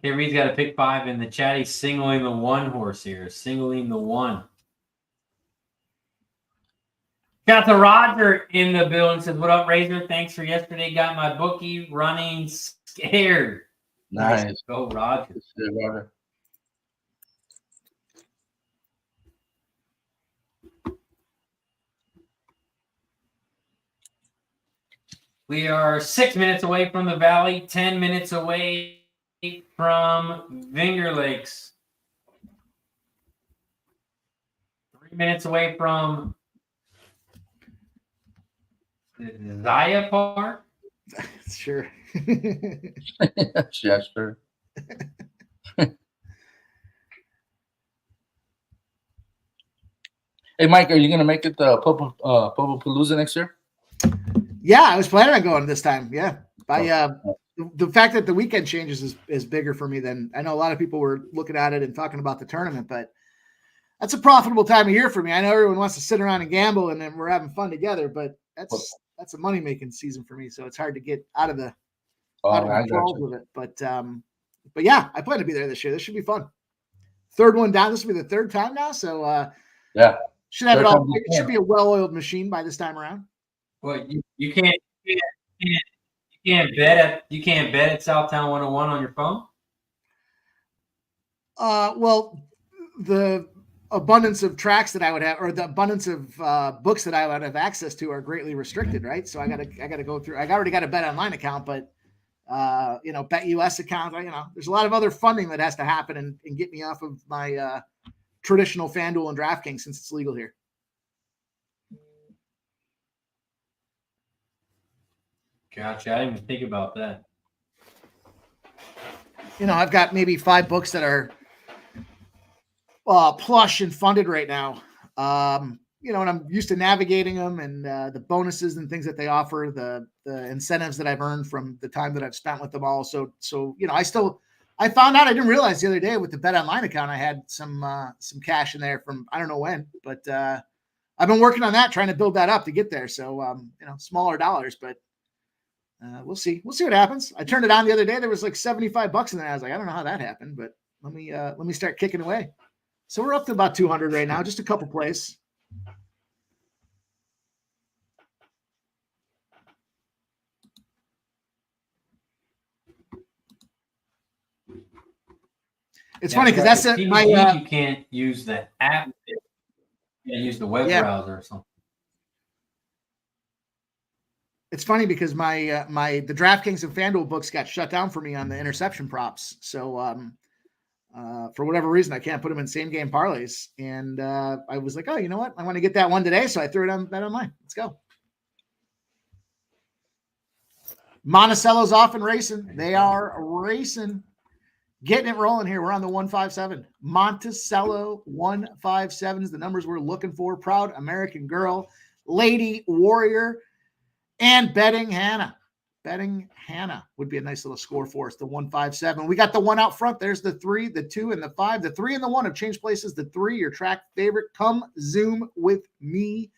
K. Reed's got a pick 5 in the chat. He's singling the 1 horse here. Singling the 1. Got the Roger in the building. Says, what up, Razor? Thanks for yesterday. Got my bookie running scared. Nice. Go, Roger. Roger. We are 6 minutes away from the Valley, 10 minutes away from Finger Lakes, 3 minutes away from Zaya Park. Sure. Yeah, sure. Hey, Mike, are you going to make it the Popapalooza next year? Yeah, I was planning on going this time. Yeah. The fact that the weekend changes is bigger for me than I know a lot of people were looking at it and talking about the tournament, but that's a profitable time of year for me. I know everyone wants to sit around and gamble and then we're having fun together, but that's a money-making season for me. So it's hard to get out of the control with it. But yeah, I plan to be there this year. This should be fun. Third one down. This will be the third time now. So yeah, should have it all. It should be a well-oiled machine by this time around. Well, you can't bet at Southtown 101 on your phone. Well, the abundance of tracks that I would have, or the abundance of books that I would have access to, are greatly restricted, right? So I gotta go through. I already got a BetOnline account, but BetUS account. There's a lot of other funding that has to happen and get me off of my traditional FanDuel and DraftKings since it's legal here. Gotcha. I didn't even think about that. I've got maybe 5 books that are plush and funded right now. And I'm used to navigating them and the bonuses and things that they offer, the incentives that I've earned from the time that I've spent with them all. So I found out, I didn't realize the other day with the BetOnline account, I had some cash in there from, I don't know when, but I've been working on that, trying to build that up to get there. So, smaller dollars, but we'll see what happens. I turned it on the other day. There was like $75 in there. I was like, I don't know how that happened, but let me start kicking away. So we're up to about 200 right now, just a couple plays. It's funny because that's it. You can't use the app. You can't use the web browser or something. It's funny because the DraftKings and FanDuel books got shut down for me on the interception props. So for whatever reason, I can't put them in same game parlays. And I was like, oh, you know what? I want to get that one today. So I threw it on BetOnline. Let's go. Monticello's off and racing. They are racing. Getting it rolling here. We're on the 157. Monticello 157 is the numbers we're looking for. Proud American Girl, Lady Warrior, and Betting Hannah. Betting Hannah would be a nice little score for us. The 157. We got the 1 out front. There's the 3, the 2, and the 5. The 3 and the 1 have changed places. The 3, your track favorite. Come Zoom with me.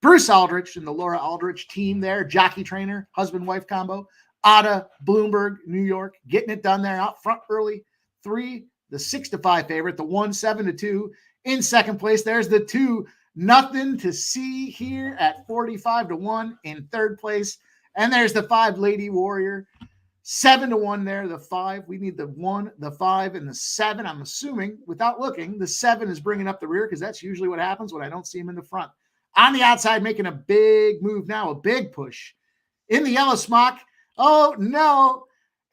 Bruce Aldrich and the Laura Aldrich team there. Jockey trainer, husband-wife combo. Ada Bloomberg, New York. Getting it done there out front early. 3, the 6-5 favorite. The 1, 7-2 in second place. There's the 2. Nothing to see here at 45-1 in third place. And there's the 5, Lady Warrior. 7-1 there, the 5. We need the 1, the 5, and the 7. I'm assuming, without looking, the 7 is bringing up the rear because that's usually what happens when I don't see him in the front. On the outside, making a big move now, a big push. In the yellow smock. Oh, no.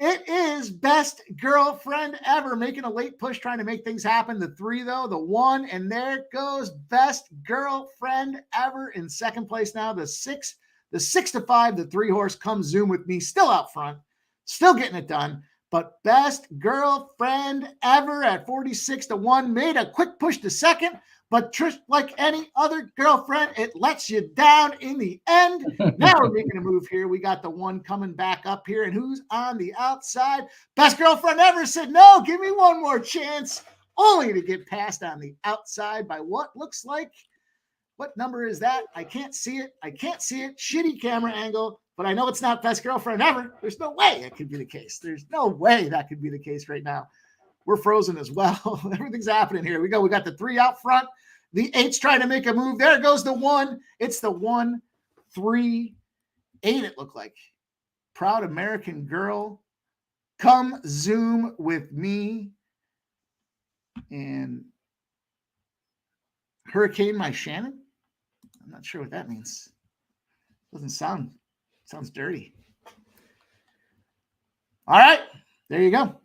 It is Best Girlfriend Ever, making a late push, trying to make things happen. The 3, though, the 1, and there goes Best Girlfriend Ever in second place now. The 6, the 6-5, the 3 horse Come Zoom with me, still out front, still getting it done. But Best Girlfriend Ever at 46-1 made a quick push to second. But Trish, like any other girlfriend, it lets you down in the end. Now we're making a move here. We got the 1 coming back up here. And who's on the outside? Best Girlfriend Ever said, no, give me one more chance. only to get passed on the outside by what looks like, what number is that? I can't see it. Shitty camera angle, but I know it's not best girlfriend ever. There's no way that could be the case. There's no way that could be the case right now. We're frozen as well. Everything's happening here. We go. We got the 3 out front. The 8's trying to make a move. There goes the 1. It's the 1, 3, 8, it looked like. Proud American girl. Come zoom with me. And Hurricane my Shannon? I'm not sure what that means. Sounds dirty. All right. There you go.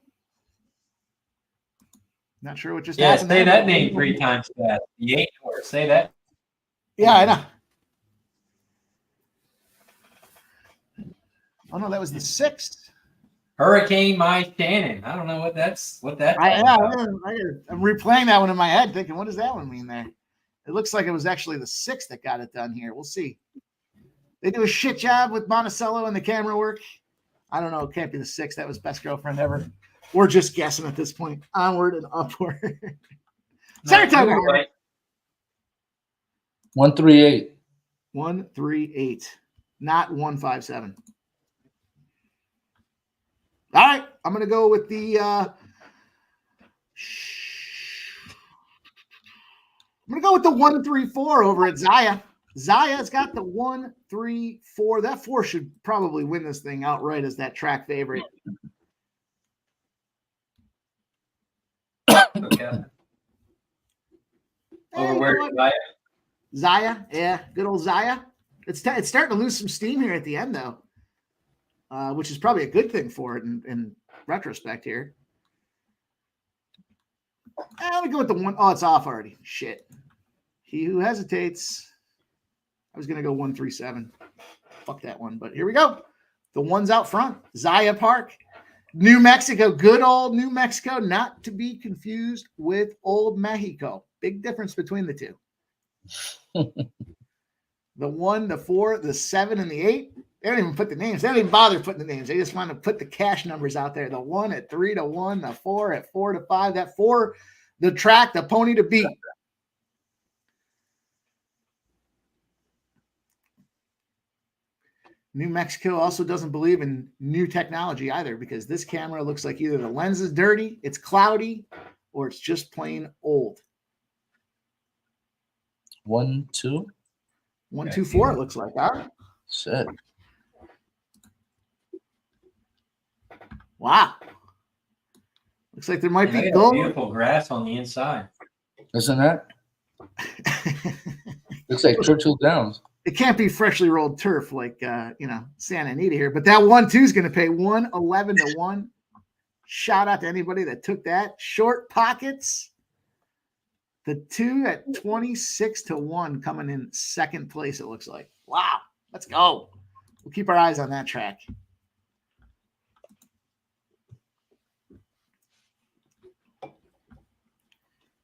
Not sure what just happened. Say that name 3 times fast. The 8 horse. Say that. Yeah, I know. Oh no, that was the 6th. Hurricane my Shannon. I don't know what that's. I'm replaying that one in my head, thinking, what does that one mean there? It looks like it was actually the 6th that got it done here. We'll see. They do a shit job with Monticello and the camera work. I don't know. It can't be the 6th. That was best girlfriend ever. We're just guessing at this point. Onward and upward. Saratoga. 138. 138. Not 157. All right. I'm going to go with the I'm going to go with the 134 over at Zaya. Zaya's got the 134. That 4 should probably win this thing outright as that track favorite. Okay. Over where? Zaya. Yeah, good old Zaya. It's starting to lose some steam here at the end, though, which is probably a good thing for it in retrospect here. I'm going to go with the 1. Oh, it's off already. Shit. He who hesitates. I was going to go 137. Fuck that one. But here we go. The 1's out front. Zaya Park. New Mexico. Good old New Mexico. Not to be confused with old Mexico. Big difference between the two. The 1, the 4, the 7, and the 8. They don't even put the names. They don't even bother putting the names. They just want to put the cash numbers out there. The 1 at 3 to 1. The 4 at 4 to 5. That 4, the track, the pony to beat. New Mexico also doesn't believe in new technology either, because this camera looks like either the lens is dirty, it's cloudy, or it's just plain old. 1, 2. 1, 2, 4, it looks like. All right. Shit. Wow. Looks like there might be gold. Beautiful grass on the inside. Isn't that? Looks like Churchill Downs. It can't be freshly rolled turf like Santa Anita here, but that 1-2 is going to pay 111 to 1. Shout out to anybody that took that. Short pockets. The 2 at 26 to 1 coming in second place, it looks like. Wow. Let's go. We'll keep our eyes on that track.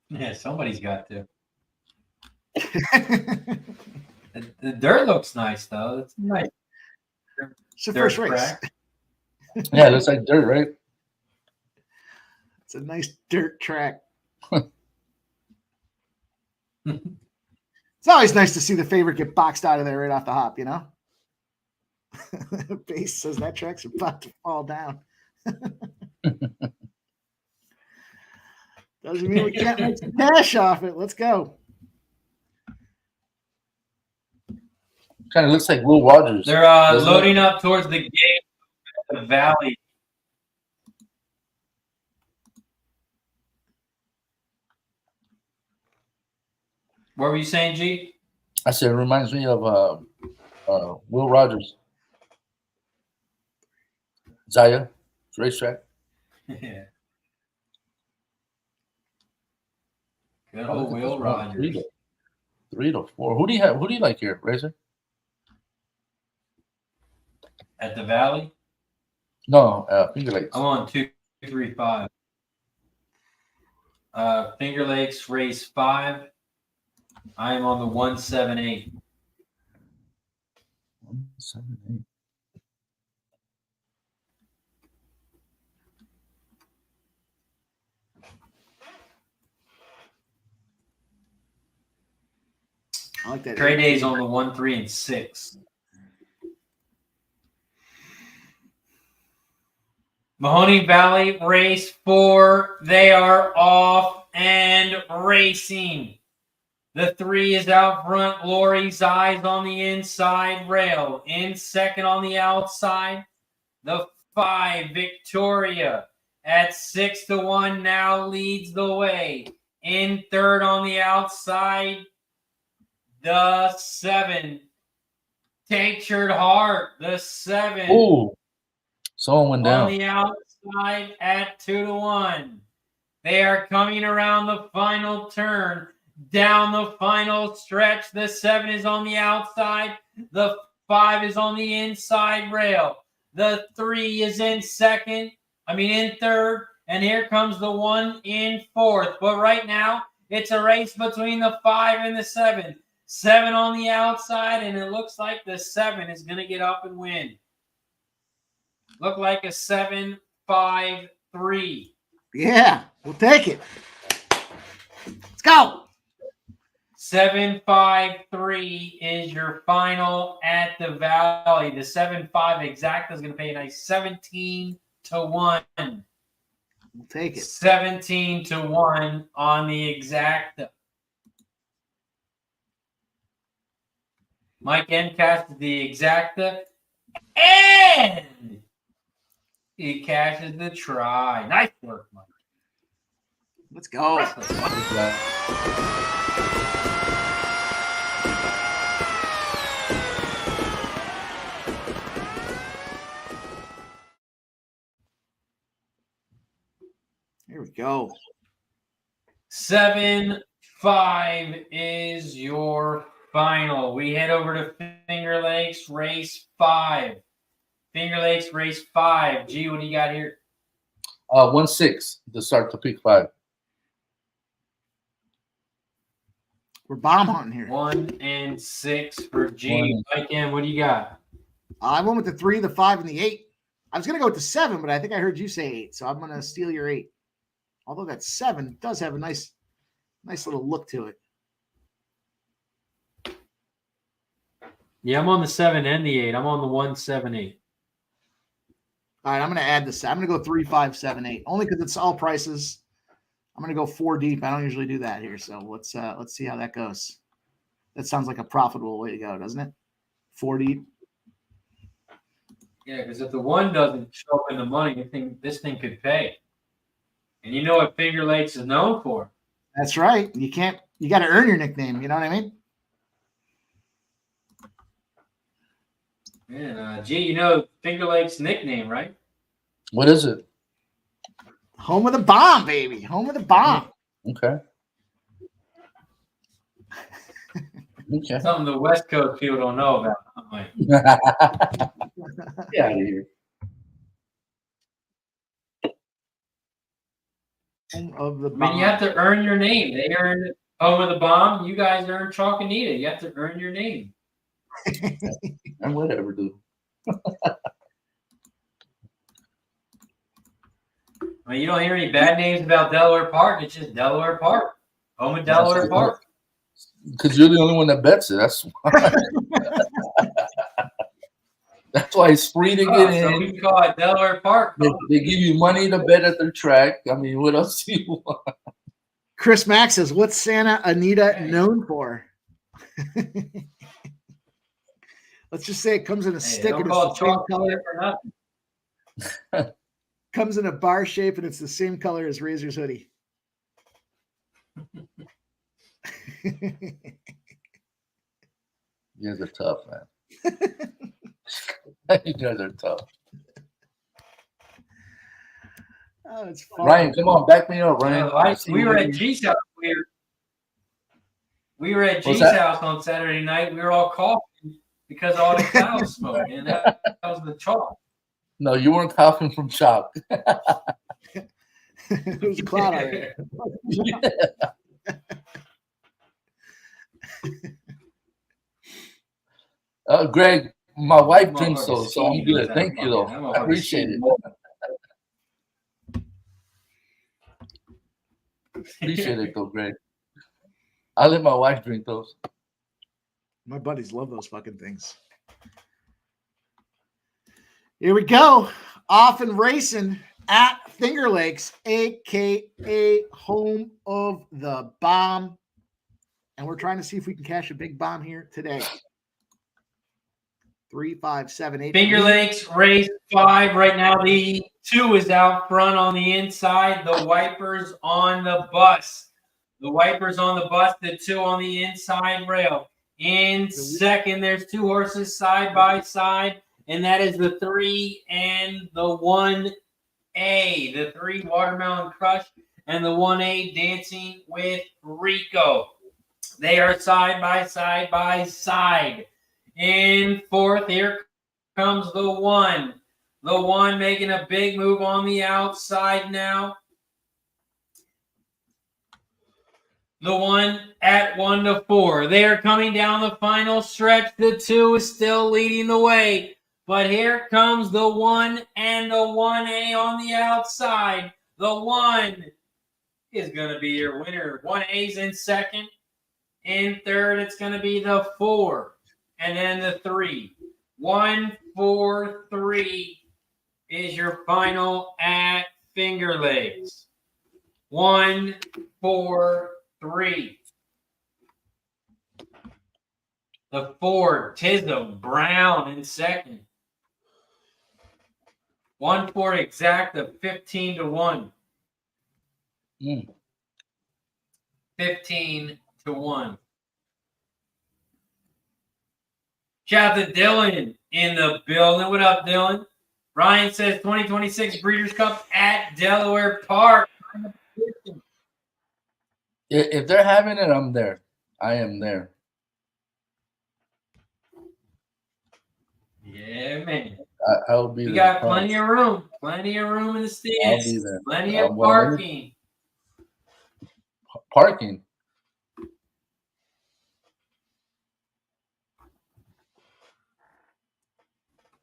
Yeah, somebody's got to. The dirt looks nice, though. It's nice. It's your first race. Yeah, it looks like dirt, right? It's a nice dirt track. It's always nice to see the favorite get boxed out of there right off the hop, you know? Base says that track's about to fall down. Doesn't mean we can't make some cash off it. Let's go. Kind of looks like Will Rogers. They're loading up towards the gate of the valley. What were you saying, G? I said it reminds me of Will Rogers. Zaya, racetrack. Yeah. Good old Will Rogers. 3 to 4. Who do you have? Who do you like here, Razor? At the valley? No, Finger Lakes. I'm on 2, 3, 5. Finger Lakes race 5. I am on the 178. 178. I like that. Trey Day's on the 1, 3, and 6. Mahoning Valley, race 4. They are off and racing. The 3 is out front. Lori's Eyes on the inside rail. In second on the outside, the 5, Victoria, at 6-1 now leads the way. In third on the outside, the 7, Tinctured Heart, the 7. Ooh, someone went down. On the outside at 2-1. They are coming around the final turn. Down the final stretch. The 7 is on the outside. The 5 is on the inside rail. The 3 is in third. And here comes the 1 in fourth. But right now, it's a race between the 5 and the 7. 7 on the outside, and it looks like the 7 is going to get up and win. Look like a 7-5-3. Yeah, we'll take it. Let's go. 7-5-3 is your final at the Valley. The 7-5 exacta is going to pay a nice 17-1. We'll take it. 17-1 on the exacta. Mike N cashes the exacta, and he cashes the try. Nice work, Mike. Let's go. Here we go. 7-5 is your final. We head over to Finger Lakes, race 5. Finger Lakes, race 5. G, what do you got here? 1-6 to start to pick 5. We're bomb hunting here. 1 and 6 for G. Mike M, what do you got? I went with the 3, the 5, and the 8. I was going to go with the 7, but I think I heard you say 8, so I'm going to steal your 8. Although that 7 does have a nice little look to it. Yeah, I'm on the 7 and the 8. I'm on the 1, 7, 8. All right, I'm going to add this. I'm going to go 3, 5, 7, 8. Only because it's all prices. I'm going to go 4 deep. I don't usually do that here, so let's see how that goes. That sounds like a profitable way to go, doesn't it? 4 deep. Yeah, because if the 1 doesn't show up in the money, this thing could pay. And you know what Finger Lakes is known for. That's right. You got to earn your nickname. You know what I mean? Man, G, you know Finger Lakes' nickname, right? What is it? Home of the bomb, baby. Home of the bomb. Okay. Okay. Something the West Coast people don't know about. I'm like, Get out of here. Home of the I bomb. mean, you have to earn your name. They earned Home of the Bomb. You guys earned Chalk Anita. You have to earn your name. And whatever, dude. I mean, you don't hear any bad names about Delaware Park. It's just Delaware Park. Home of Delaware Park. Because you're the only one that bets it. That's why. That's why it's free to get So in. we can call it Delaware Park. They give you money to bet at their track. I mean, what else do you want? Chris Mack says, what's Santa Anita known for? Let's just say it comes in a stick Don't and call it's it the same chalk color. for nothing. Comes in a bar shape and it's the same color as Razor's hoodie. You guys are tough, man. You guys are tough. Oh, it's fun. Ryan, come on, back me up, Ryan. We were at G's house. We were at What's G's that? house on Saturday night. We were all coughing because of all the cloud smoke, and that was the chalk. No, you weren't coughing from chalk. It was a cloud already. Greg, my wife I'm drinks all those, so I'm good. Thank you, though. I appreciate it. Appreciate it, though, Greg. I let my wife drink those. My buddies love those fucking things. Here we go. Off and racing at Finger Lakes, a.k.a. home of the bomb. And we're trying to see if we can cash a big bomb here today. 3, 5, 7, 8. Finger Lakes, race 5. Right now, the 2 is out front on the inside. The Wipers on the bus. The Wipers on the bus, the 2 on the inside rail. In second, there's 2 horses side by side, and that is the 3 and the 1A. The 3 Watermelon Crush and the 1A Dancing with Rico. They are side by side by side. In fourth, here comes the 1. The 1 making a big move on the outside now. The 1 at 1 to 4. They are coming down the final stretch. The 2 is still leading the way. But here comes the 1 and the 1A on the outside. The 1 is going to be your winner. 1A's in second. In third, it's going to be the 4. And then the 3. 1, 4, 3 is your final at Finger Lakes. 1, 4, 3. The 4, Tism Brown in second. 1 for exacta, 15 to 1. 15 to 1. Shout out to Dylan in the building. What up, Dylan? Ryan says 2026 Breeders' Cup at Delaware Park. If they're having it, I'm there. I am there. Yeah, man. I'll be there. We got plenty of room. Plenty of room in the stands. I'll be there. Plenty of parking. Parking.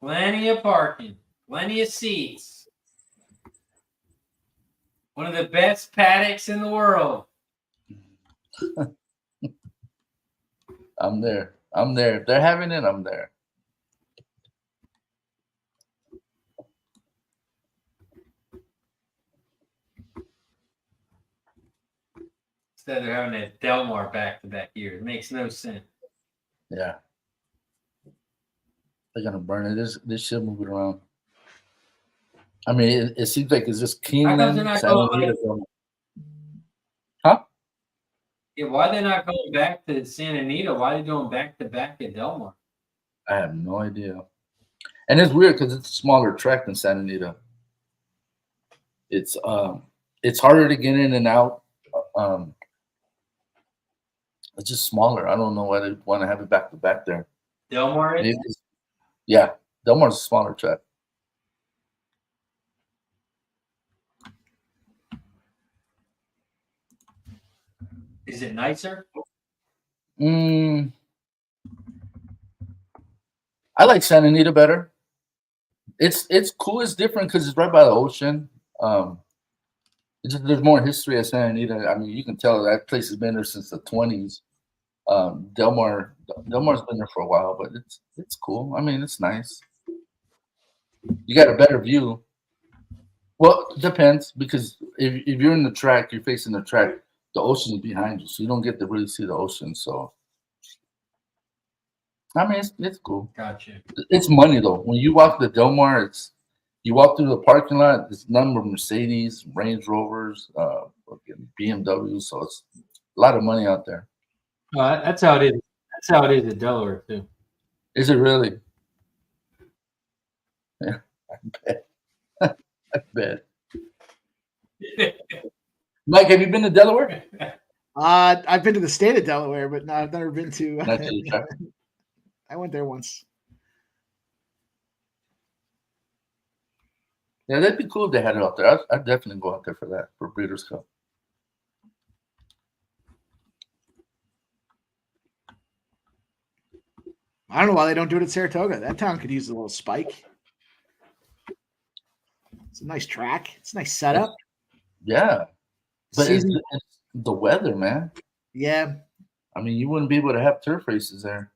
Plenty of parking. Plenty of seats. One of the best paddocks in the world. I'm there. I'm there. If they're having it, I'm there. Instead of having a Delmar back-to-back year. It makes no sense. Yeah. They're going to burn it. This shit move it around. I mean, it seems like it's just Keeneland. Huh? Yeah, why are they not going back to Santa Anita? Why are they going back-to-back at Delmar? I have no idea. And it's weird because it's a smaller track than Santa Anita. It's harder to get in and out. It's just smaller. I don't know why they want to have it back-to-back there. Delmar is? Yeah, Delmar's a smaller track. Is it nicer? I like Santa Anita better. It's cool. It's different because it's right by the ocean. There's more history at Santa Anita. I mean, you can tell that place has been there since the 20s. Delmar's been there for a while, but it's cool. I mean, it's nice. You got a better view. Well, it depends because if you're in the track, you're facing the track, the ocean is behind you, so you don't get to really see the ocean. So, I mean, it's cool. Gotcha. It's money though. When you walk the Delmar, you walk through the parking lot. It's none of Mercedes, Range Rovers, BMWs. So it's a lot of money out there. That's how it is. That's how it is at Delaware too. Is it really? Yeah, I bet. Mike, have you been to Delaware? I've been to the state of Delaware, but no, I've never been to. I went there once. Yeah, that'd be cool if they had it out there. I'd definitely go out there for that, for Breeders' Cup. I don't know why they don't do it at Saratoga. That town could use a little spike. It's a nice track. It's a nice setup. Yeah. But it's the weather, man. Yeah. I mean, you wouldn't be able to have turf races there.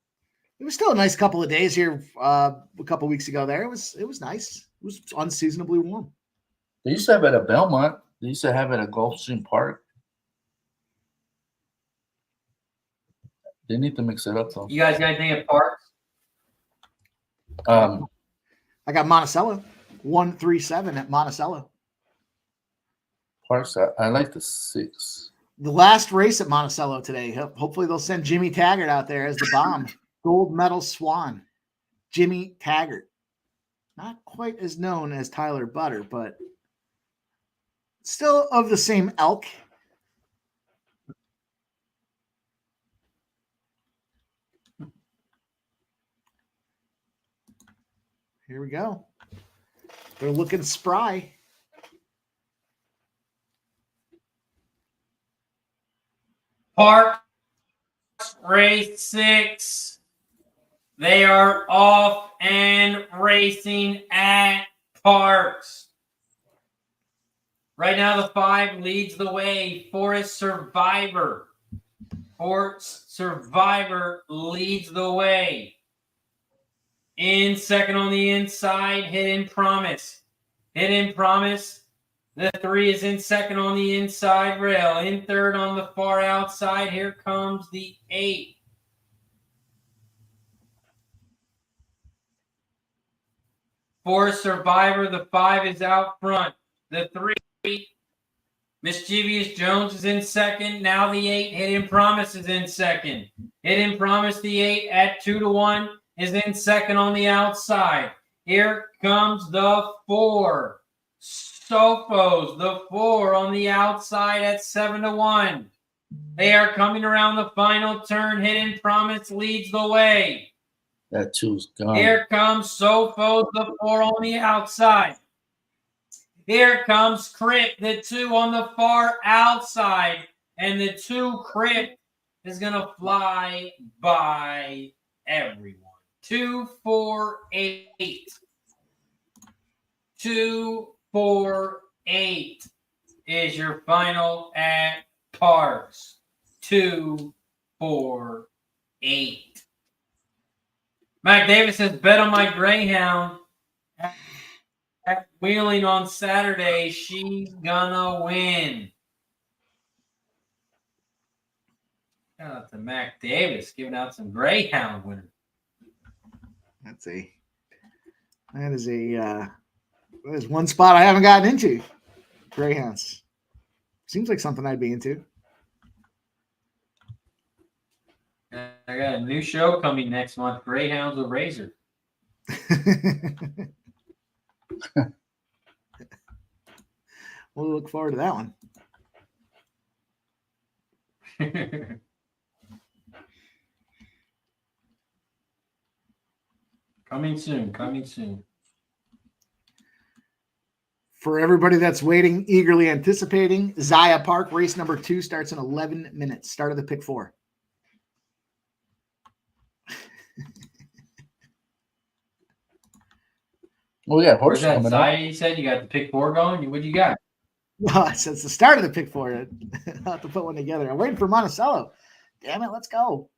It was still a nice couple of days here a couple of weeks ago there. It was nice. It was unseasonably warm. They used to have it at Belmont. They used to have it at Gulfstream Park. They need to mix it up, though. You guys got anything at Parx? I got Monticello, 137 at Monticello. Parks, I like the 6. The last race at Monticello today. Hopefully they'll send Jimmy Taggart out there as the bomb. Gold medal swan. Jimmy Taggart. Not quite as known as Tyler Butter, but still of the same elk. Here we go. They're looking spry. Parx Race 6. They are off and racing at Parx. Right now, the 5 leads the way. Forest Survivor. Forest Survivor leads the way. In second on the inside, Hidden Promise. Hidden Promise. The 3 is in second on the inside rail. In third on the far outside, here comes the 8. For Survivor, the 5 is out front. The 3, Mischievous Jones is in second. Now the 8, Hidden Promise is in second. Hidden Promise, the 8 at 2-1, is in second on the outside. Here comes the 4. Sophos, the 4 on the outside at 7-1. They are coming around the final turn. Hidden Promise leads the way. That 2's gone. Here comes Sophos, the 4 on the outside. Here comes Crypt, the 2 on the far outside. And the 2 Crypt is going to fly by everyone. 2, 4, 8. 2, 4, 8 is your final at Parx. 2, 4, 8. Mac Davis says, bet on my Greyhound at Wheeling on Saturday. She's gonna win. Shout out to Mac Davis giving out some Greyhound winners. That is one spot I haven't gotten into. Greyhounds. Seems like something I'd be into. I got a new show coming next month, Greyhounds with Razor. We'll look forward to that one. Coming soon. For everybody that's waiting, eagerly anticipating, Zaya Park race number 2 starts in 11 minutes. Start of the pick 4. Oh, yeah, horse Where's that coming Zaya up. you said? You got the pick 4 going? What you got? Well, since the start of the pick 4, I'll have to put one together. I'm waiting for Monticello. Damn it, let's go.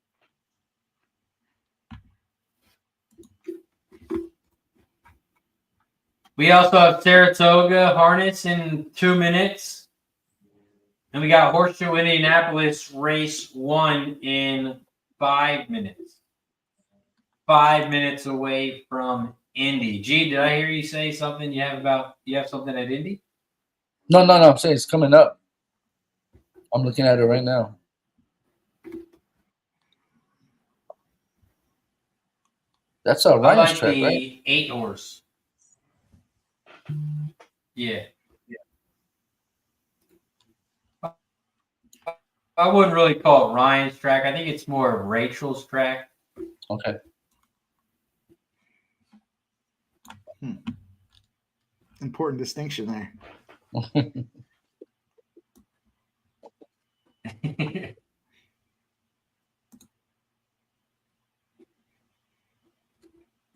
We also have Saratoga harness in 2 minutes. And we got Horseshoe Indianapolis race 1 in 5 minutes. 5 minutes away from Indy. G, did I hear you say something you have something at Indy? No. I'm saying it's coming up. I'm looking at it right now. That's a Ryan's like track, the right? 8 horse. Yeah. I wouldn't really call it Ryan's track. I think it's more of Rachel's track. Okay. Important distinction there.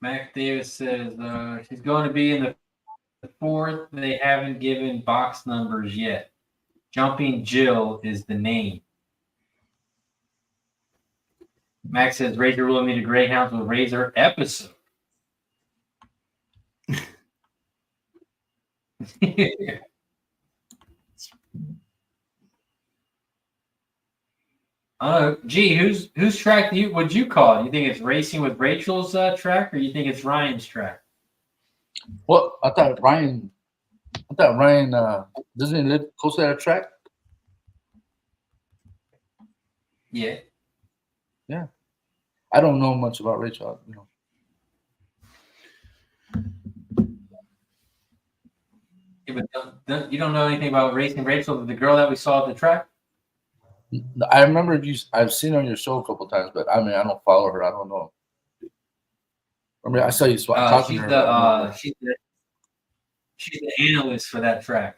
Mac Davis says she's going to be in the 4th. They haven't given box numbers yet. Jumping Jill is the name. Max says Razor will meet a Greyhounds with Razor episode. Gee, whose track would you call it? You think it's Racing with Rachel's track, or you think it's Ryan's track? Well, I thought Ryan doesn't he live close to that track? Yeah. Yeah. I don't know much about Rachel, you know. Yeah, but you don't know anything about Racing Rachel, the girl that we saw at the track? I remember I've seen her on your show a couple of times, but I mean, I don't follow her. I don't know. I mean, I saw you talking to her. She's the analyst for that track.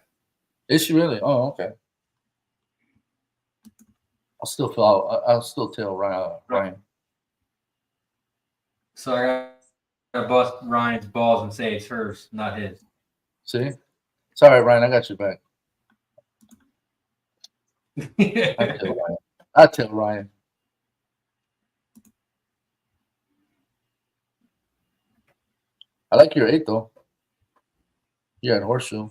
Is she really? Oh, okay. I'll still tell Ryan. So I gotta bust Ryan's balls and say it's hers, not his. See? It's all right, Ryan. I got your back. I tell Ryan. I like your 8 though. Yeah, at Horseshoe.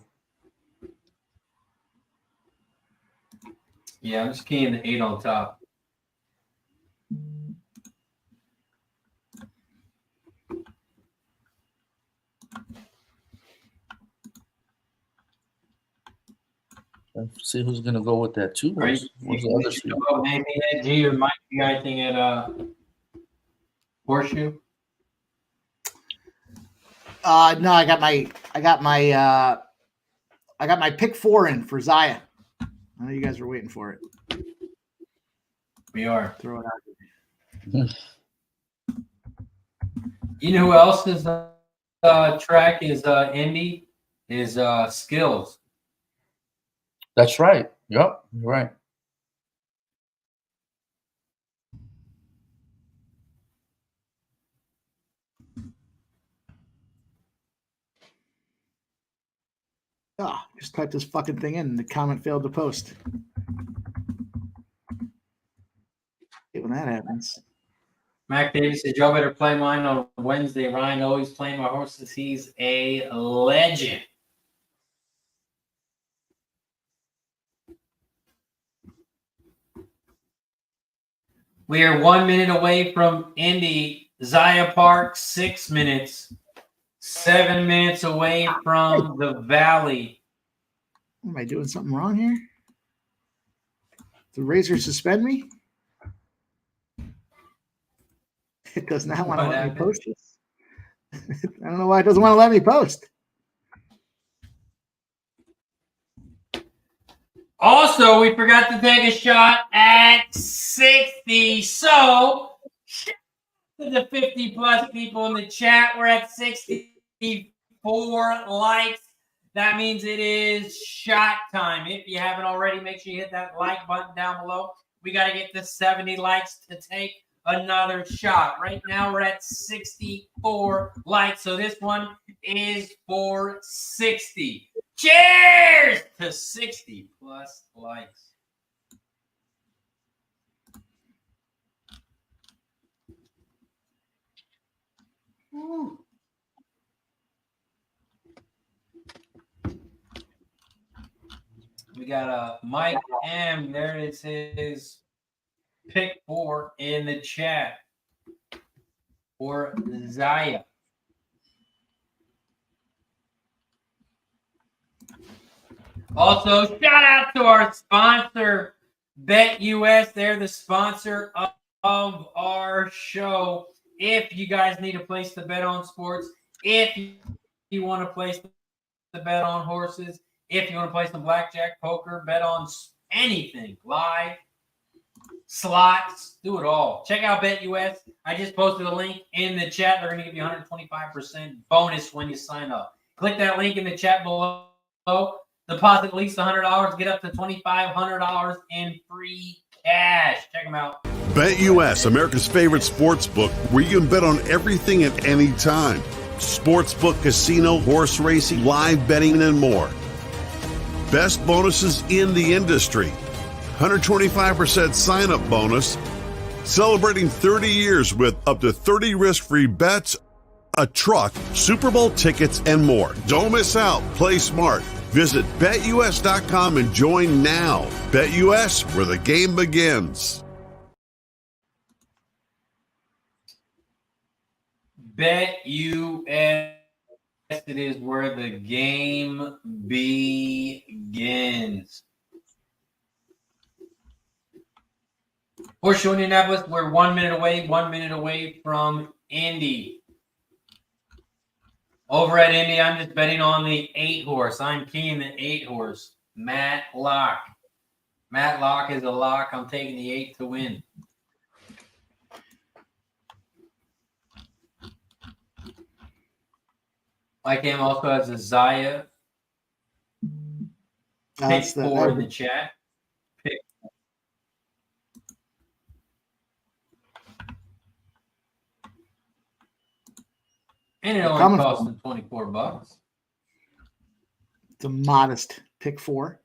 Yeah, I'm just keying the 8 on top. Let's see who's gonna go with that 2. What's the other shoe? Anything at G or Mike? You got anything at Horseshoe? No, I got my pick 4 in for Zaya. I know you guys are waiting for it. We are. Throw it out. You know who else's track is Indy? Is Skills. That's right. Yep, you're right. Just typed this fucking thing in and the comment failed to post. Hate when that happens. Mac Davis said, y'all better play mine on Wednesday. Ryan always playing my horses. He's a legend. We are 1 minute away from Indy. Zaya Park, 6 minutes. 7 minutes away from the Valley. Am I doing something wrong here? Did Razor suspend me? It does not want to let me post this. I don't know why it doesn't want to let me post. Also, we forgot to take a shot at 60. So, to the 50-plus people in the chat, we're at 64 likes. That means it is shot time. If you haven't already, make sure you hit that like button down below. We got to get to 70 likes to take another shot. Right now, we're at 64 likes. So this one is for 60. Cheers to 60-plus likes. Woo. We got Mike M. There is his pick 4 in the chat for Zaya. Also, shout out to our sponsor, BetUS. They're the sponsor of our show. If you guys need a place to bet on sports, if you want to place to bet on horses, if you want to play some blackjack, poker, bet on anything, live, slots, do it all. Check out BetUS. I just posted a link in the chat. They're going to give you 125% bonus when you sign up. Click that link in the chat below. Deposit at least $100. Get up to $2,500 in free cash. Check them out. BetUS, America's favorite sports book, where you can bet on everything at any time. Sportsbook, casino, horse racing, live betting, and more. Best bonuses in the industry. 125% sign-up bonus. Celebrating 30 years with up to 30 risk-free bets, a truck, Super Bowl tickets, and more. Don't miss out. Play smart. Visit BetUS.com and join now. BetUS, where the game begins. BetUS, it is where the game begins. Horseshoe Indianapolis, we're 1 minute away from Indy. Over at Indy, I'm just betting on the 8-horse. I'm keying the 8-horse. Matt Lock. Matt Lock is a lock. I'm taking the 8 to win. Like him also has a Zaya pick 4 in the chat. Pick. And it only costs them $24. It's a modest pick 4.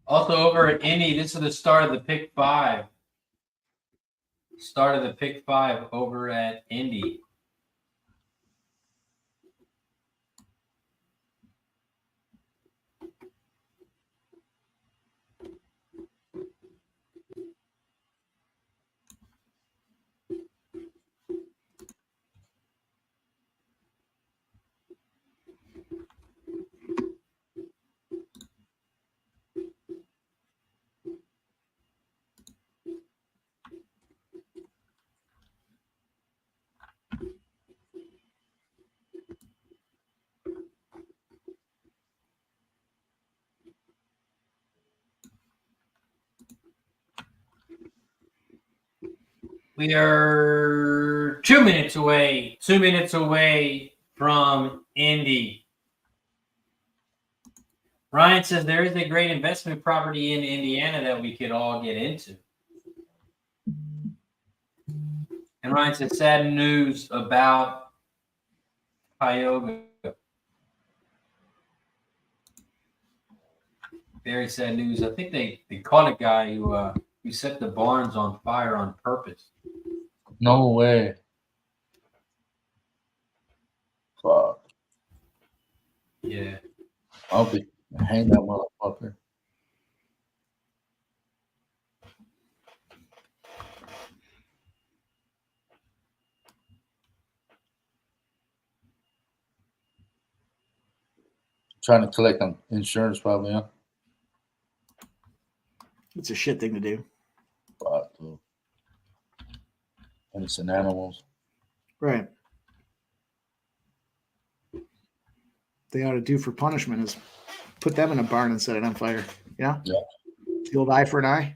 Also over at Indy, this is the start of the pick 5. Start of the pick 5 over at Indy. We are 2 minutes away. 2 minutes away from Indy. Ryan says there is a great investment property in Indiana that we could all get into. And Ryan says sad news about Tioga. Very sad news. I think they caught a guy who set the barns on fire on purpose. No way. Fuck. Yeah. I'll be hang that motherfucker. Trying to collect on insurance, probably, huh? It's a shit thing to do. Fuck, dude. Innocent animals. Right. They ought to do for punishment is put them in a barn and set it on fire. Yeah? Yeah. The old eye for an eye.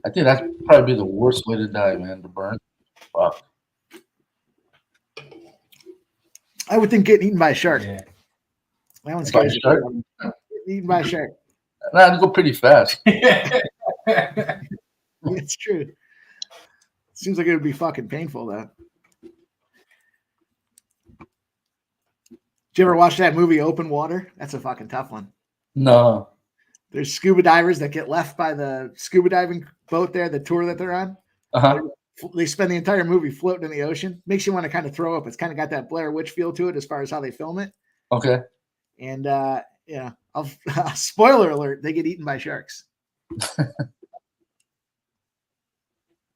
I think that's probably the worst way to die, man, to burn. Fuck. I would think getting eaten by a shark. Yeah. That one's By a scary. shark? Eaten by a shark. Nah, it'd go pretty fast. It's true. Seems like it would be fucking painful, though. Did you ever watch that movie Open Water? That's a fucking tough one. No. There's scuba divers that get left by the scuba diving boat there, the tour that they're on. Uh-huh. They spend the entire movie floating in the ocean. Makes you want to kind of throw up. It's kind of got that Blair Witch feel to it as far as how they film it. Okay. And, yeah, spoiler alert, they get eaten by sharks.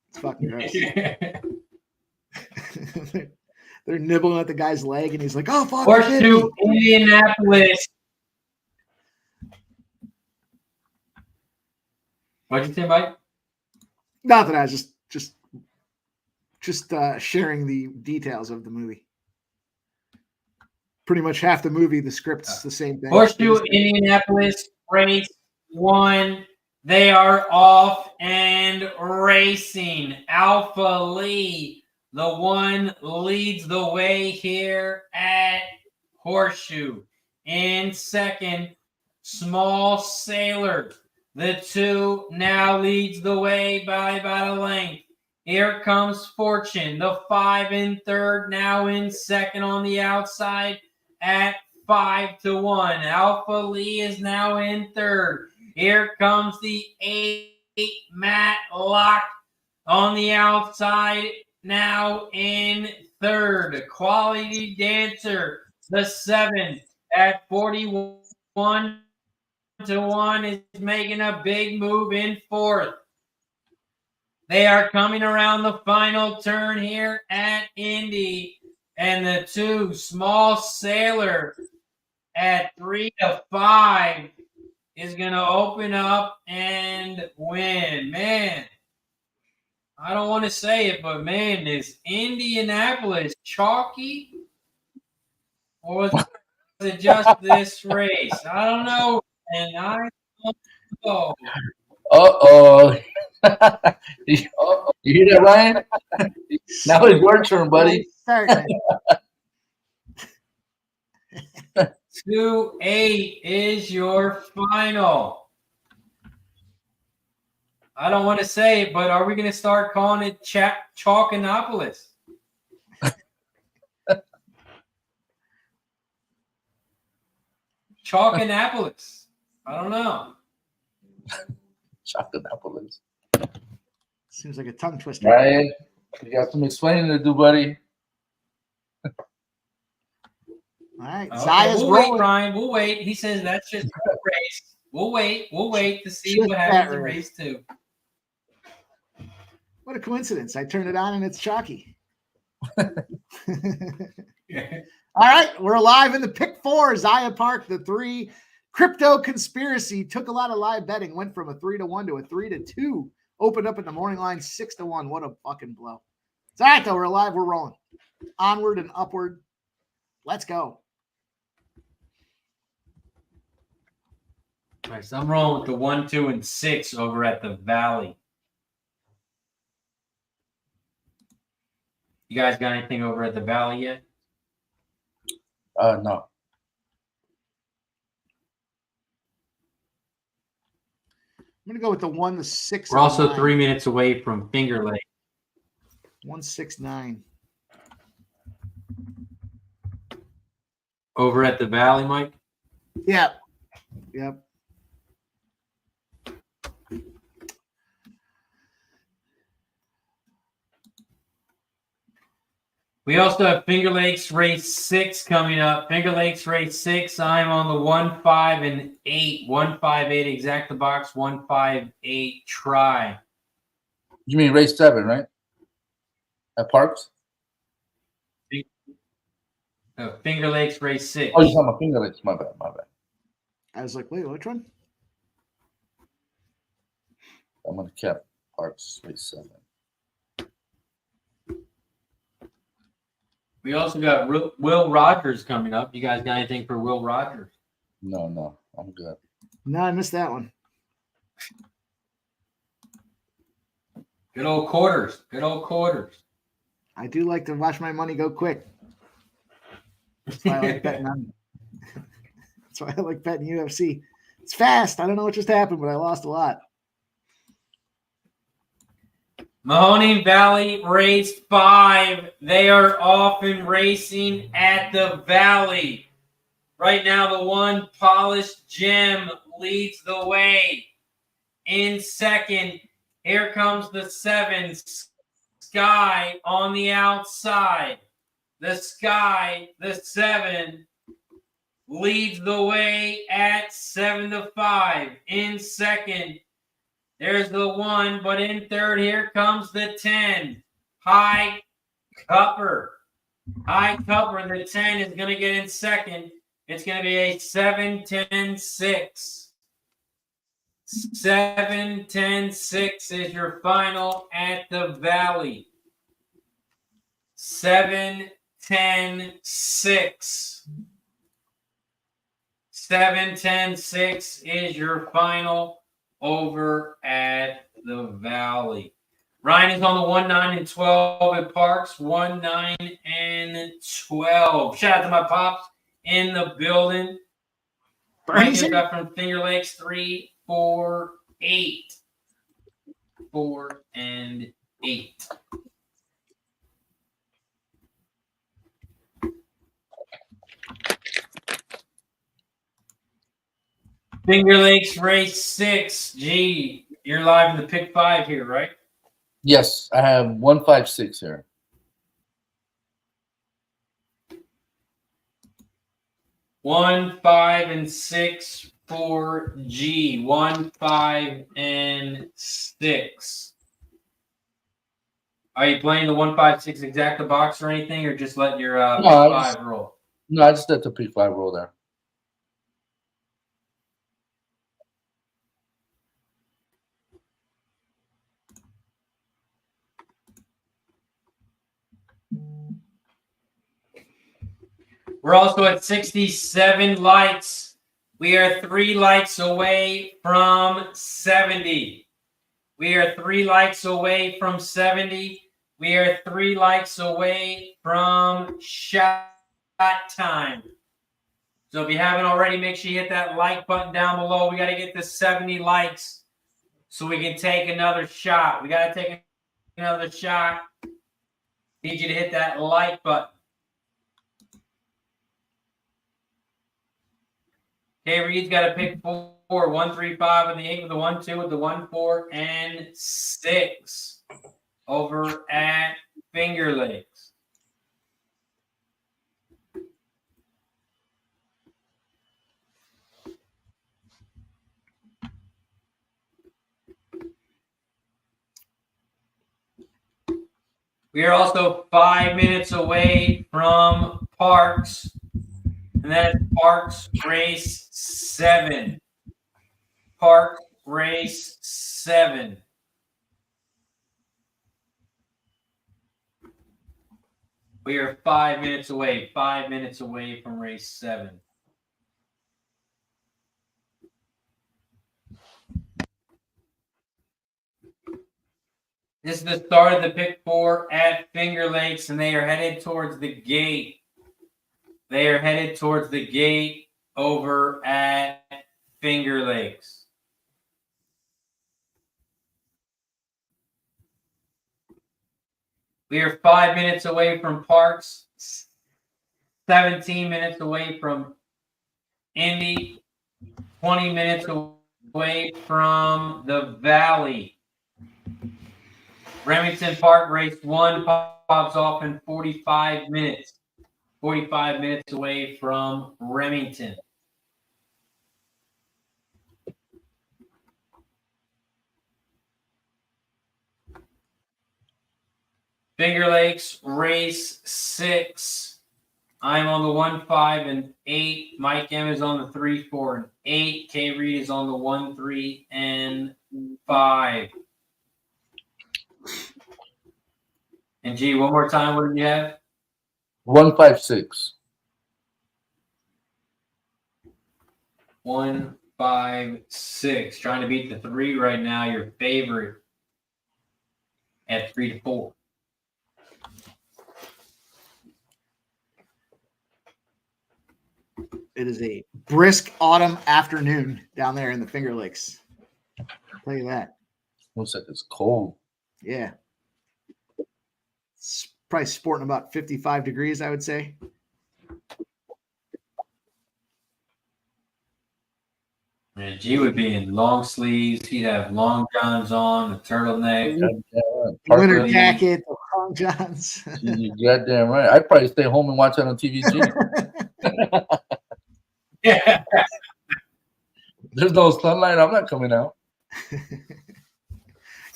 It's fucking gross. They're nibbling at the guy's leg, and he's like, "Oh, fuck!" Horseshoe Indianapolis. What'd you say, Mike? Nothing. I was just sharing the details of the movie. Pretty much half the movie, the script's the same thing. Horseshoe Indianapolis, race 1. They are off and racing. Alpha Lee, the one, leads the way here at Horseshoe. In second, Small Sailor. The 2 now leads the way by about a length. Here comes Fortune, the 5 in third, now in second on the outside at 5-1. Alpha Lee is now in third. Here comes the 8 Matlock on the outside, now in third. Quality Dancer, the 7 at 41-1 is making a big move in fourth. They are coming around the final turn here at Indy. And the 2 Small Sailor at 3-5 is going to open up and win. Man, I don't want to say it, but man, is Indianapolis chalky? Or was it just this race? I don't know. And I don't know. Uh-oh. You hear that, Ryan? Now it's your turn, buddy. 2-8 is your final. I don't want to say it, but are we going to start calling it Chalkinopolis? Chalkinopolis. I don't know. Chalkinopolis. Seems like a tongue twister. Ryan, you got some explaining to do, buddy. All right, Okay, Zaya's we'll rolling. wait, Ryan. We'll wait. He says that's just a race. We'll wait. We'll wait to see Just what that happens in race. race 2. What a coincidence. I turn it on and it's chalky. All right, we're live in the pick 4. Zaya Park, the 3. Crypto Conspiracy took a lot of live betting, went from a 3-1 to a 3-2. Opened up in the morning line 6-1. What a fucking blow. It's all right, though. We're live. We're rolling. Onward and upward. Let's go. All right, so I'm rolling with the 1, 2, and 6 over at the Valley. You guys got anything over at the Valley yet? No. I'm going to go with the 1, the 6. We're and also 9. 3 minutes away from Finger Lake. 169. Over at the Valley, Mike? Yep. Yep. We also have Finger Lakes Race 6 coming up. Finger Lakes Race 6, I'm on the 1, 5, and 8. 1, 5, 8, exact the box, 1, 5, 8, try. You mean race 7, right? At Parx? Finger Lakes Race 6. Oh, you're talking about Finger Lakes. My bad. I was like, wait, which one? I'm going to cap Parx race 7. We also got Will Rogers coming up. You guys got anything for Will Rogers? No, I'm good. No, I missed that one. Good old quarters. Good old quarters. I do like to watch my money go quick. That's why I like betting on. That's why I like betting UFC. It's fast. I don't know what just happened, but I lost a lot. Mahoning Valley Race 5. They are off and racing at the Valley. Right now, the 1 Polished Gem leads the way. In second, here comes the 7 Sky on the outside. The Sky, the 7, leads the way at 7-5. In second, there's the 1, but in third, here comes the 10. High Cupper. High Cupper, the 10 is going to get in second. It's going to be a 7-10-6. 7-10-6 is your final at the Valley. 7-10-6. 7-10-6 is your final over at the Valley. Ryan is on the 1, 9, and 12 at Parx. 1, 9, and 12. Shout out to my pops in the building. Frank is up from Finger Lakes 3, 4, 8. 4 and 8. Finger Lakes race 6. G, you're live in the pick 5 here, right? Yes, I have 156 here. 1, 5, and 6 for G. 1, 5, and 6. Are you playing the 1, 5, 6 exact the box or anything, or just letting your pick 5 roll? No, I just let the pick 5 roll there. We're also at 67 likes. We are 3 likes away from 70. We are 3 likes away from 70. We are 3 likes away from shot time. So if you haven't already, make sure you hit that like button down below. We got to get to 70 likes so we can take another shot. We got to take another shot. Need you to hit that like button. Okay, Reed's got to pick 4, 1, 3, 5 with the 8 with the 1, 2 with the 1, 4, and 6 over at Finger Lakes. We are also 5 minutes away from Parx, and that's Parx Race 7. Parx Race 7. We are 5 minutes away. 5 minutes away from Race 7. This is the start of the pick 4 at Finger Lakes, and they are headed towards the gate. They are headed towards the gate over at Finger Lakes. We are 5 minutes away from Parx, 17 minutes away from Indy, 20 minutes away from the Valley. Remington Park race 1 pops off in 45 minutes. 45 minutes away from Remington. Finger Lakes race 6. I'm on the 1, 5, and 8. Mike M is on the 3, 4, and 8. K Reed is on the 1, 3, and 5. And G, one more time, what did you have? 156. 1, 5, 6. Trying to beat the 3 right now. Your favorite at 3 to 4. It is a brisk autumn afternoon down there in the Finger Lakes. I'll tell you that. Looks like it's cold. Yeah. It's probably sporting about 55 degrees, I would say. And G would be in long sleeves. He'd have long johns on, a turtleneck. Winter jacket, the long johns. You're goddamn right. I'd probably stay home and watch that on TVG. Yeah. There's no sunlight. I'm not coming out.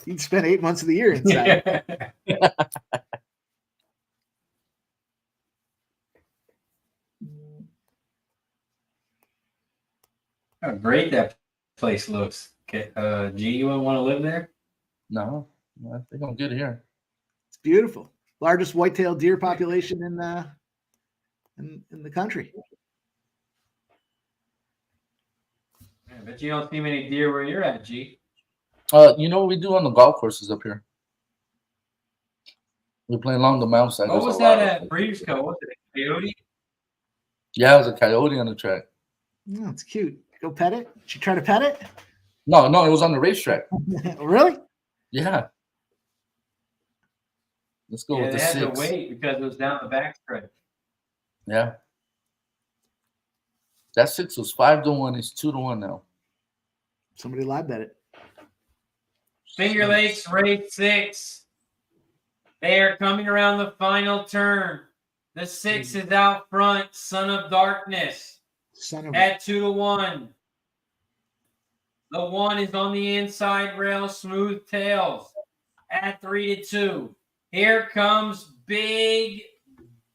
You'd spend 8 months of the year inside. Yeah. How great that place looks. Okay, G, you want to live there? No, I think I'm good here. It's beautiful. Largest whitetail deer population in the country. Yeah, but you don't see many deer where you're at, G. You know what we do on the golf courses up here? We play along the mountainside. What was that at Breeders' Cup? Was it a coyote? Yeah, it was a coyote on the track. Oh, it's cute. Go pet it. Did you try to pet it? No, it was on the racetrack. Really? Yeah. Let's go Yeah, with the they had 6. to wait because it was down the backstretch. Yeah. That 6 was 5-1. It's 2-1 now. Somebody live bet it. Finger Lakes race 6. They are coming around the final turn. The 6 is out front. Son of Darkness at 2-1. The 1 is on the inside rail. Smooth Tails at 3-2. Here comes Big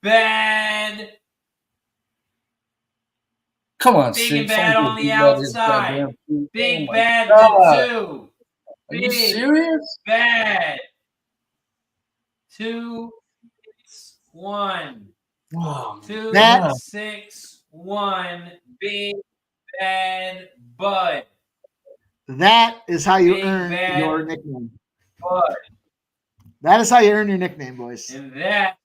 Bad. Come on, Big 6. and Bad on the outside. Big Bad God. to 2. Are you serious? Bad. 2, 6, 1. Wow. 2, That- 6, 1. Big Bad Bud. That is how you Big earn Bad your nickname. Bud. That is how you earn your nickname, boys. And that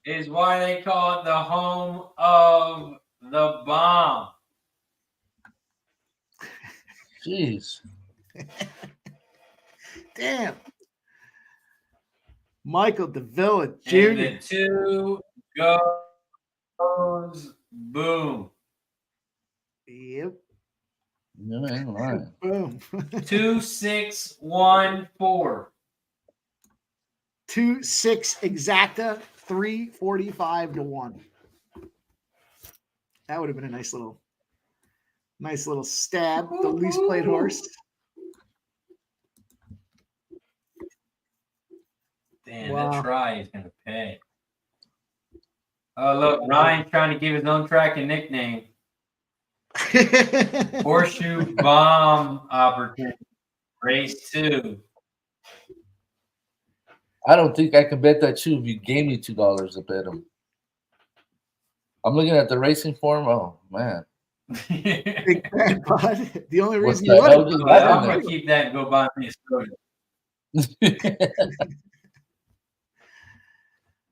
is why they call it the home of the bomb. Jeez. Damn. Michael DeVilla And Jr. the 2 goes boom. Yep. You ain't lying. Boom. 2, 6, 1, 4. 2, 6 exacta, 345 to 1. That would have been a nice little stab. The least played horse. Damn, Wow. that try is gonna pay. Oh look, Ryan's trying to give his own track a nickname. Horseshoe Bomb Opportunity. Race 2. I don't think I can bet that too if you gave me $2 to bet him. I'm looking at the racing form. Oh, man. Big Bad Bud. The only What's reason the hell you just I'm happened gonna keep that and go buy me a soda.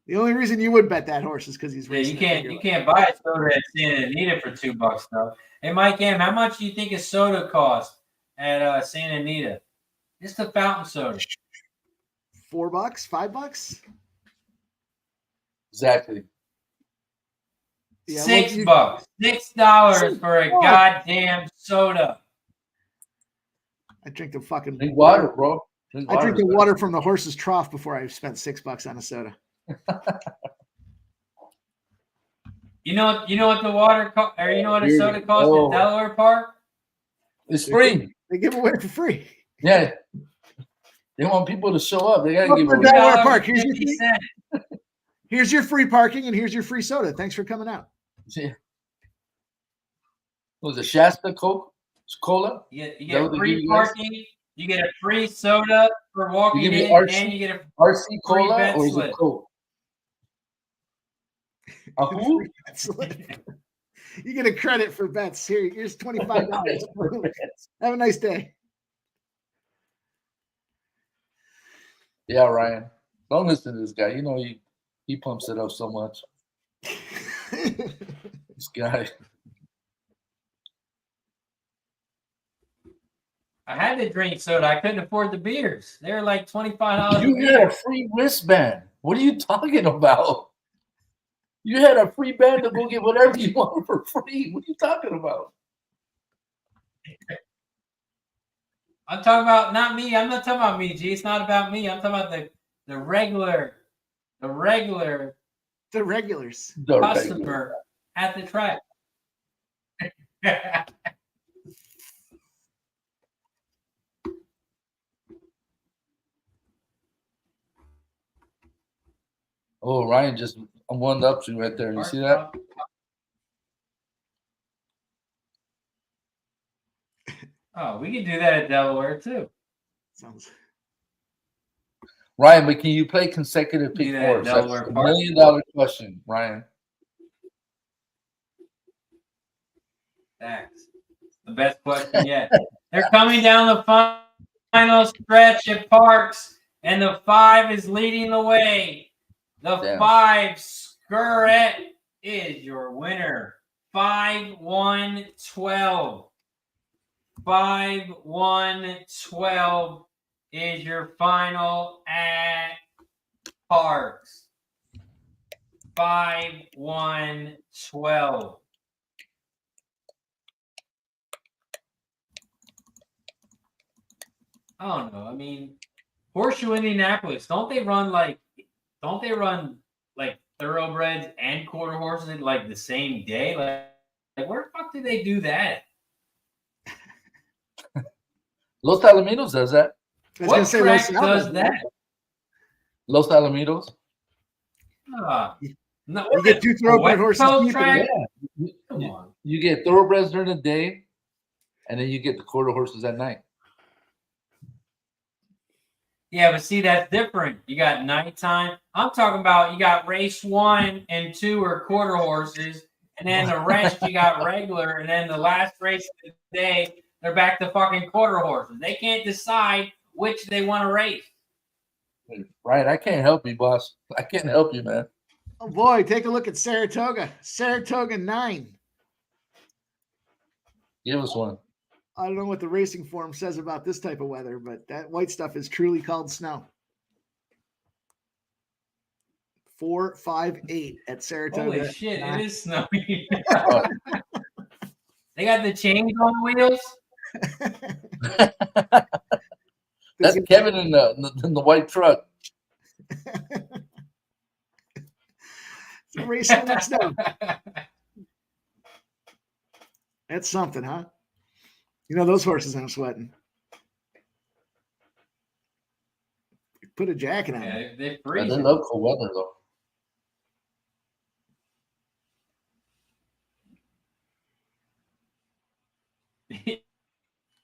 the only reason you would bet that horse is because he's Yeah, racing. you can't buy a soda at Santa Anita for $2 though. Hey Mike M, how much do you think a soda costs at Santa Anita? Just a fountain soda. $4, $5. Exactly. Yeah, $6. well, $6 for a $6. goddamn soda. I drink the fucking Drink water, bro. Drink I water. drink the water from the horse's trough before I spent $6 on a soda. You know what the water or you know what a Here soda we costs go. in Delaware Park? It's free. They give away for free. Yeah. They want people to show up. They got to Look give for away. Delaware Park. Here's your, 50 free, cents. here's your free parking and here's your free soda. Thanks for coming out. Yeah. Was it Shasta Coke? Cola? You That get what they free give you guys? parking. You get a free soda for walking You give me in, RC and you get a RC free Cola bet or is slip. it Coke? A who? Free bet slip. You get a credit for bets. Here's $25. Have a nice day. Yeah, Ryan. Don't listen to this guy. You know he pumps it up so much. This guy. I had to drink soda. I couldn't afford the beers. They were like $25 a You beer. had a free wristband. What are you talking about? You had a free band to go get whatever you want for free. What are you talking about? I'm talking about not me. I'm not talking about me, G. It's not about me. I'm talking about the regular The regulars. The customer regular. at the track. Oh, Ryan just one up you right there. You see that? Oh, we can do that at Delaware too. Sounds. Ryan, but can you play consecutive pick Do that, fours? That's Delaware $1 Park. million question, Ryan. Thanks. The best question yet. They're coming down the final stretch at Parx, and the 5 is leading the way. The Damn. 5 Skirt is your winner. 5-1-12. 5-1-12 is your final at Parx. 5-1-12. I don't know. I mean, Horseshoe Indianapolis, don't they run like thoroughbreds and quarter horses in like the same day? Like where the fuck do they do that? Los Alamitos does that. What track does that? Los Alamitos. No, You get 2 thoroughbred horses. Track? Yeah. Come on. You get thoroughbreds during the day, and then you get the quarter horses at night. Yeah, but see, that's different. You got nighttime. I'm talking about you got race 1 and 2 are quarter horses, and then the rest you got regular, and then the last race of the day, they're back to fucking quarter horses. They can't decide which they want to race. Right, I can't help you, boss. I can't help you, man. Oh boy, take a look at Saratoga. Saratoga 9. Give us one. I don't know what the racing form says about this type of weather, but that white stuff is truly called snow. 4, 5, 8 at Saratoga. Holy shit, it is snowy. They got the chains on wheels. That's Kevin in the white truck. It's racing in the snow. That's something, huh? You know, those horses aren't sweating. Put a jacket on. Yeah, they Yeah, freeze. they love cold weather, though.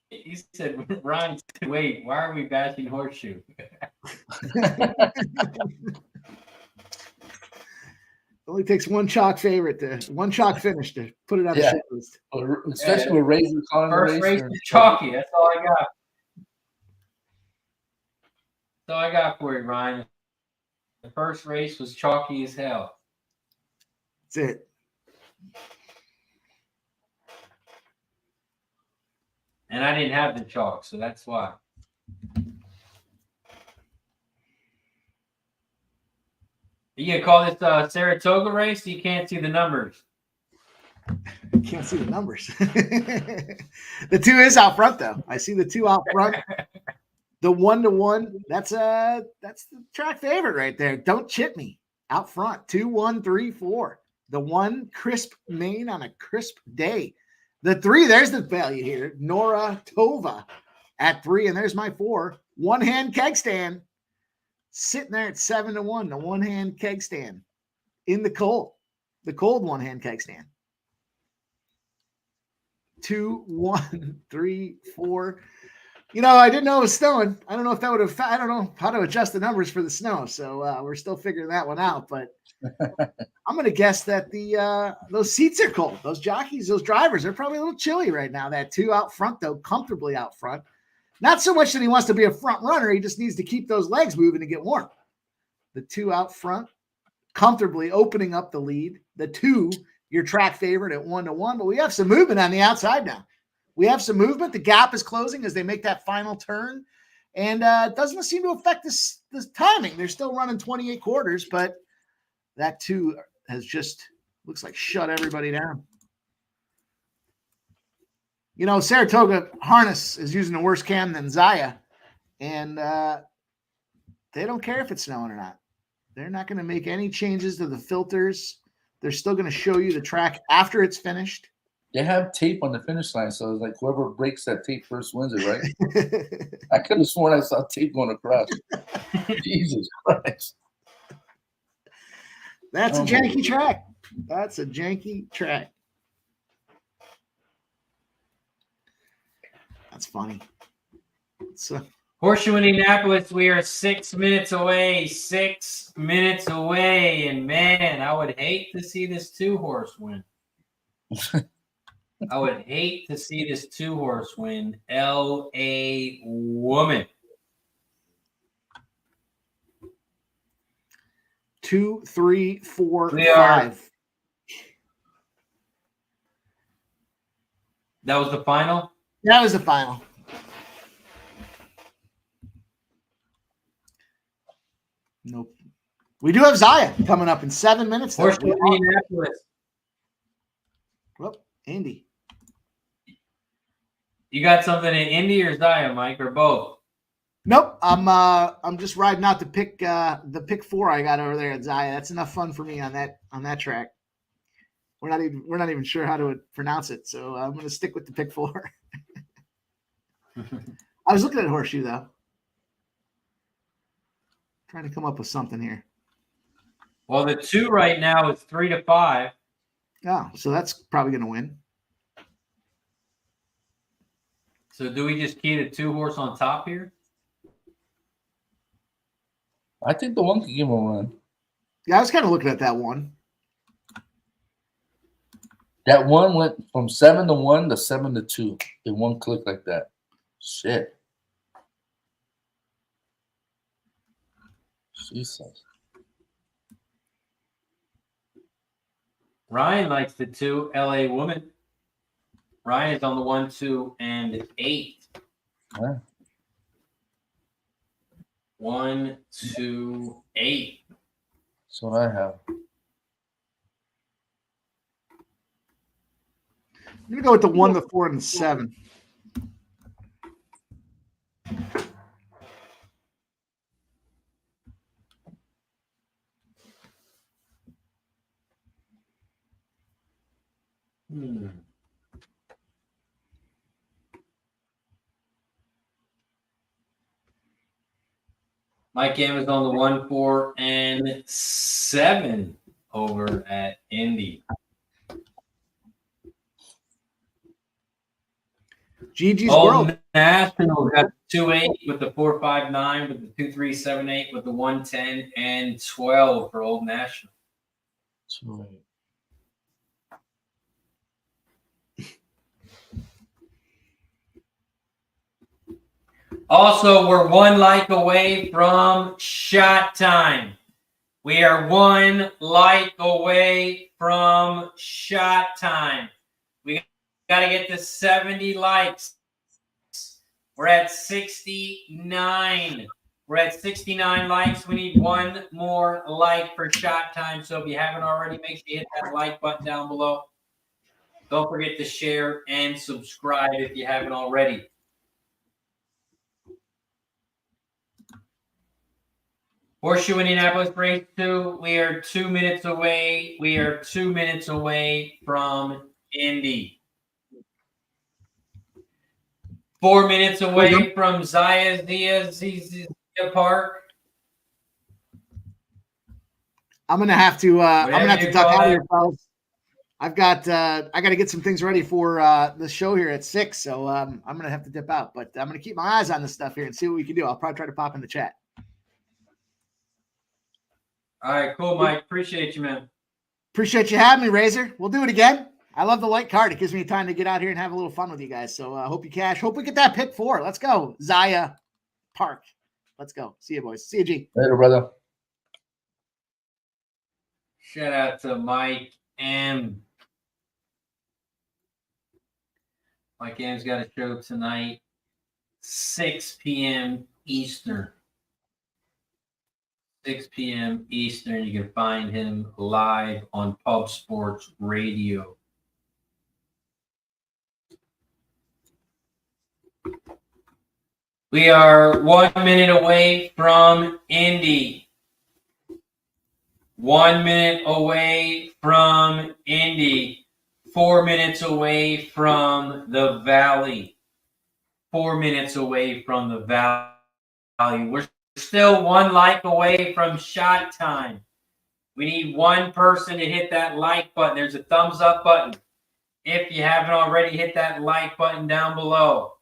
He said, Ryan, wait, why are we bashing Horseshoe? Only takes one chalk finish to put it on the shit list. Especially with Razor calling First the race is chalky. That's all I got. That's all I got for you, Ryan. The first race was chalky as hell. That's it. And I didn't have the chalk, so that's why. You gonna call this Saratoga race? You can't see the numbers. Can't see the numbers. The 2 is out front, though. I see the 2 out front. The 1-1, that's the track favorite right there. Don't chip me. Out front, 2, 1, 3, 4. The 1 crisp mane on a crisp day. The 3, there's the value here. Nora Tova at 3, and there's my 4. One-hand keg stand. Sitting there at 7-1, the one-hand keg stand. In the cold one-hand keg stand. 2, 1, 3, 4. You know, I didn't know it was snowing. I don't know if that would have, I don't know how to adjust the numbers for the snow. So we're still figuring that one out, but I'm going to guess that those seats are cold. Those jockeys, those drivers, they're probably a little chilly right now. That 2 out front, though, comfortably out front. Not so much that he wants to be a front runner. He just needs to keep those legs moving to get warm. The 2 out front, comfortably opening up the lead. The 2, your track favorite at 1-1, but we have some movement on the outside now. We have some movement. The gap is closing as they make that final turn, and it doesn't seem to affect this timing. They're still running 28 quarters, but that 2 has just looks like shut everybody down. You know, Saratoga harness is using a worse cam than Zaya, and they don't care if it's snowing or not. They're not going to make any changes to the filters. They're still going to show you the track after it's finished. They have tape on the finish line, so it's like whoever breaks that tape first wins it, right? I could have sworn I saw tape going across. Jesus Christ. That's a janky track. That's a janky track. That's funny. So Horseshoe Indianapolis, we are 6 minutes away. 6 minutes away. And man, I would hate to see this 2-horse win. I would hate to see this 2-horse win. L.A. Woman. 2, 3, 4, 5. That was the final? That was the final. Nope. We do have Zaya coming up in 7 minutes. Horseshoe Indianapolis. Whoop, Andy. You got something in Indy or Zaya, Mike, or both? Nope, I'm just riding out the pick 4 I got over there at Zaya. That's enough fun for me on that track. We're not even sure how to pronounce it, so I'm going to stick with the pick 4. I was looking at Horseshoe though, trying to come up with something here. Well, the 2 right now is 3 to 5. Oh, so that's probably going to win. So do we just key the 2 horse on top here? I think the 1 can give him a run. Yeah, I was kind of looking at that 1. That 1 went from 7 to 1 to 7 to 2 in 1 click like that. Shit. Jesus. Ryan likes the 2 LA Woman. Ryan is on the 1, 2, and 8. Yeah. 1, 2, 8. That's what I have. I'm going to go with the 1, the 4, and the 7. Mike M is on the 1, 4, and 7 over at Indy. GG's Old World. National got 2-8 with the 4-5-9 with the 2-3-7-8 with the 1-10 and 12 for Old National. That's right. Also, we're 1 like away from shot time. We are 1 like away from shot time. We got to get to 70 likes. We're at 69. We're at 69 likes. We need 1 more like for shot time. So if you haven't already, make sure you hit that like button down below. Don't forget to share and subscribe if you haven't already. Horseshoe Indianapolis race 2. We are 2 minutes away. We are 2 minutes away from Indy. 4 minutes away from Zaya Park. I'm gonna have to duck out of here, fellas. I got to get some things ready for the show here at 6, so I'm gonna have to dip out. But I'm gonna keep my eyes on this stuff here and see what we can do. I'll probably try to pop in the chat. All right, cool, Mike. Appreciate you, man. Appreciate you having me, Razor. We'll do it again. I love the light card. It gives me time to get out here and have a little fun with you guys. So I hope you cash. Hope we get that pick 4. Let's go. Zaya Park. Let's go. See you, boys. See you, G. Later, brother. Shout out to Mike M. Mike M's got a show tonight, 6 p.m. Eastern. 6 p.m. Eastern. You can find him live on Pub Sports Radio. We are 1 minute away from Indy. 1 minute away from Indy. 4 minutes away from the Valley. 4 minutes away from the Valley. We're still 1 like away from shot time. We need 1 person to hit that like button. There's a thumbs up button. If you haven't already, hit that like button down below.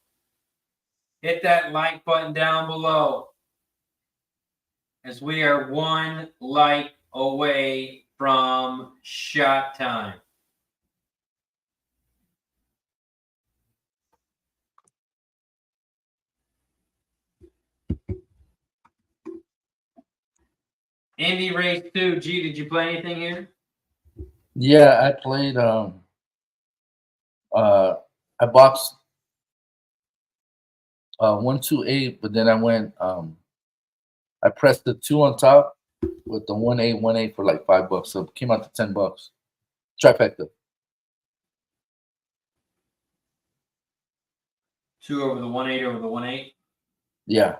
Hit that like button down below. As we are 1 like away from shot time. Indy race 2. G, did you play anything here? Yeah, I played. I boxed 1, 2, 8, but then I went. I pressed the 2 on top with the 1-8 for like $5. So it came out to $10. Trifecta. 2 over the 1-8 over the 1-8. Yeah.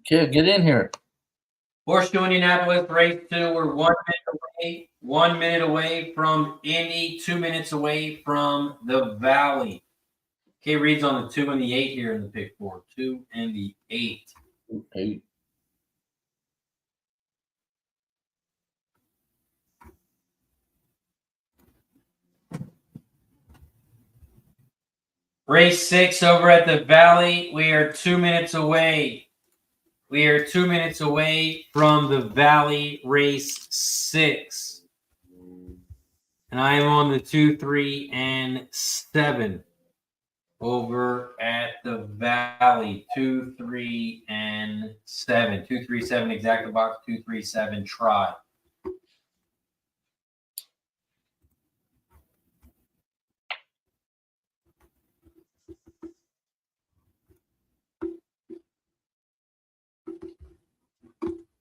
Okay, get in here. Horseshoe Indianapolis, race 2. We're 1 minute away. 1 minute away from Indy. 2 minutes away from the Valley. Okay, reads on the 2 and the 8 here in the pick 4. 2 and the 8. Okay. Race 6 over at the Valley. We are 2 minutes away. We are 2 minutes away from the Valley race 6. And I am on the 2, 3, and 7 over at the Valley. 2, 3, and 7. 2, 3, 7, exact the box. 2, 3, 7, try.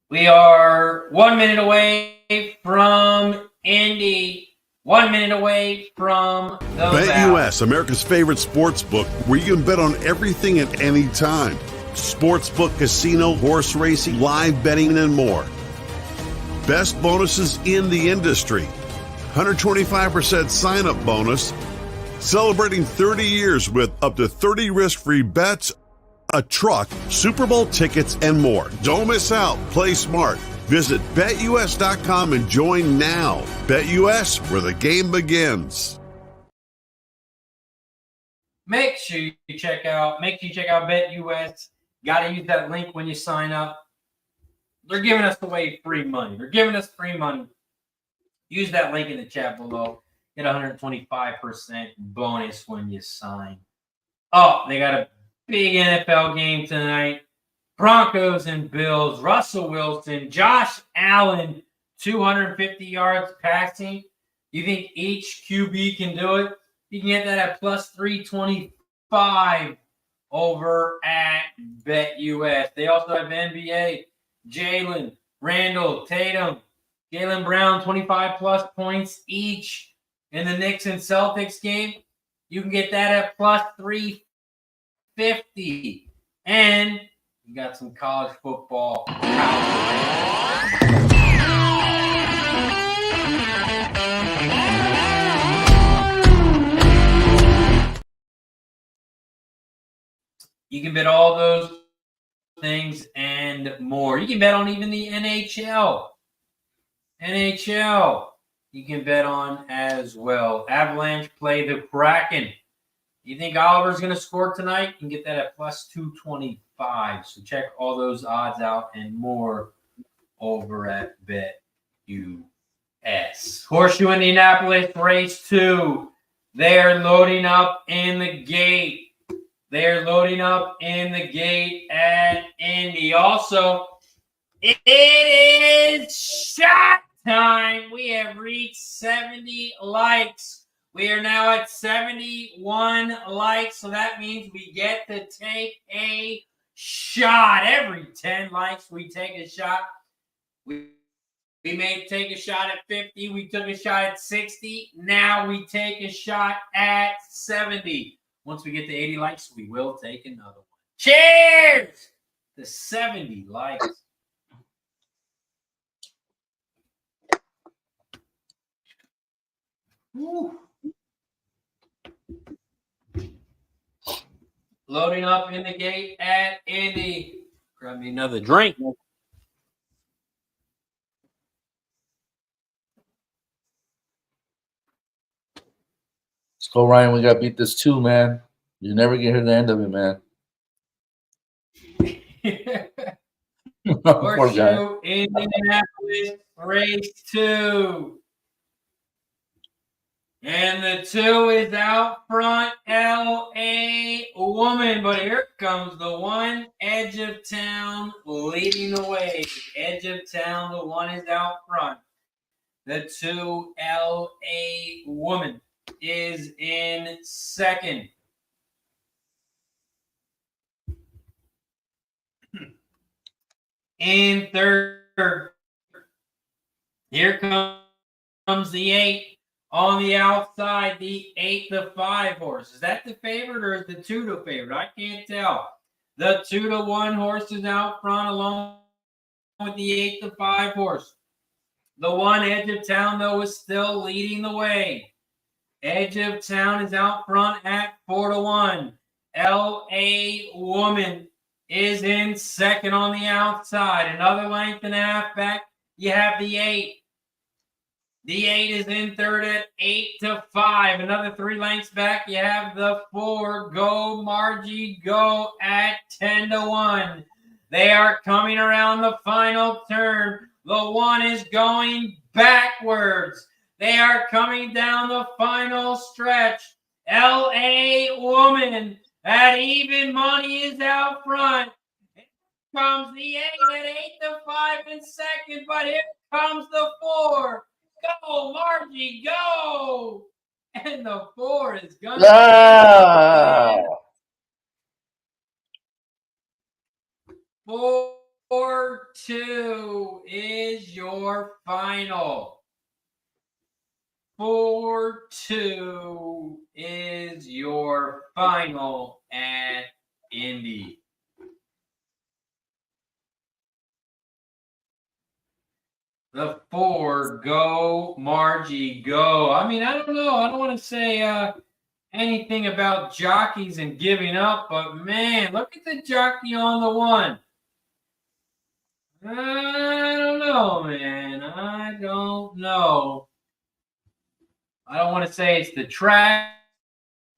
We are 1 minute away from Indy. 1 minute away from the BetUS, America's favorite sports book, where you can bet on everything at any time. Sportsbook, casino, horse racing, live betting, and more. Best bonuses in the industry. 125% sign-up bonus. Celebrating 30 years with up to 30 risk-free bets, a truck, Super Bowl tickets, and more. Don't miss out. Play smart. Visit BetUS.com and join now. BetUS, where the game begins. Make sure you check out BetUS. Got to use that link when you sign up. They're giving us away free money. Use that link in the chat below. Get 125% bonus when you sign. Oh, they got a big NFL game tonight. Broncos and Bills. Russell Wilson, Josh Allen, 250 yards passing. You think each QB can do it? You can get that at plus 325 over at BetUS. They also have NBA. Jalen, Randall, Tatum, Jaylen Brown, 25-plus points each in the Knicks and Celtics game. You can get that at plus 350. And you got some college football. You can bet all those things and more. You can bet on even the NHL. You can bet on as well. Avalanche play the Kraken. You think Oliver's going to score tonight? You can get that at plus 225. So check all those odds out and more over at BetUS. Horseshoe Indianapolis, race 2. They're loading up in the gate. At Indy. Also, it is shot time. We have reached 70 likes. We are now at 71 likes, so that means we get to take a shot. Every 10 likes, we take a shot. We may take a shot at 50. We took a shot at 60. Now we take a shot at 70. Once we get to 80 likes, we will take another one. Cheers to 70 likes. Woo. Loading up in the gate at Indy. Grab me another drink. Let's go, Ryan. We got to beat this too, man. You never get here the end of it, man. Poor guy. Horseshoe Indianapolis, race 2. And the 2 is out front, L.A. Woman. But here comes the 1, Edge of Town, leading the way. Edge of Town, the 1 is out front. The 2, L.A. Woman, is in second. In third, here comes the 8 on the outside. The 8, the 5 horse. Is that the favorite or is the 2 the favorite? I can't tell. The 2 to 1 horse is out front along with the 8 to 5 horse. The 1, Edge of Town, though, is still leading the way. Edge of Town is out front at 4 to 1. L.A. Woman is in second on the outside. Another length and a half back, you have the 8. The 8 is in third at 8 to 5. Another 3 lengths back, you have the 4. Go, Margie, go at 10 to 1. They are coming around the final turn. The 1 is going backwards. They are coming down the final stretch. L.A. Woman at even money is out front. Here comes the 8 at 8 to 5 in second, but here comes the 4. Go, Margie, go! And the 4 is going to 4-2 is your final. 4-2 is your final at Indy. The 4, go, Margie, go. I mean, I don't know. I don't want to say anything about jockeys and giving up, but man, look at the jockey on the 1. I don't know, man. I don't know. I don't want to say it's the track.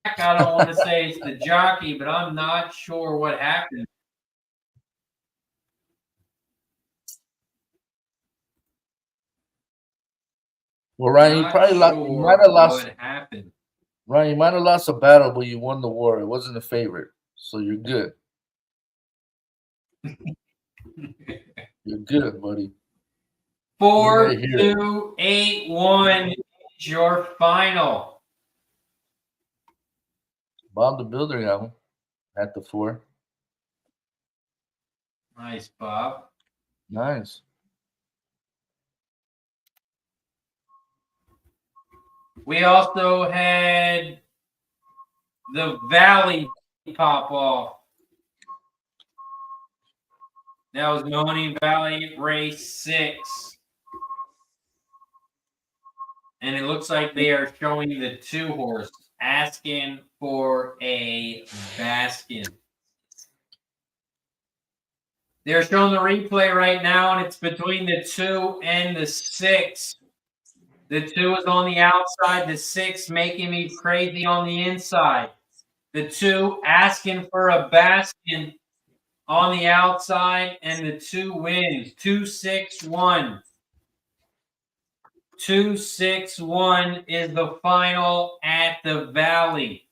I don't want to say it's the jockey, but I'm not sure what happened. Well, Ryan, you probably you might have lost. What happened? Ryan, you might have lost a battle, but you won the war. It wasn't a favorite, so you're good. You're good, buddy. 4-2-8-1 is your final. Bob the Builder got him at the 4. Nice, Bob. Nice. We also had the Valley pop off. That was Mahoning Valley race 6. And it looks like they are showing the 2 horse asking for a basket. They're showing the replay right now, and it's between the 2 and the 6. The 2 is on the outside, the 6 making me crazy on the inside. The 2 asking for a basket on the outside, and the 2 wins. 2-6-1. 2-6-1 is the final at the Valley.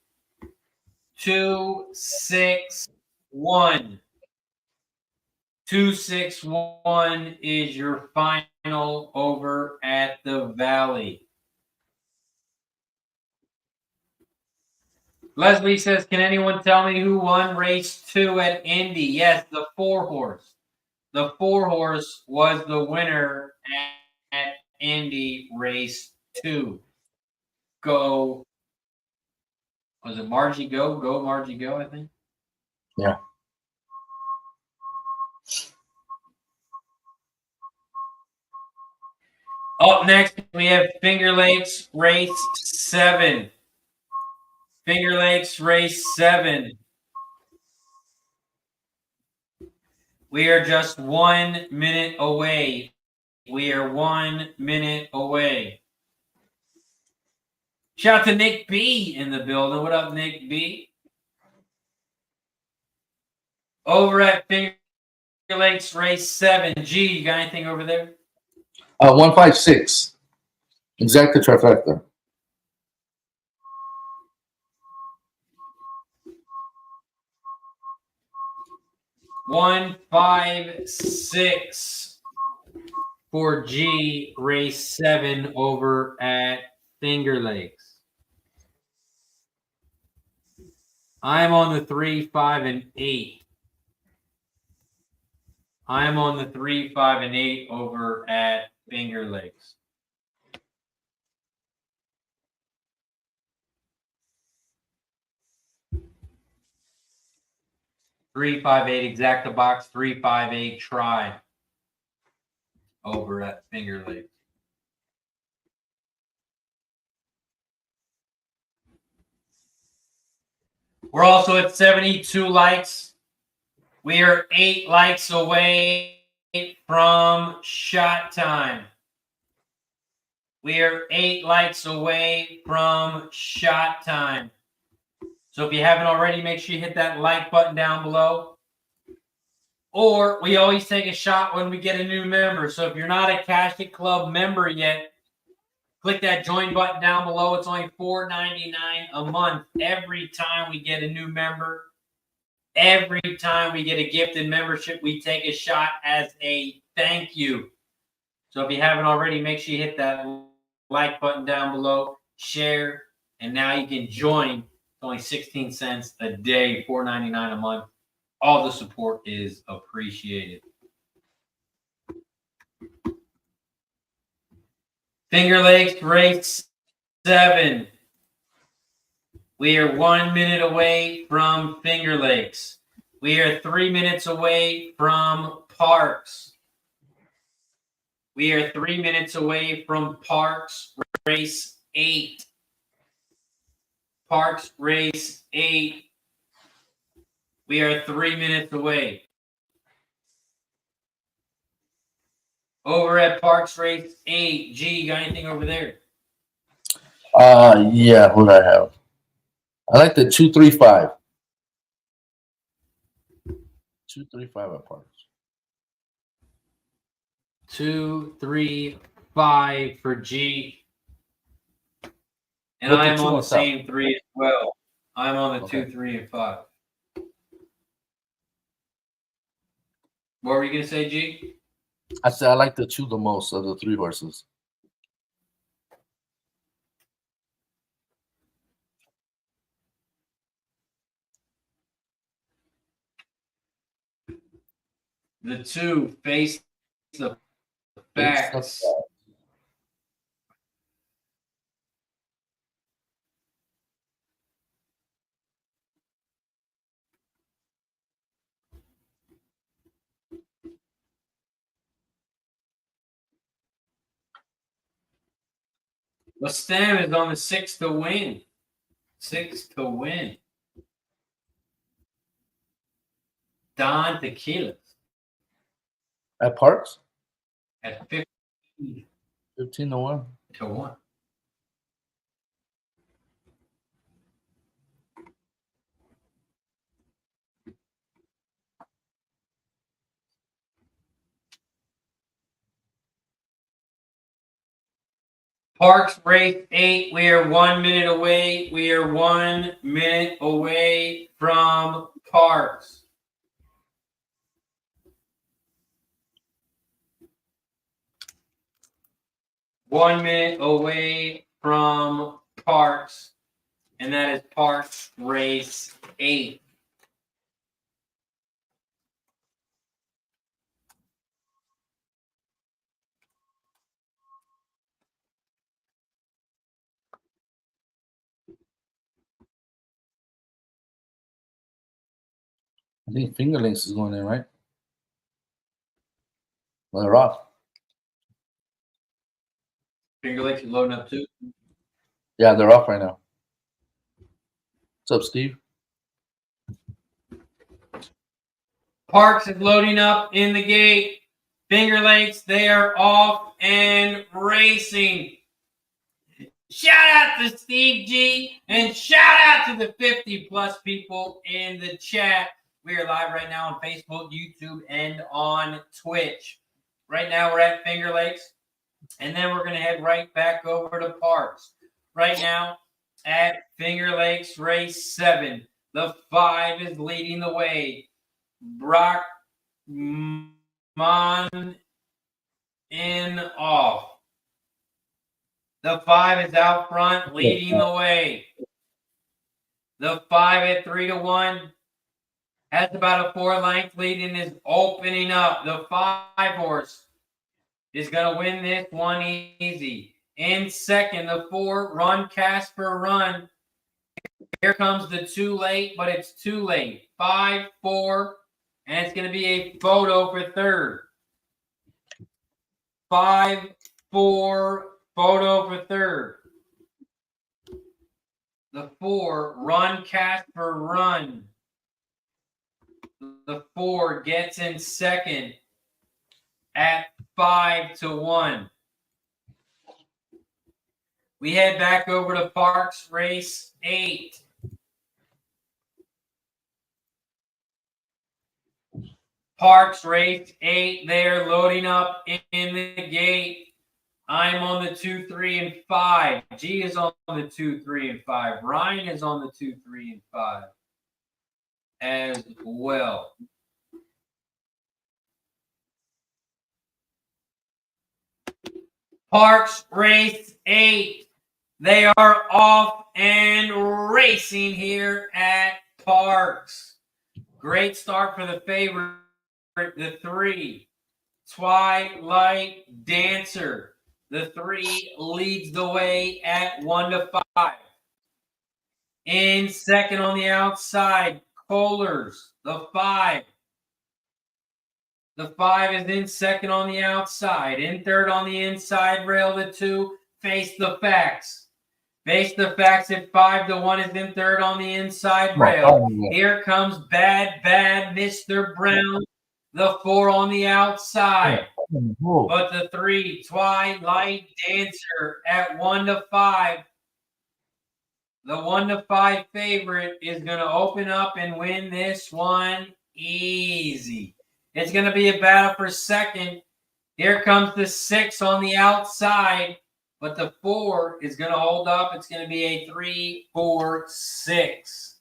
2-6-1. 2-6-1 is your final over at the Valley. Leslie says, can anyone tell me who won race 2 at Indy? Yes, the 4 horse. The 4 horse was the winner at Indy race 2. Go. Was it Margie Go? Go, Margie Go, I think. Yeah. Up next, we have Finger Lakes race 7. Finger Lakes race 7. We are just 1 minute away. We are 1 minute away. Shout out to Nick B in the building. What up, Nick B? Over at Finger Lakes race 7. G, you got anything over there? 156. Exactly trifecta. 156 for G, race 7 over at Finger Lakes. I'm on the 3, 5, and 8. I'm on the 3, 5, and 8 over at Finger Lakes. Three, 5, 8, exacta box, 3, 5, 8, try over at Finger Lakes. We're also at 72 likes. We are 8 likes away from shot time. We are 8 likes away from shot time. So if you haven't already, make sure you hit that like button down below. Or we always take a shot when we get a new member. So if you're not a Cash It Club member yet, click that join button down below. It's only $4.99 a month every time we get a new member. Every time we get a gifted membership, we take a shot as a thank you. So if you haven't already, make sure you hit that like button down below, share, and now you can join. It's only 16 cents a day, $4.99 a month. All the support is appreciated. Finger Lakes race 7. We are 1 minute away from Finger Lakes. We are 3 minutes away from Parx. We are 3 minutes away from Parx race 8. Parx race 8. We are 3 minutes away. Over at Parx race 8. G, you got anything over there? Yeah, what do I have? I like the 235. 235 at Parx. 2, 3, 5 for G. And What the I'm two on the on top? same 3 as well. I'm on the Okay. 2, 3, and 5. What were you going to say, G? I said I like the 2 the most of the 3 horses. The 2 face the Face the facts. The stem is on the 6 to win. 6 to win. Don Tequila At Parx? at 15 15 to 1. to 1. Parx race 8. We are 1 minute away. We are 1 minute away from Parx. One minute away from Parx, and that is Parx race 8. I think Fingerlings is going in, right? Well, they're off. Finger Lakes is loading up too. Yeah, they're off right now. What's up, Steve? Parx is loading up in the gate. Finger Lakes, they are off and racing. Shout out to Steve G, and shout out to the 50-plus people in the chat. We are live right now on Facebook, YouTube, and on Twitch. Right now, we're at Finger Lakes, and then we're going to head right back over to Parx. Right now, at Finger Lakes race 7, the 5 is leading the way. Brockman in off. The 5 is out front, leading the way. The 5 at 3-1 has about a 4-length lead and is opening up. The 5 horse is going to win this one easy. In second, the 4, Run Casper Run. Here comes the too late, but it's too late. 5, 4, and it's going to be a photo for third. 5, 4, photo for third. The 4, Run Casper Run. The 4 gets in second at 5-1. We head back over to Parx Race 8. Parx Race 8, they're loading up in the gate. I'm on the 2, 3, and 5. G is on the 2, 3, and 5. Ryan is on the 2, 3, and 5 as well. Parx Race 8. They are off and racing here at Parx. Great start for the favorite, the 3, Twilight Dancer. The 3 leads the way at 1-5. In second on the outside, Kohlers, the 5. The 5 is in second on the outside. In third on the inside rail, the 2, Face the Facts. Face the Facts at 5-1 is in third on the inside rail. Here comes Bad Mr. Brown, the 4 on the outside. But the 3, Twilight Dancer at 1-5. The 1-5 favorite is going to open up and win this one easy. It's going to be a battle for second. Here comes the 6 on the outside, but the 4 is going to hold up. It's going to be a 3-4-6.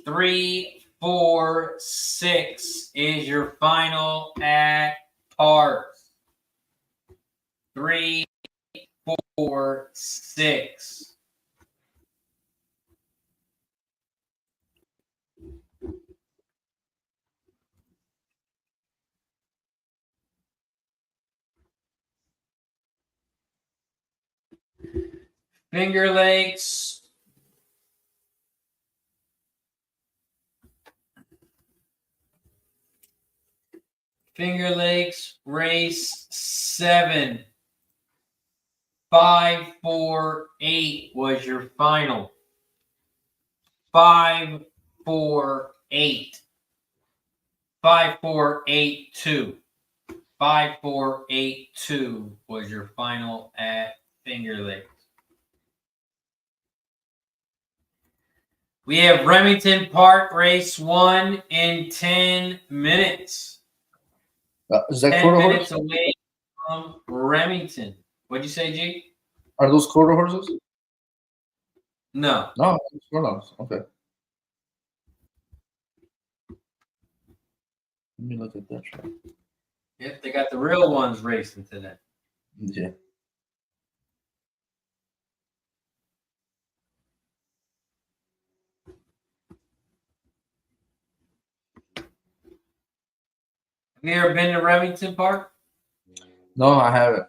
3-4-6 is your final at Parx. 3-4-6. Finger Lakes. Finger Lakes race 7. 5-4-8 was your final. 5-4-8. 5-4-8-2. 5-4-8-2 was your final at Finger Lakes. We have Remington Park race 1 in 10 minutes. Is that 10 quarter minutes horse? away from Remington. What'd you say, G? Are those quarter horses? No. No, it's furlongs. Okay. Let me look at that track. Yep, they got the real ones racing today. Yeah. Have you ever been to Remington Park? No, I haven't.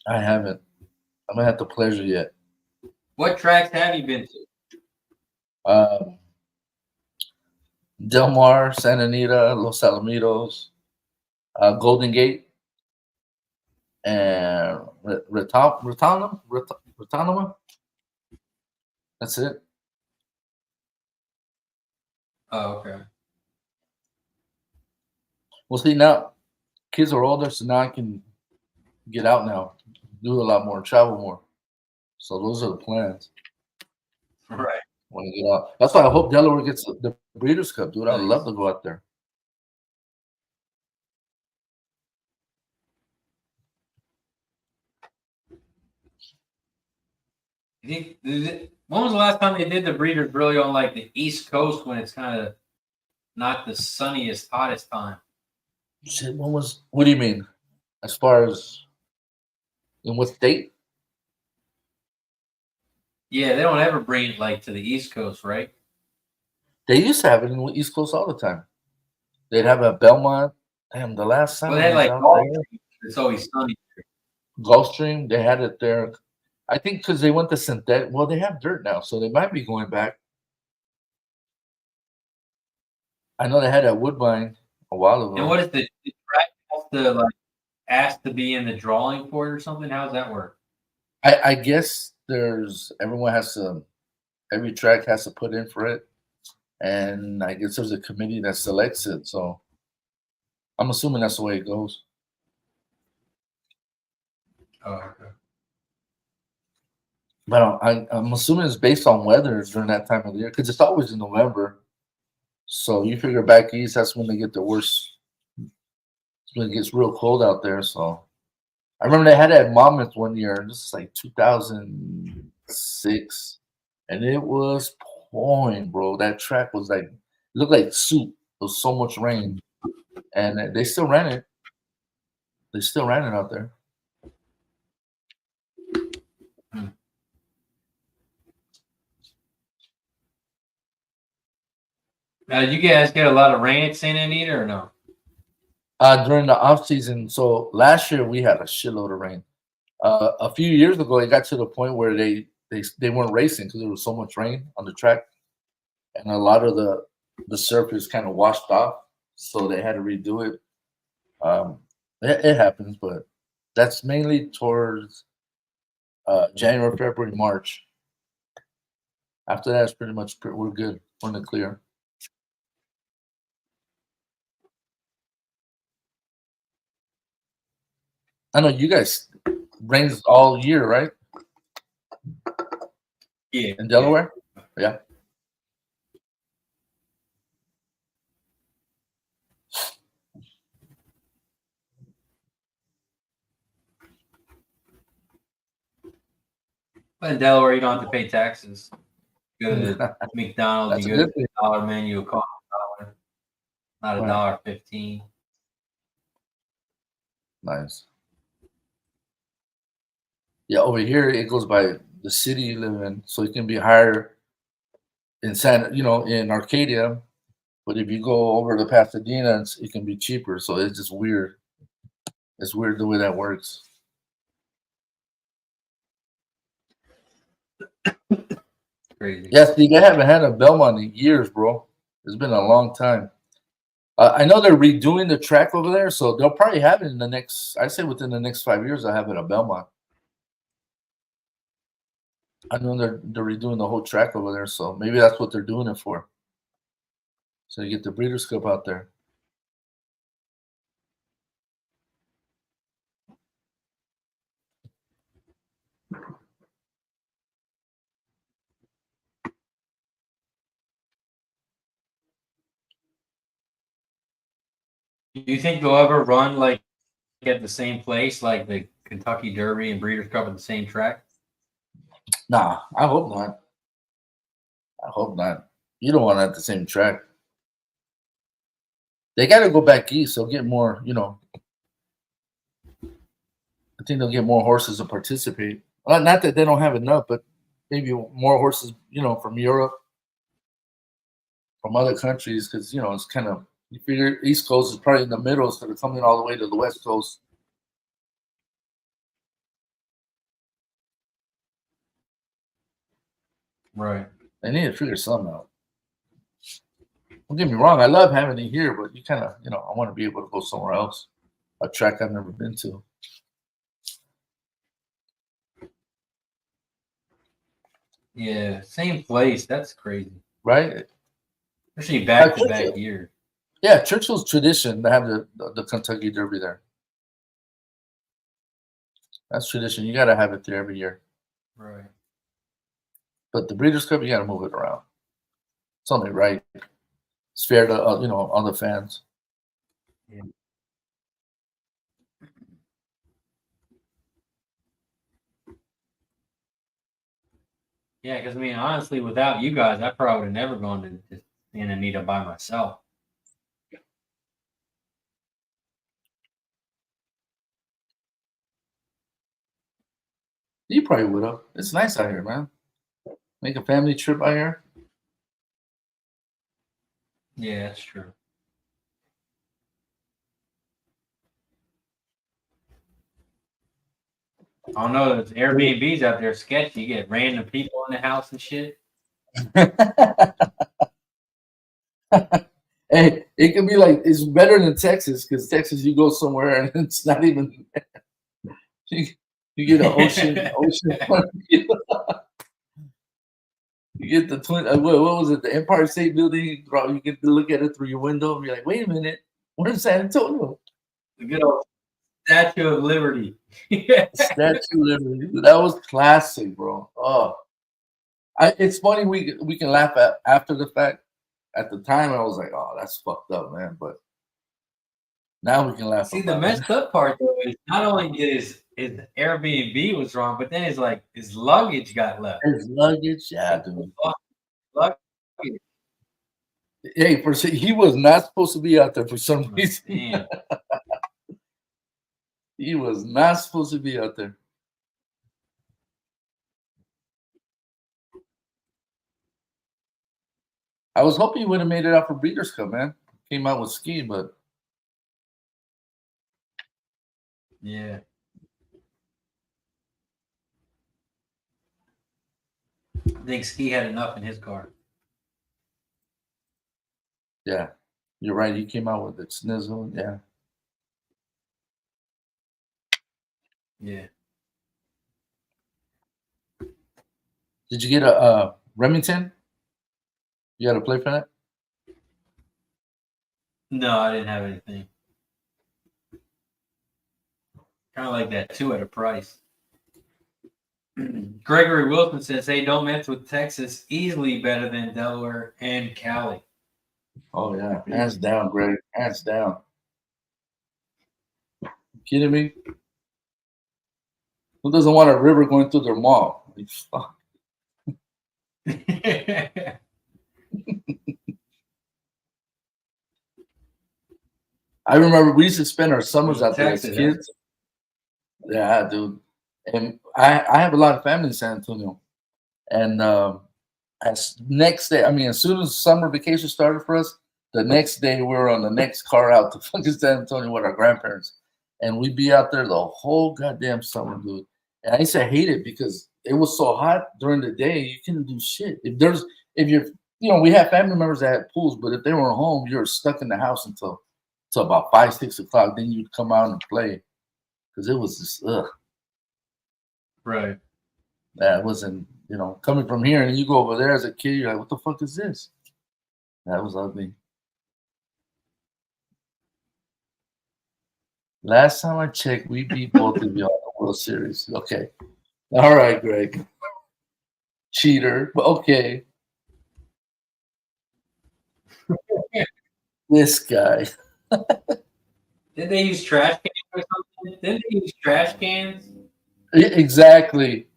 I haven't. I haven't had the pleasure yet. What tracks have you been to? Del Mar, Santa Anita, Los Alamitos, Golden Gate, and Retanima. That's it. Oh, okay. Well, see, now kids are older, so now I can get out now, do a lot more, travel more. So those are the plans. Right. Want to get out. That's why I hope Delaware gets the Breeders' Cup, dude. I'd love to go out there. You think When was the last time they did the breeders really on like the East Coast when it's kind of not the sunniest, hottest time? Shit, what do you mean? As far as in what state? Yeah, they don't ever bring it like to the East Coast, right? They used to have it in the East Coast all the time. They'd have a Belmont. Damn, the last time Well, they I had was like out Gulfstream. It's always sunny. Gulfstream, they had it there. I think because they went to synthetic. Well, they have dirt now, so they might be going back. I know they had at Woodbine a while ago. And what is the track have to like ask to be in the drawing for it or something? How does that work? I guess every track has to put in for it, and I guess there's a committee that selects it. So I'm assuming that's the way it goes. Oh, okay. But I'm assuming it's based on weather during that time of the year because it's always in November. So you figure back east, that's when they get the worst. It's when it gets real cold out there. So I remember they had it at Monmouth one year, and this is like 2006, and it was pouring, bro. That track was like, it looked like soup. There was so much rain, and they still ran it. They still ran it out there. Now, you guys get a lot of rain at Santa Anita or no? During the off season, so last year we had a shitload of rain. A few years ago, it got to the point where they weren't racing because there was so much rain on the track, and a lot of the surface kind of washed off, so they had to redo it. It happens, but that's mainly towards January, February, March. After that, it's pretty much we're good. We're in the clear. I know you guys rains all year, right? Yeah. In Delaware? Yeah. But in Delaware, you don't have to pay taxes. Go to McDonald's, That's you a go good to thing. the $1 menu, it costs $1, not Right. $1.15. Nice. Yeah, over here it goes by the city you live in, so it can be higher in in Arcadia, but if you go over to Pasadena, it can be cheaper. So it's just weird. It's weird the way that works. Crazy. Yeah, Steve, I haven't had a Belmont in years, bro. It's been a long time. I know they're redoing the track over there, so they'll probably have it in the next. I say within the next 5 years, I'll have it at Belmont. I know they're redoing the whole track over there, so maybe that's what they're doing it for. So you get the Breeders' Cup out there. Do you think they'll ever run like at the same place, like the Kentucky Derby and Breeders' Cup at the same track? Nah, I hope not. I hope not. You don't want it at the same track. They got to go back east. They'll get more, I think they'll get more horses to participate. Well, not that they don't have enough, but maybe more horses, from Europe, from other countries, because, it's kind of, you figure East Coast is probably in the middle, so they're coming all the way to the West Coast. Right. They need to figure something out. Don't get me wrong, I love having it here, but you kind of, I want to be able to go somewhere else, a track I've never been to. Yeah, same place. That's crazy. Right? Especially back-to-back years. Yeah, Churchill's tradition to have the Kentucky Derby there. That's tradition. You got to have it there every year. Right. But the Breeders' Cup, you got to move it around. It's only right. It's fair to other fans. Yeah. Yeah, because I mean, honestly, without you guys, I probably would have never gone to Anita by myself. You probably would have. It's nice out here, man. Make a family trip out here. Yeah, that's true. I don't know. There's Airbnbs out there sketchy. You get random people in the house and shit. Hey, it can be like it's better than Texas because Texas you go somewhere and it's not even you get an ocean. You get the twin. What was it? The Empire State Building. You get to look at it through your window and be like, "Wait a minute, we're in San Antonio." The good old Statue of Liberty. Statue of Liberty. That was classic, bro. Oh, it's funny we can laugh at after the fact. At the time, I was like, "Oh, that's fucked up, man." But now we can laugh. See, the messed up part though is not only his Airbnb was wrong, but then his luggage got left. His luggage, yeah, dude. Luggage. Hey, he was not supposed to be out there for some reason. He was not supposed to be out there. I was hoping he would have made it out for Breeders' Cup, man. Came out with Ski, but yeah. I think Ski had enough in his car. Yeah, you're right. He came out with it. Snizzle, yeah. Yeah. Did you get a Remington? You got to play for that? No, I didn't have anything. Kind of like that too at a price. Gregory Wilson says, "Hey, don't mess with Texas. Easily better than Delaware and Cali." Oh yeah, hands down, Greg. Hands down. You kidding me? Who doesn't want a river going through their mall? Fuck. I remember we used to spend our summers out there as kids. Yeah, dude. And I have a lot of family in San Antonio. And as soon as summer vacation started for us, the next day we were on the next car out to fucking San Antonio with our grandparents. And we'd be out there the whole goddamn summer, dude. And I used to hate it because it was so hot during the day, you couldn't do shit. We have family members that had pools, but if they weren't home, you were stuck in the house until about 5, 6 o'clock. Then you'd come out and play because it was just ugh. Right. That wasn't, coming from here and you go over there as a kid, you're like, what the fuck is this? That was ugly. Last time I checked, we beat both of you on the World Series. Okay. All right, Greg. Cheater. But okay. This guy. Did they use trash cans or something? Didn't they use trash cans? Exactly.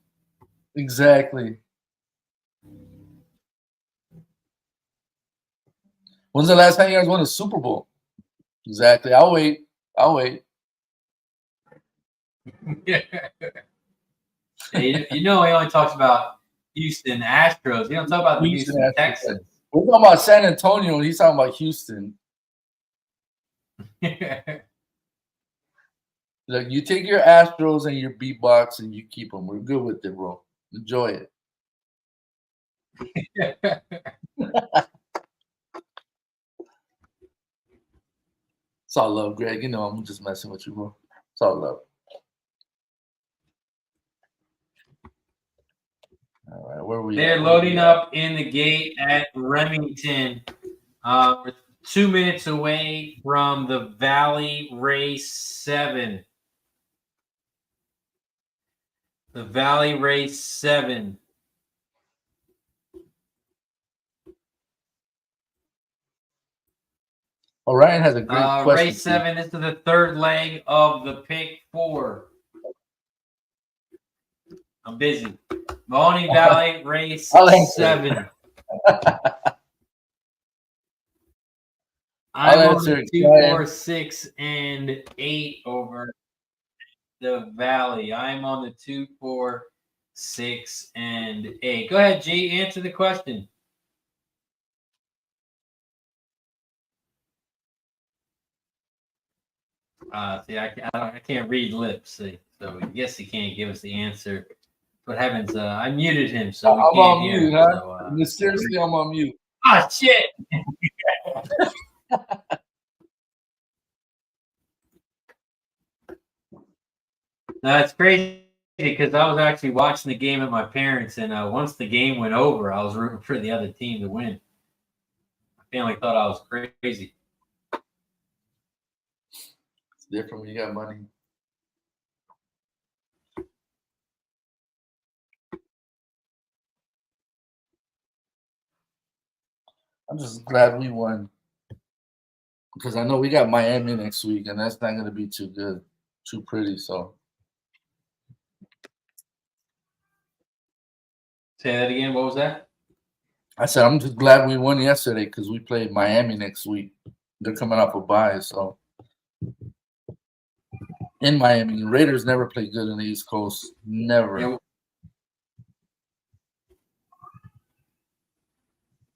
When's the last time you guys won a Super Bowl? Exactly. I'll wait. Hey, he only talks about Houston Astros. He don't talk about the Houston Texans. We're talking about San Antonio, and he's talking about Houston. Look, you take your Astros and your beatbox and you keep them. We're good with it, bro. Enjoy it. It's all love, Greg. I'm just messing with you, bro. It's all love. All right, where are we? They're loading up in the gate at Remington. We're 2 minutes away from the Valley Race 7. The Valley Race 7. Ryan has a great question. Race 7. This is the third leg of the pick 4. I'm busy. Mahoning Valley, race I'll answer. 7. I'll I'm on answer the it, 2, Brian. 4, 6, and 8 over the Valley. I'm on the 2, 4, 6, and 8. Go ahead, G. Answer the question. See, I can't read lips, see, so I guess he can't give us the answer. What happens? I muted him, so we I'm can't on hear mute, him. huh? So, Mysteriously, I'm on mute. ah, shit! That's crazy because I was actually watching the game at my parents', and once the game went over, I was rooting for the other team to win. My family thought I was crazy. It's different when you got money. I'm just glad we won because I know we got Miami next week, and that's not going to be too good, too pretty. So Say that again. What was that? I said I'm just glad we won yesterday because we played Miami next week. They're coming off a bye, so in Miami, the Raiders never play good in the East Coast. Never. Yeah.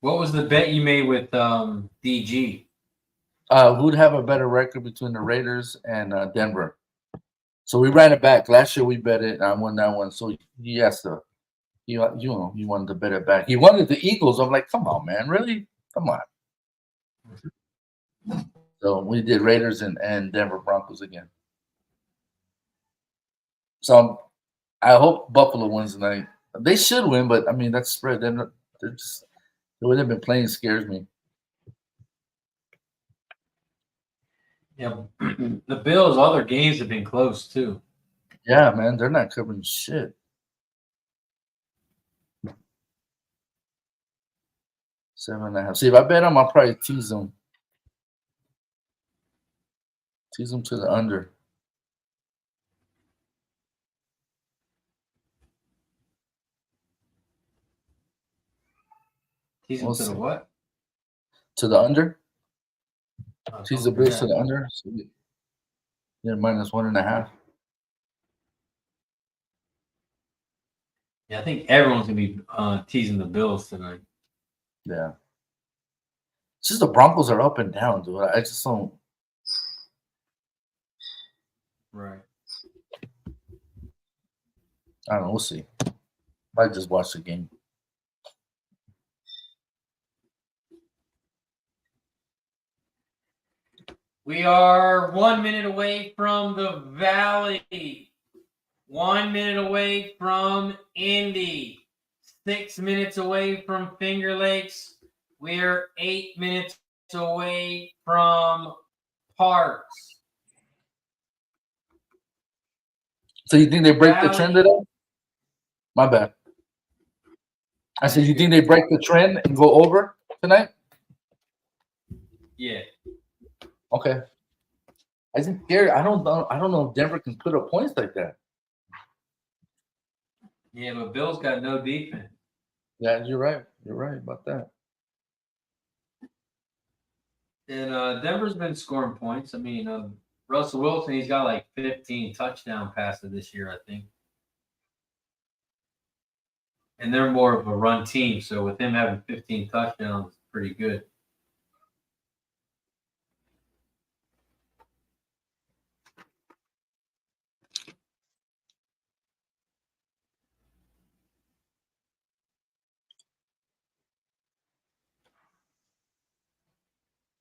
What was the bet you made with DG? Who'd have a better record between the Raiders and Denver? So we ran it back. Last year we bet it, and I won that one. So he has to, he wanted to bet it back. He wanted the Eagles. I'm like, come on, man, really? Come on. So we did Raiders and Denver Broncos again. So I hope Buffalo wins tonight. They should win, but I mean that's spread. They're just the way they've been playing scares me. Yeah, the Bills, all their games have been close too. Yeah, man, they're not covering shit. Seven and a half. See, if I bet them, I'll probably tease them. Tease them to the under. Tease them We'll to the see. what? To the under. Oh, Tease the don't do Bills to that. the under. So yeah, -1.5. Yeah, I think everyone's gonna be teasing the Bills tonight. Yeah. It's just the Broncos are up and down, dude. I just don't. Right. I don't know. We'll see. Might just watch the game. We are 1 minute away from the Valley. 1 minute away from Indy. 6 minutes away from Finger Lakes. We're 8 minutes away from Parx. So you think they break the Valley. trend today? My bad. I said, you think they break the trend and go over tonight? Yeah. Okay. I think Gary, I don't know if Denver can put up points like that. Yeah, but Bill's got no defense. Yeah, you're right. You're right about that. And Denver's been scoring points. I mean, Russell Wilson, he's got like 15 touchdown passes this year, I think. And they're more of a run team, so with him having 15 touchdowns, it's pretty good.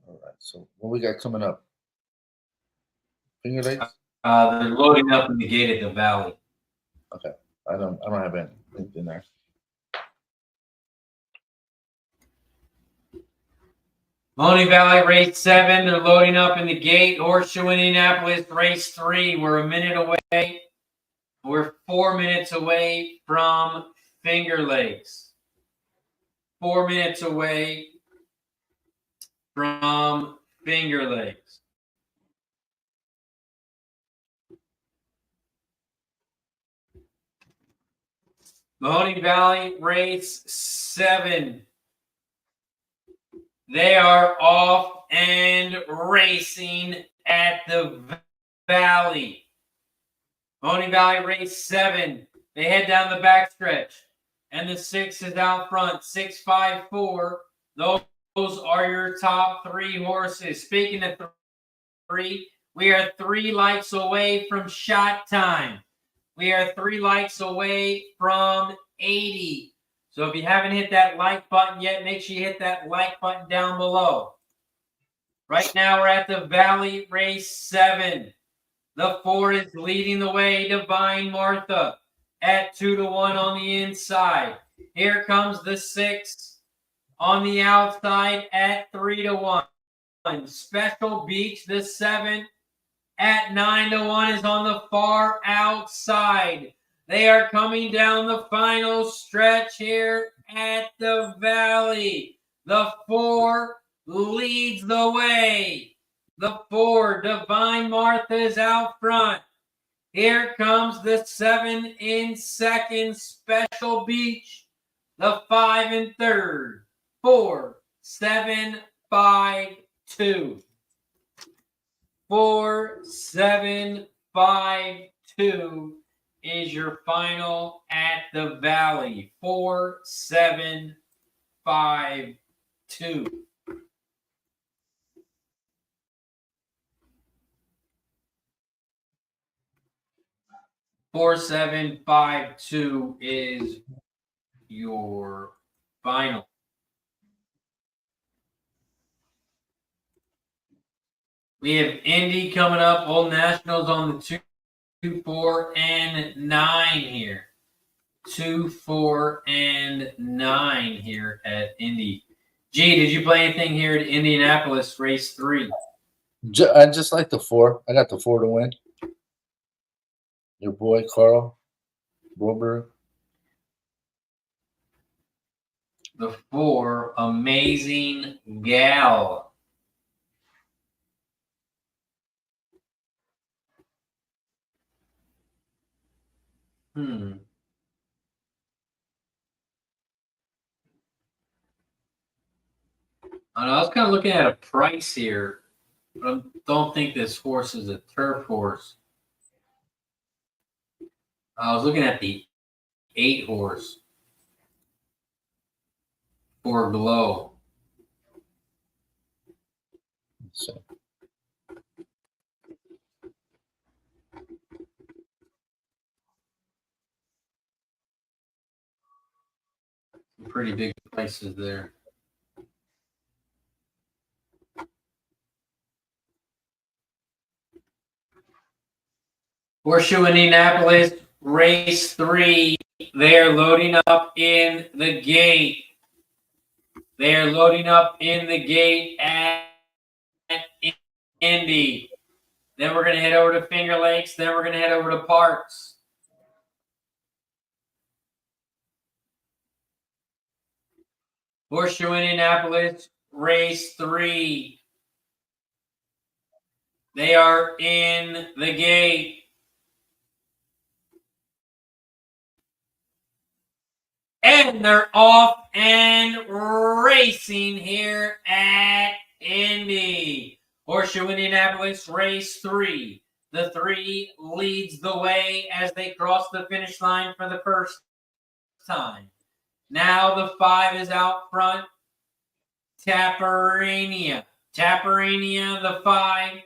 All right. So what we got coming up? Finger Lakes? They're loading up in the gate at the Valley. Okay. I don't have anything there. Mahoning Valley, race 7. They're loading up in the gate. Horseshoe Indianapolis, race 3. We're a minute away. We're 4 minutes away from Finger Lakes. 4 minutes away from Finger Lakes. Mahoning Valley, race 7. They are off and racing at the Valley. Mahoning Valley, race 7. They head down the backstretch. And the 6 is out front. 6, 5, 4. Those are your top 3 horses. Speaking of 3, we are 3 likes away from shot time. We are 3 likes away from 80. So if you haven't hit that like button yet, make sure you hit that like button down below. Right now we're at the Valley, race 7. The 4 is leading the way, Divine Martha, at 2-1 on the inside. Here comes the 6 on the outside at 3-1. Special Beach, the 7, at 9-1 is on the far outside. They are coming down the final stretch here at the Valley. The 4 leads the way. The 4, Divine Martha, is out front. Here comes the 7 in second, Special Beach. The 5 in third. 4, 7, 5, 2. 4, 7, 5, 2 is your final at the Valley. 4, 7, 5, 2. 4, 7, 5, 2 is your final. We have Indy coming up. Old Nationals on the 2, 4, and 9 here. 2, 4, and 9 here at Indy. G, did you play anything here at Indianapolis, race 3? I just like the 4. I got the 4 to win. Your boy, Carl Broberg. The 4, Amazing Gal. I was kind of looking at a price here, but I don't think this horse is a turf horse. I was looking at the 8 horse for below. Let's see. Some pretty big prices there. Horseshoe Indianapolis, race 3. They are loading up in the gate. They are loading up in the gate at Indy. Then we're going to head over to Finger Lakes. Then we're going to head over to Parx. Horseshoe Indianapolis, race 3. They are in the gate. And they're off and racing here at Indy. Horseshoe Indianapolis, race 3. The 3 leads the way as they cross the finish line for the first time. Now the 5 is out front. Tapperinia, the 5,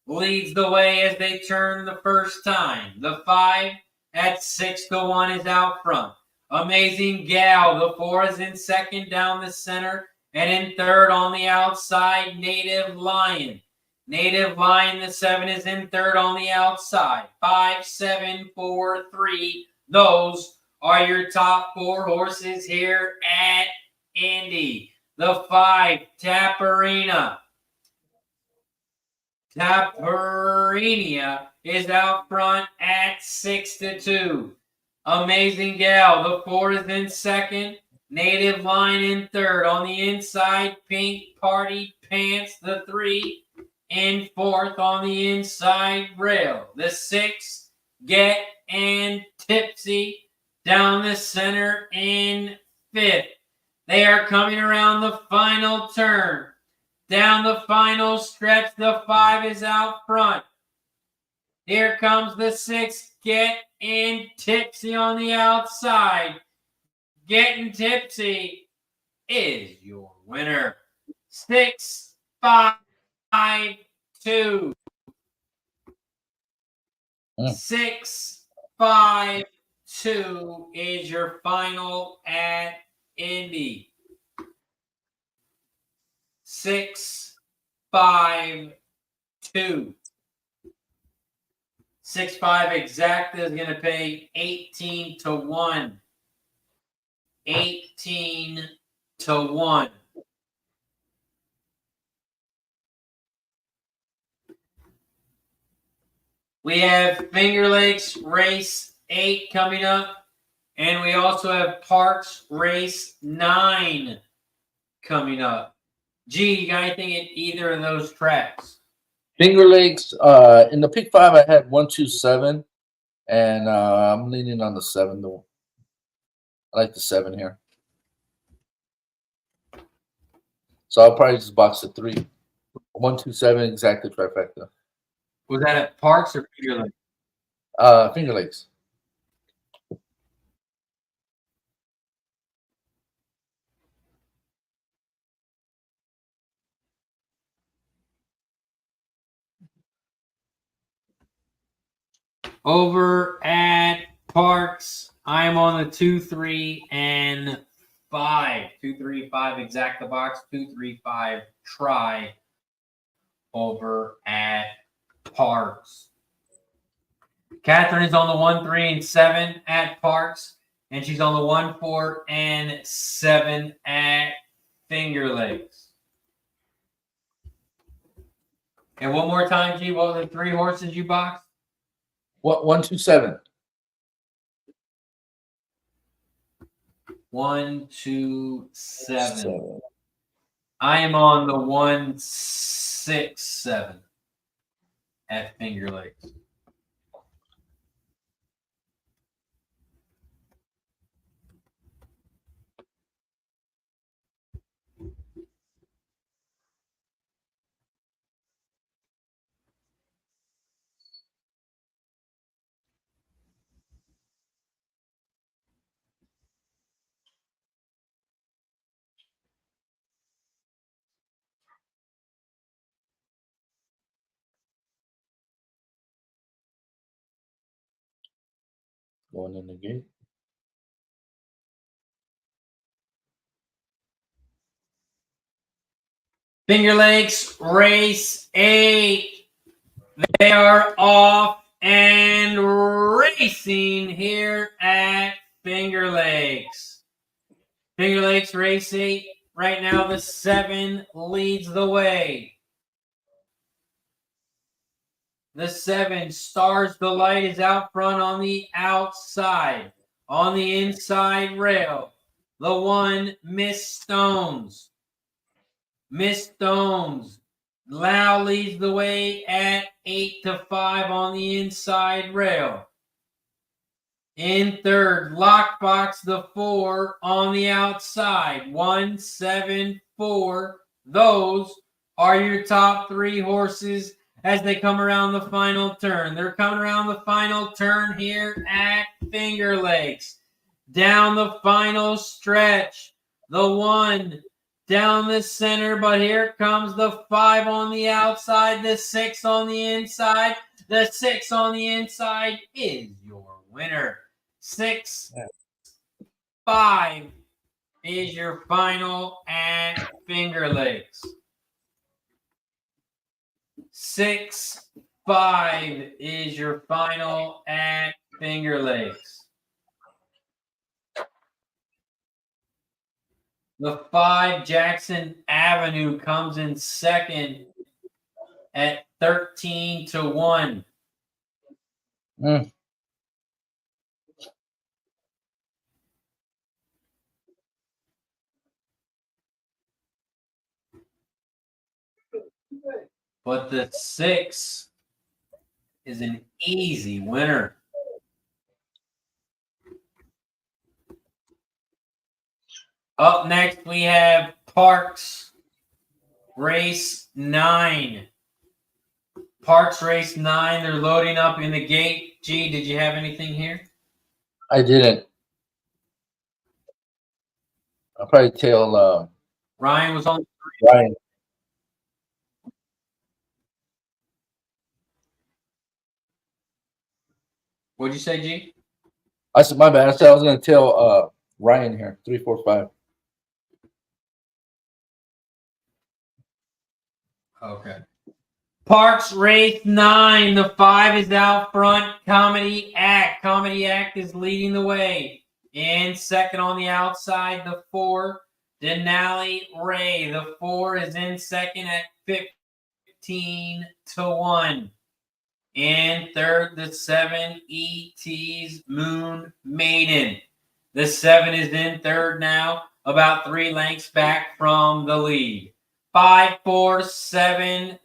leads the way as they turn the first time. The 5 at 6-1 is out front. Amazing Gal, the 4 is in second down the center, and in third on the outside, Native Lion. Native Lion, the 7, is in third on the outside. 5, 7, 4, 3. Those are your top 4 horses here at Indy. The 5, Tapperinia. Tapperinia is out front at 6-2. Amazing Gal, the 4 is in second. Native Lion in third. On the inside, Pink Party Pants, the 3, in fourth on the inside rail. The 6, Get and Tipsy down the center in 5th. They are coming around the final turn. Down the final stretch, the 5 is out front. Here comes the 6, Getting Tipsy on the outside. Getting Tipsy is your winner. 6, 5, 2. 6, 5, 2 is your final at Indy. 6, 5, 2. 6, 5 exacta is going to pay 18 to 1. 18 to 1. We have Finger Lakes Race 8 coming up. And we also have Parx Race 9 coming up. G, you got anything at either of those tracks? Finger Lakes, in the pick 5, I had 1, 2, 7. And I'm leaning on the 7, though. I like the 7 here. So I'll probably just box the 3. 1, 2, 7, exactly trifecta. Was that at Parx or Finger Lakes? Finger Lakes. Over at Parx, I'm on the 2, 3, and 5. 2, 3, 5 exacta box. 2, 3, 5 try over at Parx. Catherine is on the 1, 3, and 7 at Parx, and she's on the 1, 4, and 7 at Finger Lakes. And one more time, G, what were the 3 horses you boxed? What? 1, 2, 7. 1, 2, 7. I am on the 1, 6, 7 at Finger Lakes. Going in the gate. Finger Lakes Race 8. They are off and racing here at Finger Lakes. Finger Lakes Race 8. Right now, the 7 leads the way. The 7, Stars the Light, is out front on the outside. On the inside rail, the 1, Miss Stones. Miss Stones now leads the way at 8 to 5 on the inside rail. In third, Lockbox the 4 on the outside. 1, 7, 4. Those are your top 3 horses as they come around the final turn. They're coming around the final turn here at Finger Lakes. Down the final stretch, the 1 down the center, but here comes the 5 on the outside, the 6 on the inside. The 6 on the inside is your winner. 6, 5 is your final at Finger Lakes. 6, 5 is your final at Finger Lakes. The 5, Jackson Avenue, comes in second at 13 to 1. But the 6 is an easy winner. Up next, we have Parx Race 9. Parx Race 9. They're loading up in the gate. G, did you have anything here? I didn't. I'll probably tell Ryan was on. Ryan. What'd you say, G? I said, my bad. I said I was going to tell Ryan here, 3, 4, 5. Okay. Parx Race 9. The 5 is out front. Comedy Act. Comedy Act is leading the way. In second on the outside, the 4, Denali Ray. The 4 is in second at 15-1. In third, the 7, ET's Moon Maiden. The 7 is in third now, about 3 lengths back from the lead. 5, 4, 7,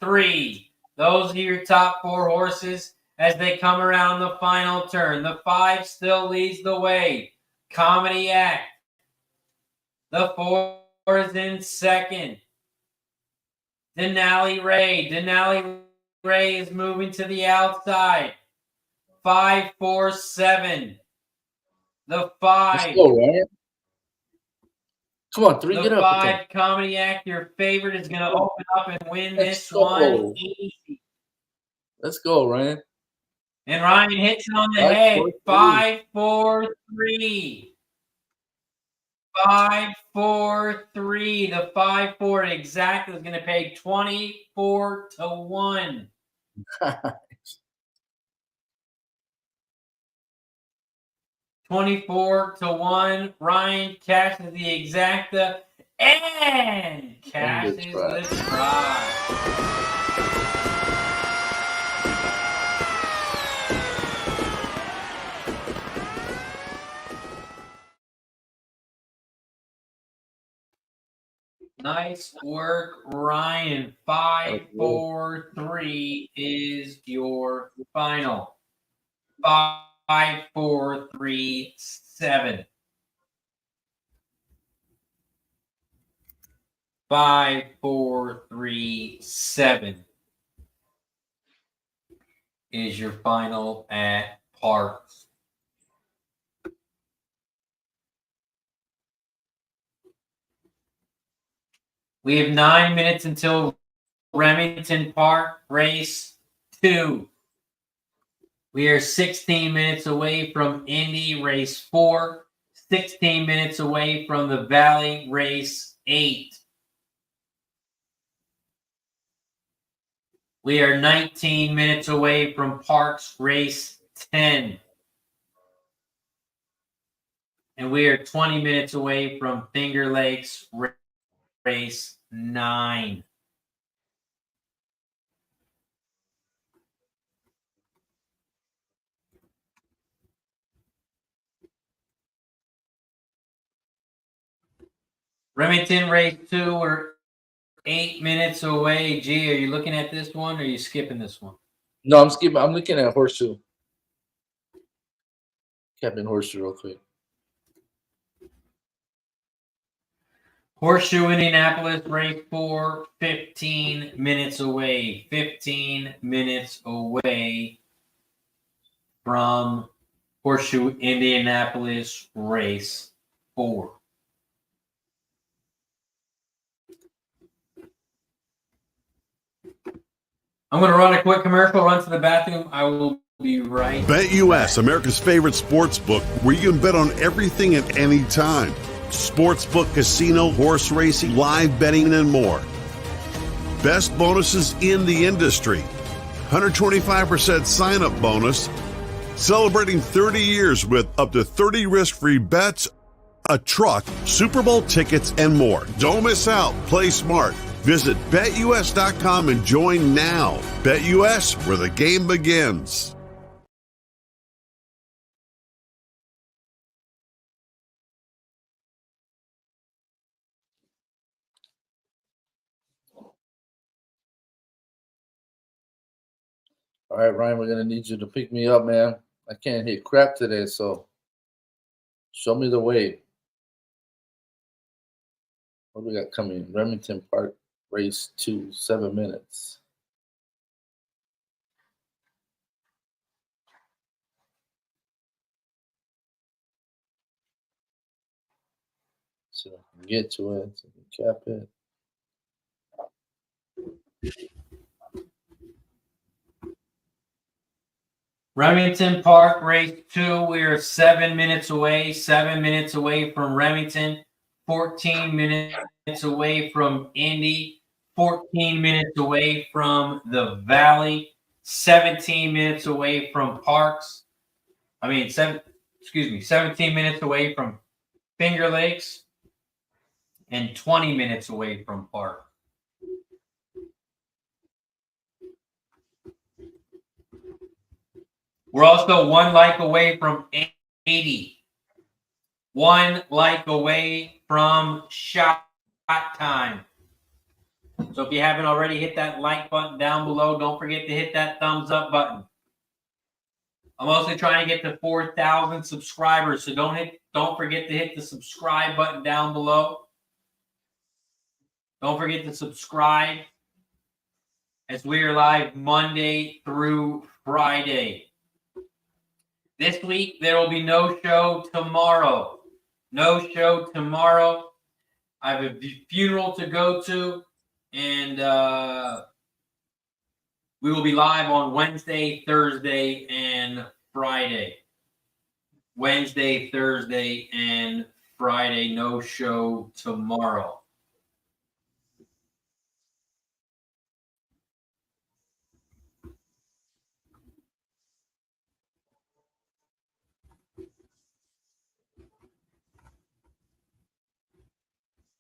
3. Those are your top 4 horses as they come around the final turn. The 5 still leads the way. Comedy Act. The 4 is in second. Denali Ray. Denali Ray is moving to the outside. 5, 4, 7. The 5. Let's go, Ryan. Come on, 3, The get up. 5, Comedy Act, your favorite, is going to open up and win this one easy. Let's go, Ryan. And Ryan hits it on the head. 5, 4, 3. 5, 4, 3. The 5, 4 exactly is going to pay 24-1. 24-1. Ryan cashes the exacta and cashes the try. Nice work, Ryan. 5, 4, 3 is your final. 5, 4, 3, 7. 5, 4, 3, 7 is your final at Parx. We have 9 minutes until Remington Park Race 2. We are 16 minutes away from Indy Race 4, 16 minutes away from the Valley Race 8. We are 19 minutes away from Parx Race 10. And we are 20 minutes away from Finger Lakes Race 9. Remington Race 2, we're 8 minutes away. G, are you looking at this one or are you skipping this one? No, I'm skipping. I'm looking at Horseshoe. Captain Horseshoe real quick. Horseshoe Indianapolis Race 4, 15 minutes away. 15 minutes away from Horseshoe Indianapolis Race 4. I'm going to run a quick commercial, run to the bathroom. I will be right back. BetUS, America's favorite sports book, where you can bet on everything at any time. Sportsbook, casino, horse racing, live betting, and more. Best bonuses in the industry. 125% sign-up bonus. Celebrating 30 years with up to 30 risk-free bets, a truck, Super Bowl tickets, and more. Don't miss out. Play smart. Visit BetUS.com and join now. BetUS, where the game begins. All right, Ryan, we're going to need you to pick me up, man. I can't hit crap today, so show me the way. What do we got coming? Remington Park, race 2, 7 minutes. So I can get to it, so I can cap it. Remington Park, race 2. We are 7 minutes away. 7 minutes away from Remington. 14 minutes away from Indy. 14 minutes away from the Valley. 17 minutes away from Parx. 17 minutes away from Finger Lakes. And 20 minutes away from Park. We're also 1 like away from 80. 1 like away from shot time. So if you haven't already, hit that like button down below. Don't forget to hit that thumbs up button. I'm also trying to get to 4,000 subscribers, so don't forget to hit the subscribe button down below. Don't forget to subscribe, as we are live Monday through Friday. This week, there will be no show tomorrow. No show tomorrow. I have a funeral to go to, and we will be live on Wednesday, Thursday, and Friday. Wednesday, Thursday, and Friday. No show tomorrow.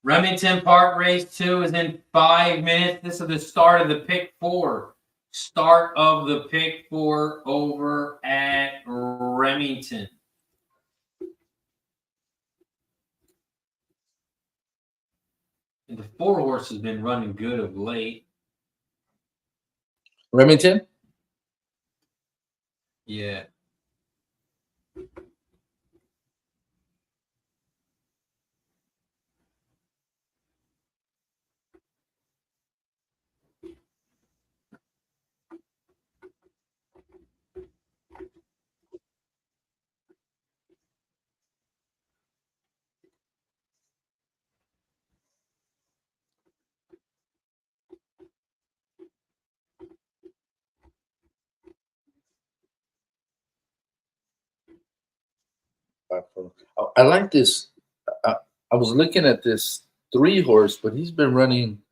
Remington Park race 2 is in 5 minutes. This is the start of the pick 4. Start of the pick 4 over at Remington. And the 4 horse has been running good of late. Remington? Yeah. I like this. I was looking at this 3 horse, but he's been running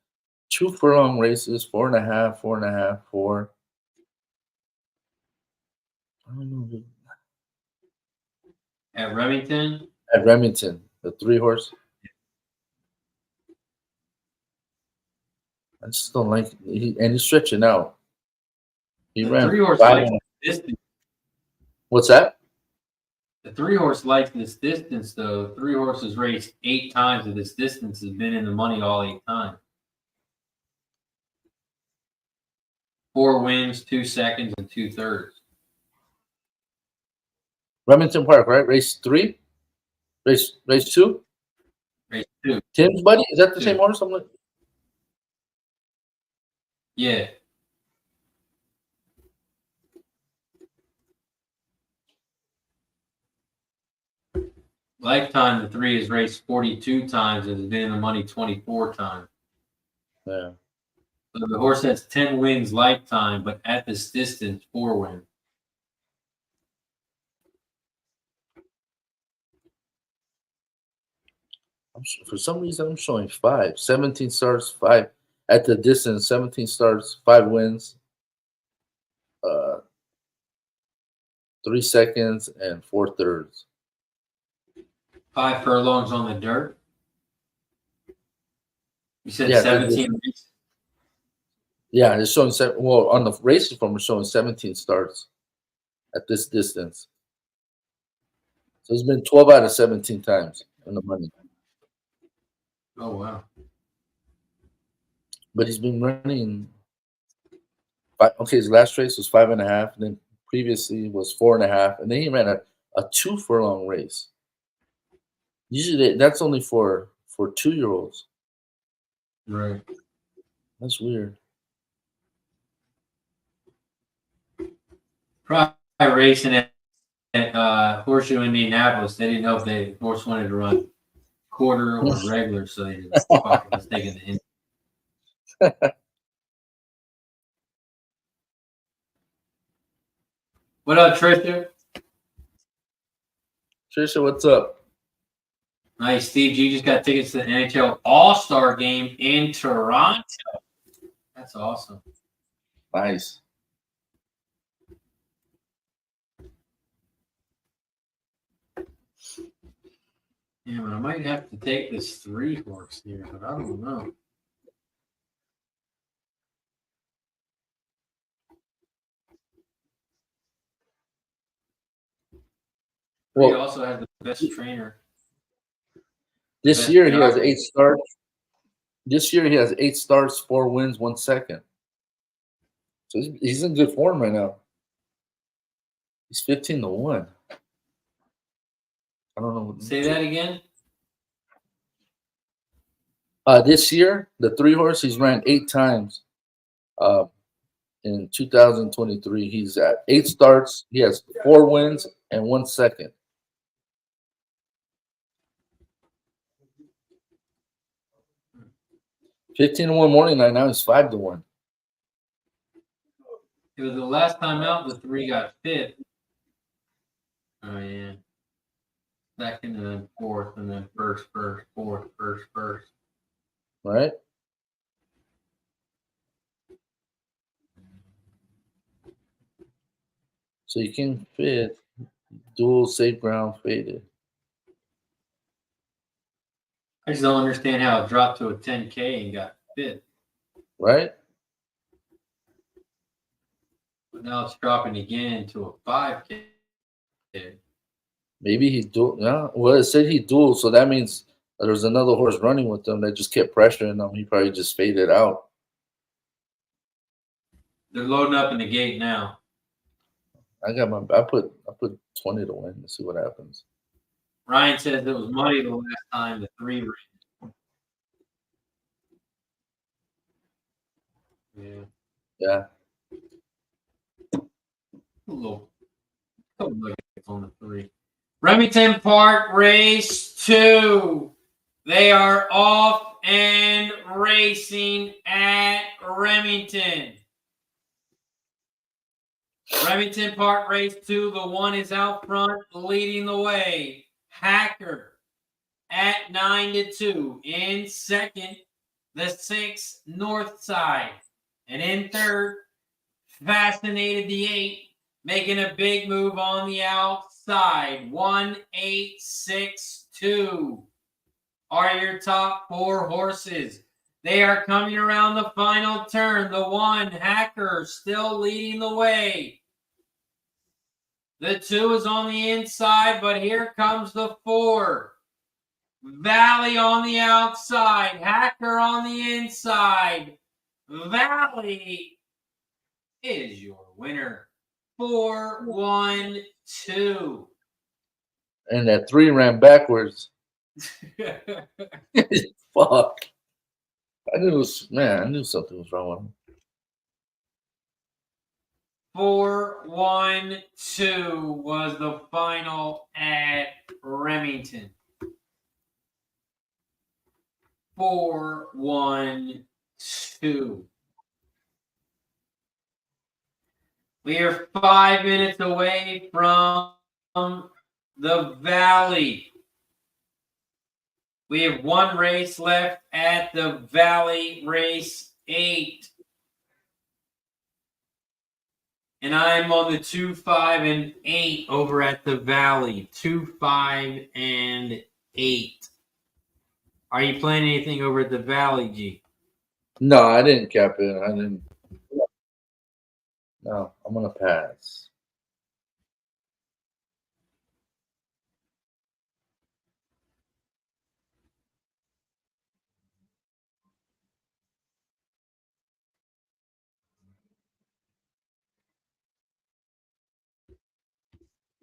2 furlong races, 4.5, 4.5, 4. I don't know. At Remington? At Remington, the 3 horse. I just don't like it. And he's stretching out. He The ran 3 horse 5 likes this distance. What's that? The 3 horse likes this distance, though. 3 horses raced 8 times, and this distance has been in the money all 8 times. 4 wins, 2 seconds, and 2/3. Remington Park, right? Race 3? Race 2? Race 2. Tim's buddy? Is that the 2. same horse? I'm like, Yeah. Lifetime, the 3 has raced 42 times and has been in the money 24 times. yeah. So the horse has 10 wins lifetime, but at this distance, 4 wins. For some reason, I'm showing 5. 17 starts, 5 at the distance. 17 starts, 5 wins, 3 seconds, and 4/3. 5 furlongs on the dirt. You said Yeah, 17 races. Yeah, it's showing 7. Well, on the racing form, it's showing 17 starts at this distance. So it's been 12 out of 17 times in the money. Oh, wow. But he's been running. Okay, his last race was 5.5, and then previously was 4.5, and then he ran a 2 furlong race. Usually that's only for 2-year-olds. Right. That's weird. Probably racing at Horseshoe Indianapolis. They didn't know if the horse wanted to run quarter or regular, so they just fucking was taking the hint. What up, Trisha? Trisha, what's up? Nice, Steve G just got tickets to the NHL All-Star game in Toronto. That's awesome. Nice. Yeah, but I might have to take this 3 horse here, but I don't know. Well, he also has the best trainer. This year he has 8 starts. This year he has 8 starts, 4 wins, 1 second. So he's in good form right now. He's 15-1. I don't know. Say that again. This year, the 3 horse, he's ran 8 times. In 2023, he's at 8 starts. He has 4 wins and 1 second. $15-1 morning night. Now he's 5-1. It was the last time out. The 3 got 5th. Oh yeah. Second and then 4th and then first, 4th, first. Right. So you can fit dual safe ground faded. I just don't understand how it dropped to a 10K and got 5th. Right. But now it's dropping again to a 5K. Maybe he dual. Yeah. Well, it said he dual, so that means there was another horse running with him that just kept pressuring him. He probably just faded out. They're loading up in the gate now. I put 20 to win. Let's see what happens. Ryan says it was muddy the last time the 3 ran. Yeah. A little on the 3. Remington Park race 2. They are off and racing at Remington. Remington Park race 2. The 1 is out front, leading the way. Hacker at 9-2. In second, the 6 north side. And in third, Fascinated the 8, making a big move on the outside. 1-8-6-2 are your top 4 horses. They are coming around the final turn. The 1, Hacker, still leading the way. The 2 is on the inside, but here comes the 4. Valley on the outside. Hacker on the inside. Valley is your winner. 4-1-2. And that 3 ran backwards. Fuck. I knew something was wrong with him. 4-1-2 was the final at Remington. 4-1-2. We are 5 minutes away from the Valley. We have 1 race left at the Valley, race 8. And I'm on the 2, 5, and 8 over at the Valley. 2, 5, and 8. Are you playing anything over at the Valley, G? No, I didn't cap it. I didn't. No, I'm going to pass.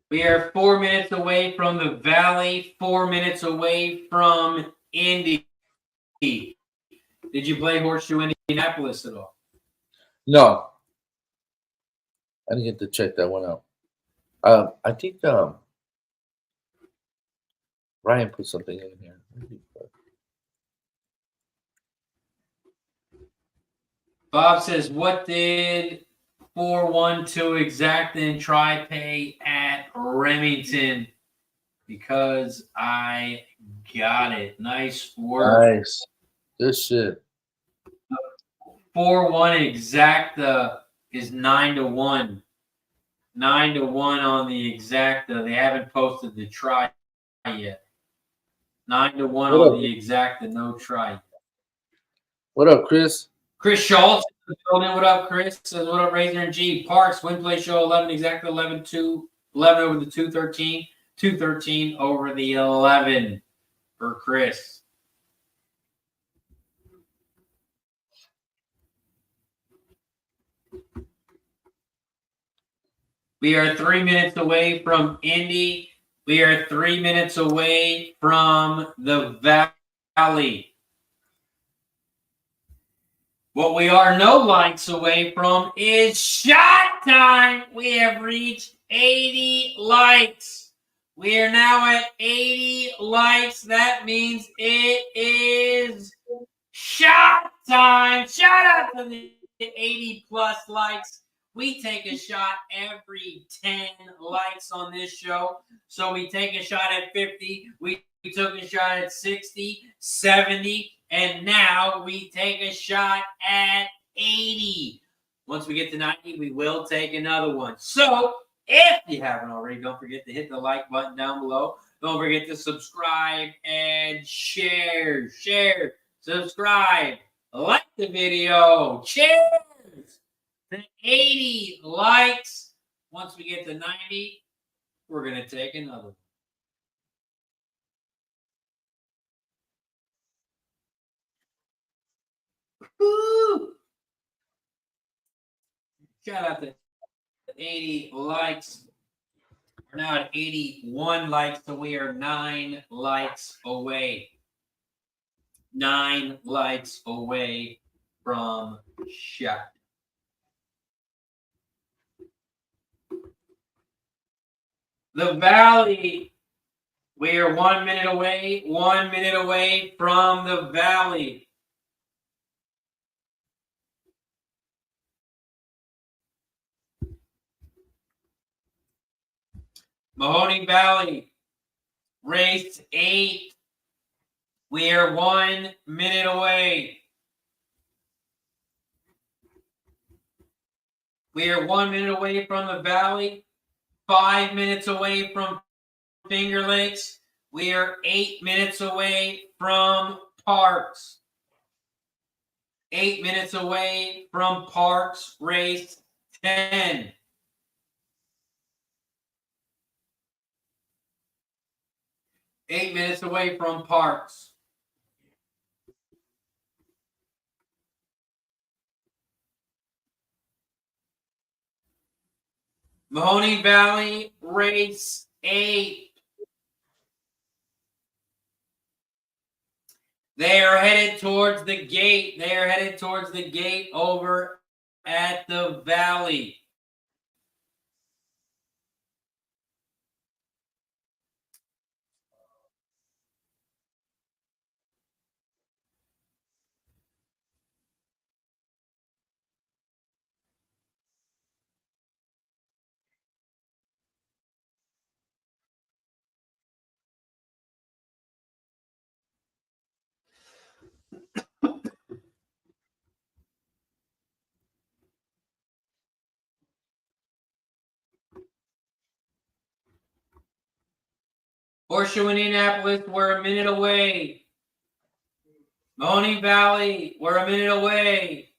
We are 4 minutes away from the Valley, 4 minutes away from Indy. Did you play Horseshoe Indianapolis at all? No. I didn't get to check that one out. I think Ryan put something in here. Bob says, what did 412 exact and try pay at Remington? Because I got it. Nice work. Nice. Good shit. 4-1 exacta is 9-1. 9-1 on the exacta. They haven't posted the try yet. 9-1 on the exacta, no try. What up, Chris? Chris Schultz. What up, Chris? Says, what up, Razor and G? Parx, win play show 11 exacta, 11-2, 11 over the 213, 213 over the 11 for Chris. We are 3 minutes away from Indy. We are 3 minutes away from the Valley. What we are no likes away from is shot time. We have reached 80 likes. We are now at 80 likes. That means it is shot time. Shout out to the 80 plus likes. We take a shot every 10 likes on this show. So we take a shot at 50. We took a shot at 60, 70, and now we take a shot at 80. Once we get to 90, we will take another one. So if you haven't already, don't forget to hit the like button down below. Don't forget to subscribe and share. Share, subscribe, like the video. Cheers to 80 likes. Once we get to 90, we're going to take another one. Woo! Shout out to 80 likes. We're now at 81 likes, so we are 9 likes away. 9 likes away from shot. The Valley, we are 1 minute away. 1 minute away from the Valley. Mahoning Valley, race 8. We are 1 minute away. We are 1 minute away from the Valley. 5 minutes away from Finger Lakes. We are 8 minutes away from Parx. 8 minutes away from Parx race 10. Eight minutes away from Parx. Mahoning Valley, race 8. They are headed towards the gate. They are headed towards the gate over at the Valley. Horseshoe Indianapolis, we're a minute away. Mahoning Valley, we're a minute away.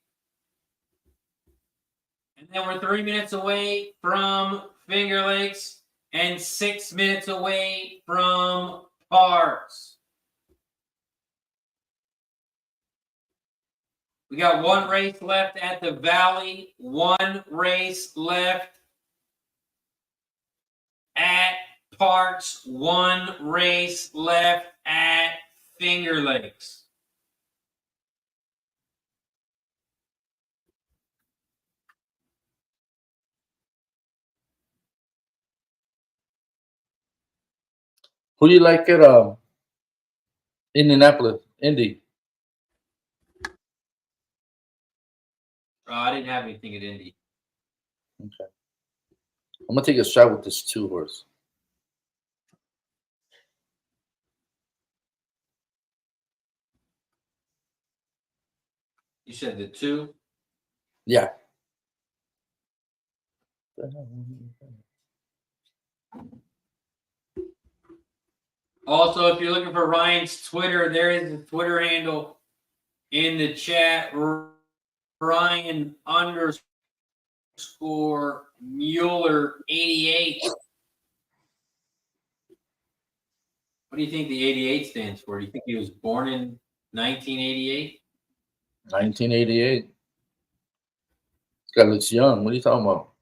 And then we're 3 minutes away from Finger Lakes and 6 minutes away from Parx. We got one race left at the Valley, one race left at Parx, one race left at Finger Lakes. Who do you like at Indianapolis, Indy? I didn't have anything at Indy. Okay. I'm gonna take a shot with this 2-horse. You said the 2? Yeah. Also, if you're looking for Ryan's Twitter, there is a Twitter handle in the chat. Ryan _ Mueller 88. What do you think the 88 stands for? Do you think he was born in 1988? 1988. This guy looks young. What are you talking about?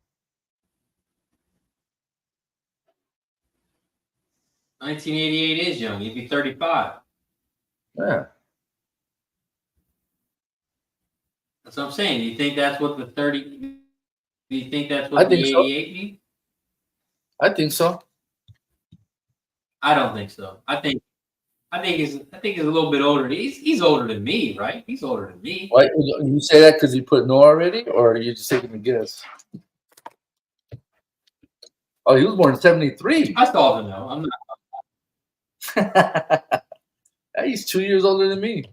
1988 is young. He'd be 35. Yeah. That's what I'm saying. Do you think that's what the 30? Do you think that's I what the think so. 88 means? I think so. I don't think so. I think he's a little bit older. He's older than me, right? He's older than me. Why you say that because you put no already, or are you just taking a guess? Oh, he was born in 73. I still don't know. I'm not. He's 2 years older than me.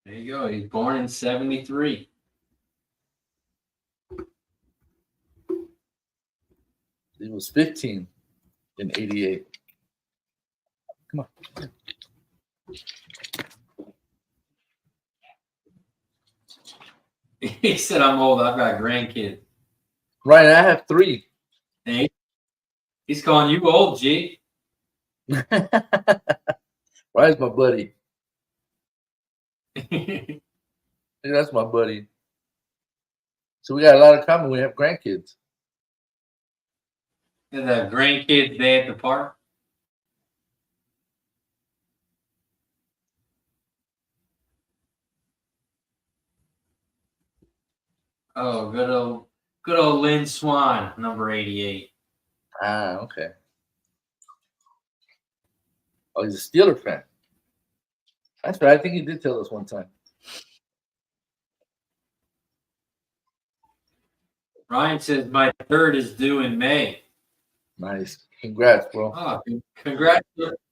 There you go. He's born in 73. He was 15 in 88. Come on. He said, I'm old. I've got grandkids. Ryan, I have 3. Hey, he's calling you old, G. Ryan's my buddy. That's my buddy. So we got a lot of common. We have grandkids. And the grandkids day at the park. Oh, good old Lynn Swan, number 88. Ah, okay. Oh, he's a Steeler fan. That's right. I think he did tell us one time. Ryan says my 3rd is due in May. Nice. Congrats, bro. Oh,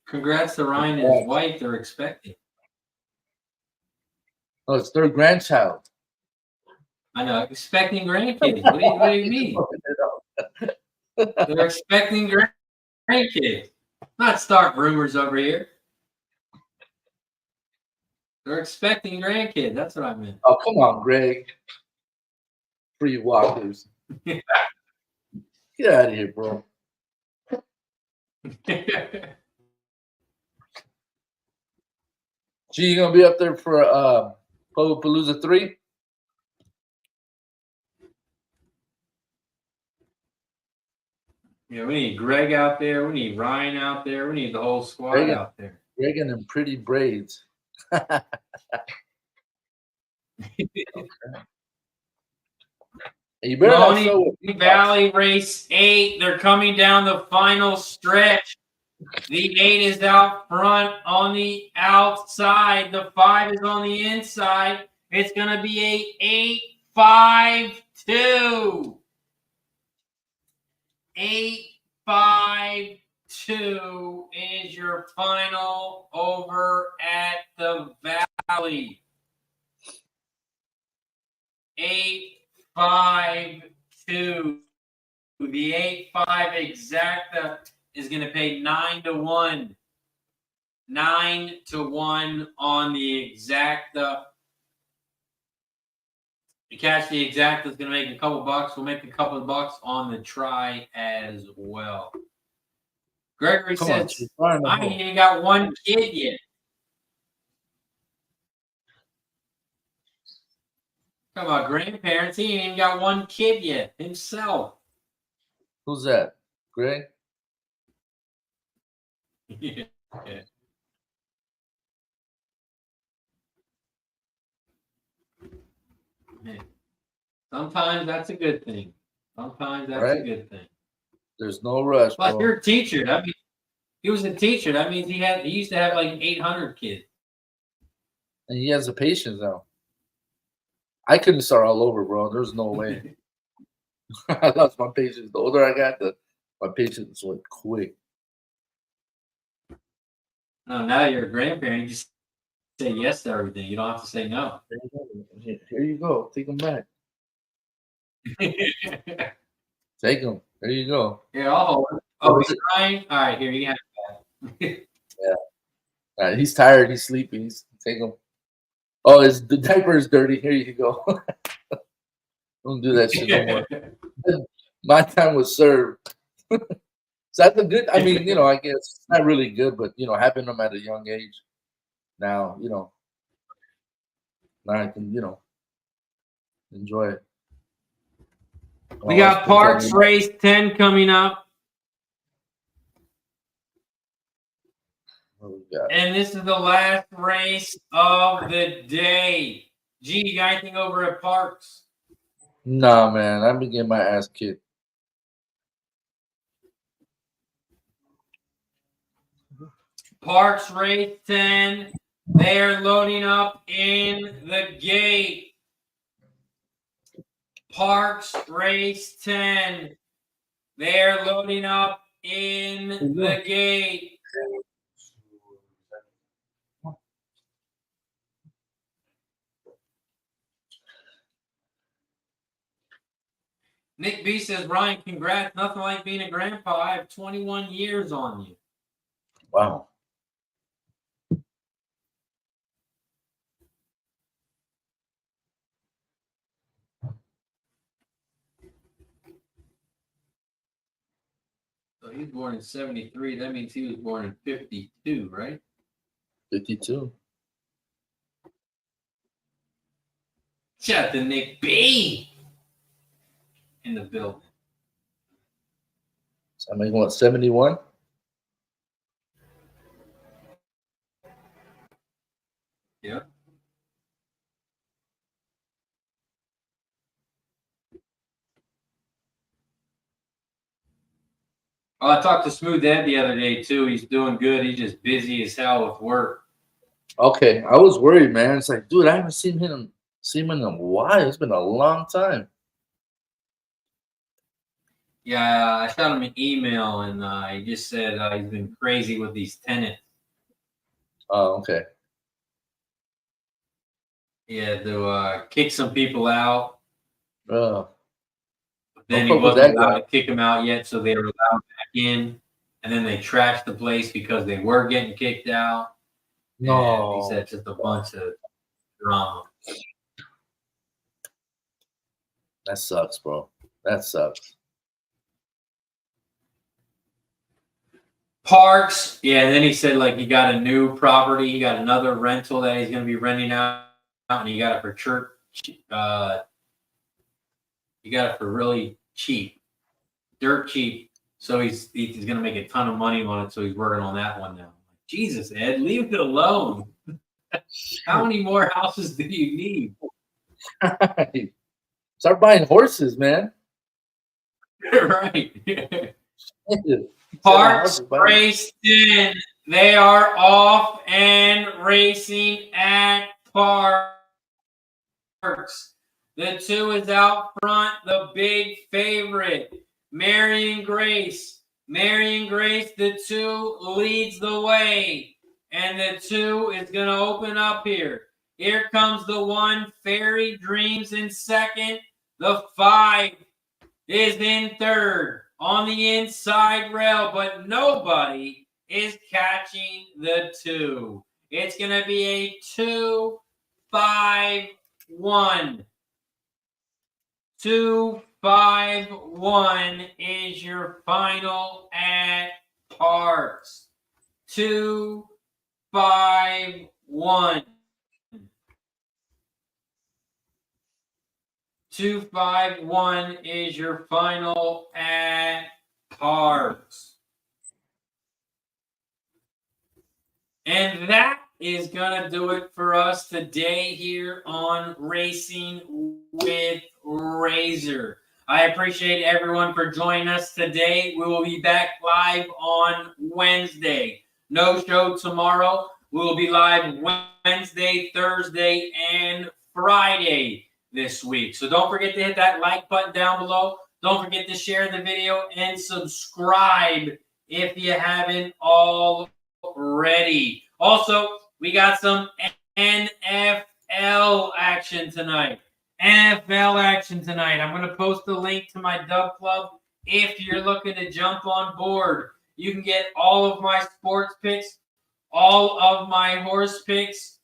congrats to Ryan and his wife. They're expecting. Oh, it's 3rd grandchild. I know, expecting grandkids. What do you mean? They're expecting grandkids. Not start rumors over here. They're expecting grandkids. That's what I meant. Oh, come on, Greg. Free walkers. Get out of here, bro. G, you gonna be up there for Palooza 3? Yeah, we need Greg out there. We need Ryan out there. We need the whole squad out there. Greg and them pretty braids. Okay. You better not show Mahoning Valley Race 8. They're coming down the final stretch. The 8 is out front on the outside. The 5 is on the inside. It's going to be a 8-5-2. 8-5-2 is your final over at the Valley. 8-5-2. The 8-5 exacta is going to pay 9-1. 9-1 on the exacta. You catch the exacta is going to make a couple bucks. We'll make a couple of bucks on the try as well. Gregory says, I ain't even got one kid yet. Talking about grandparents, he ain't even got one kid yet himself. Who's that? Greg? Yeah. Sometimes that's a good thing. Sometimes that's Right. a good thing. There's no rush, Plus, bro. you're a teacher. That means he was a teacher. That means he used to have like 800 kids. And he has the patience now. I couldn't start all over, bro. There's no way. I lost my patience. The older I got, my patience went quick. No, now you're a grandparent. You just say yes to everything. You don't have to say no. Here you go. Take them back. Take them. There you go. Here, I'll hold it. Oh, he's crying? All right, here, you have that. Yeah. All right, he's tired. He's sleeping. Take him. Oh, the diaper is dirty. Here you go. Don't do that shit no more. My time was served. So that's a good, I mean, I guess it's not really good, but, having them at a young age now, now I can, enjoy it. We got Parx Race 10 coming up. What we got? And this is the last race of the day. G, you got anything over at Parx? Nah, man. I've been getting my ass kicked. Parx Race 10. They are loading up in the gate. Parx Race 10. They are loading up in the gate. Nick B says, Ryan, congrats. Nothing like being a grandpa. I have 21 years on you. Wow. So he was born in 73. That means he was born in 52, right? 52. Shout out to Nick B in the building. So I'm making what, 71? Yeah. Oh, I talked to Smooth Ed the other day too. He's doing good. He's just busy as hell with work. Okay, I was worried, man. It's like, dude, I haven't seen him in a while. It's been a long time. Yeah, I shot him an email and he just said he's been crazy with these tenants. Oh, okay. He had to kick some people out. Oh. But then he wasn't allowed to kick them out yet, so they were allowed back in. And then they trashed the place because they were getting kicked out. No. And he said just a bunch of drama. That sucks, bro. That sucks. Parx, yeah, and then he said like he got a new property, he got another rental that he's going to be renting out, and he got it for church. He got it for really cheap, dirt cheap. So he's going to make a ton of money on it. So he's working on that one now. Jesus, Ed, leave it alone. How many more houses do you need? Start buying horses, man. Right. Parx Race 10. They are off and racing at Parx. The 2 is out front, the big favorite, Marion Grace. Marion Grace, the 2 leads the way. And the 2 is going to open up here. Here comes the 1, Fairy Dreams in second. The 5 is in third. On the inside rail, but nobody is catching the 2. It's going to be a 2-5-1. 2-5-1 is your final at Parx. 2-5-1. 2-5-1 is your final at Parx. And that is going to do it for us today here on Racing with Razor. I appreciate everyone for joining us today. We will be back live on Wednesday. No show tomorrow. We will be live Wednesday, Thursday, and Friday this week. So don't forget to hit that like button down below. Don't forget to share the video and subscribe if you haven't already. Also, we got some NFL action tonight. I'm going to post the link to my Dub Club if you're looking to jump on board. You can get all of my sports picks, all of my horse picks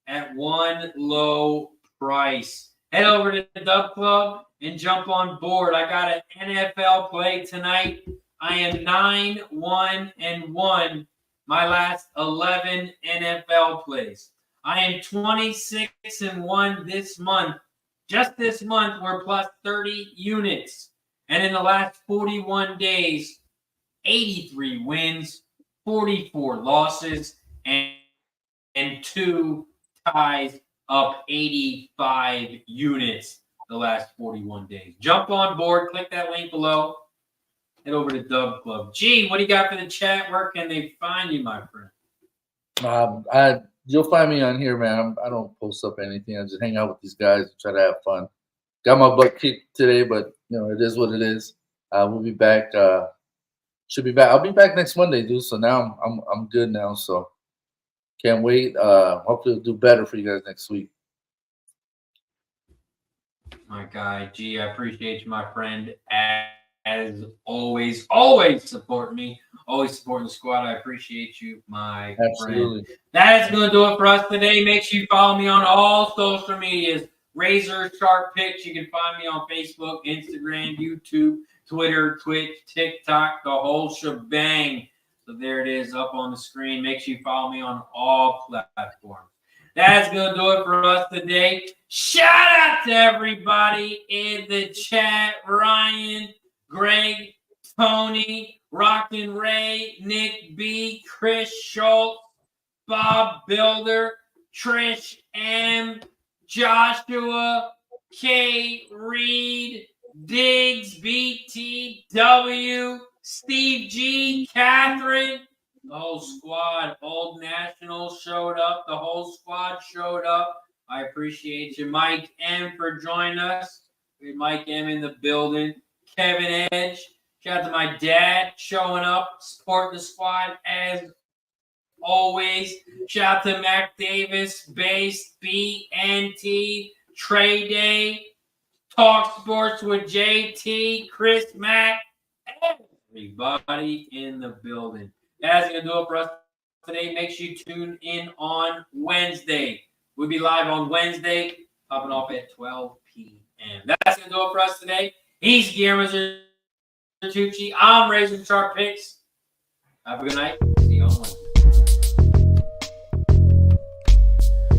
at one low price. Head over to the Dub Club and jump on board. I got an NFL play tonight. I am 9-1-1. My last 11 NFL plays. I am 26-1 this month. Just this month, we're plus 30 units. And in the last 41 days, 83 wins, 44 losses, and 2 ties, up 85 units the last 41 days. Jump on board. Click that link below. Head over to Dub Club. Gee, what do you got for the chat? Where can they find you, my friend? You'll find me on here, man. I don't post up anything. I just hang out with these guys and try to have fun. Got my butt kicked today, but it is what it is. We'll be back. Should be back. I'll be back next Monday, dude. So now I'm good now. So can't wait. Hopefully we'll do better for you guys next week. My guy, G, I appreciate you, my friend. As always support me. Always supporting the squad. I appreciate you, my Absolutely. friend. That's going to do it for us today. Make sure you follow me on all social medias. RazorSharpPicks. You can find me on Facebook, Instagram, YouTube, Twitter, Twitch, TikTok, the whole shebang. So there it is up on the screen. Make sure you follow me on all platforms. That's going to do it for us today. Shout out to everybody in the chat. Ryan, Greg, Tony, Rockin' Ray, Nick B, Chris Schultz, Bob Builder, Trish M, Joshua, K, Reed, Diggs, BTW, Steve G, Catherine, the whole squad. Old National showed up. The whole squad showed up. I appreciate you. Mike M for joining us. We had Mike M in the building. Kevin Edge. Shout out to my dad showing up, supporting the squad as always. Shout out to Mac Davis, Base, BNT, Trey Day, Talk Sports with JT, Chris Mack, everybody in the building. That's going to do it for us today. Make sure you tune in on Wednesday. We'll be live on Wednesday, popping off at 12 p.m. That's going to do it for us today. He's Guillermo Tucci. I'm RazorSharpPicks. Have a good night. See you on Wednesday.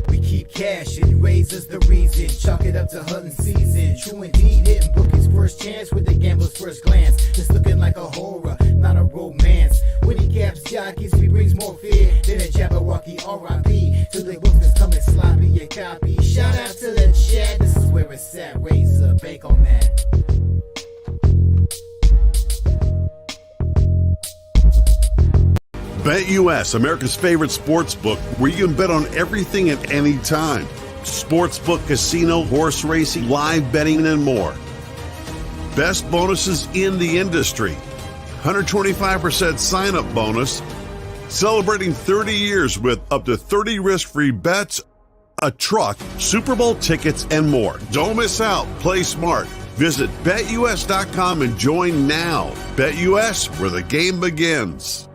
We keep cash and razors the reason. Chalk it up to hunting season. True indeed, hitting bookies first chance with the gambler's first glance. It's looking like a horror, not a romance. When he caps jockeys, he brings more fear than a Jabberwocky R.I.P. To the books that's coming sloppy, your copy. Shout out to the chat. This is where it's at. Razor, bake on that. BetUS, America's favorite sports book, where you can bet on everything at any time. Sportsbook, casino, horse racing, live betting, and more. Best bonuses in the industry. 125% sign-up bonus. Celebrating 30 years with up to 30 risk-free bets, a truck, Super Bowl tickets, and more. Don't miss out. Play smart. Visit BetUS.com and join now. BetUS, where the game begins.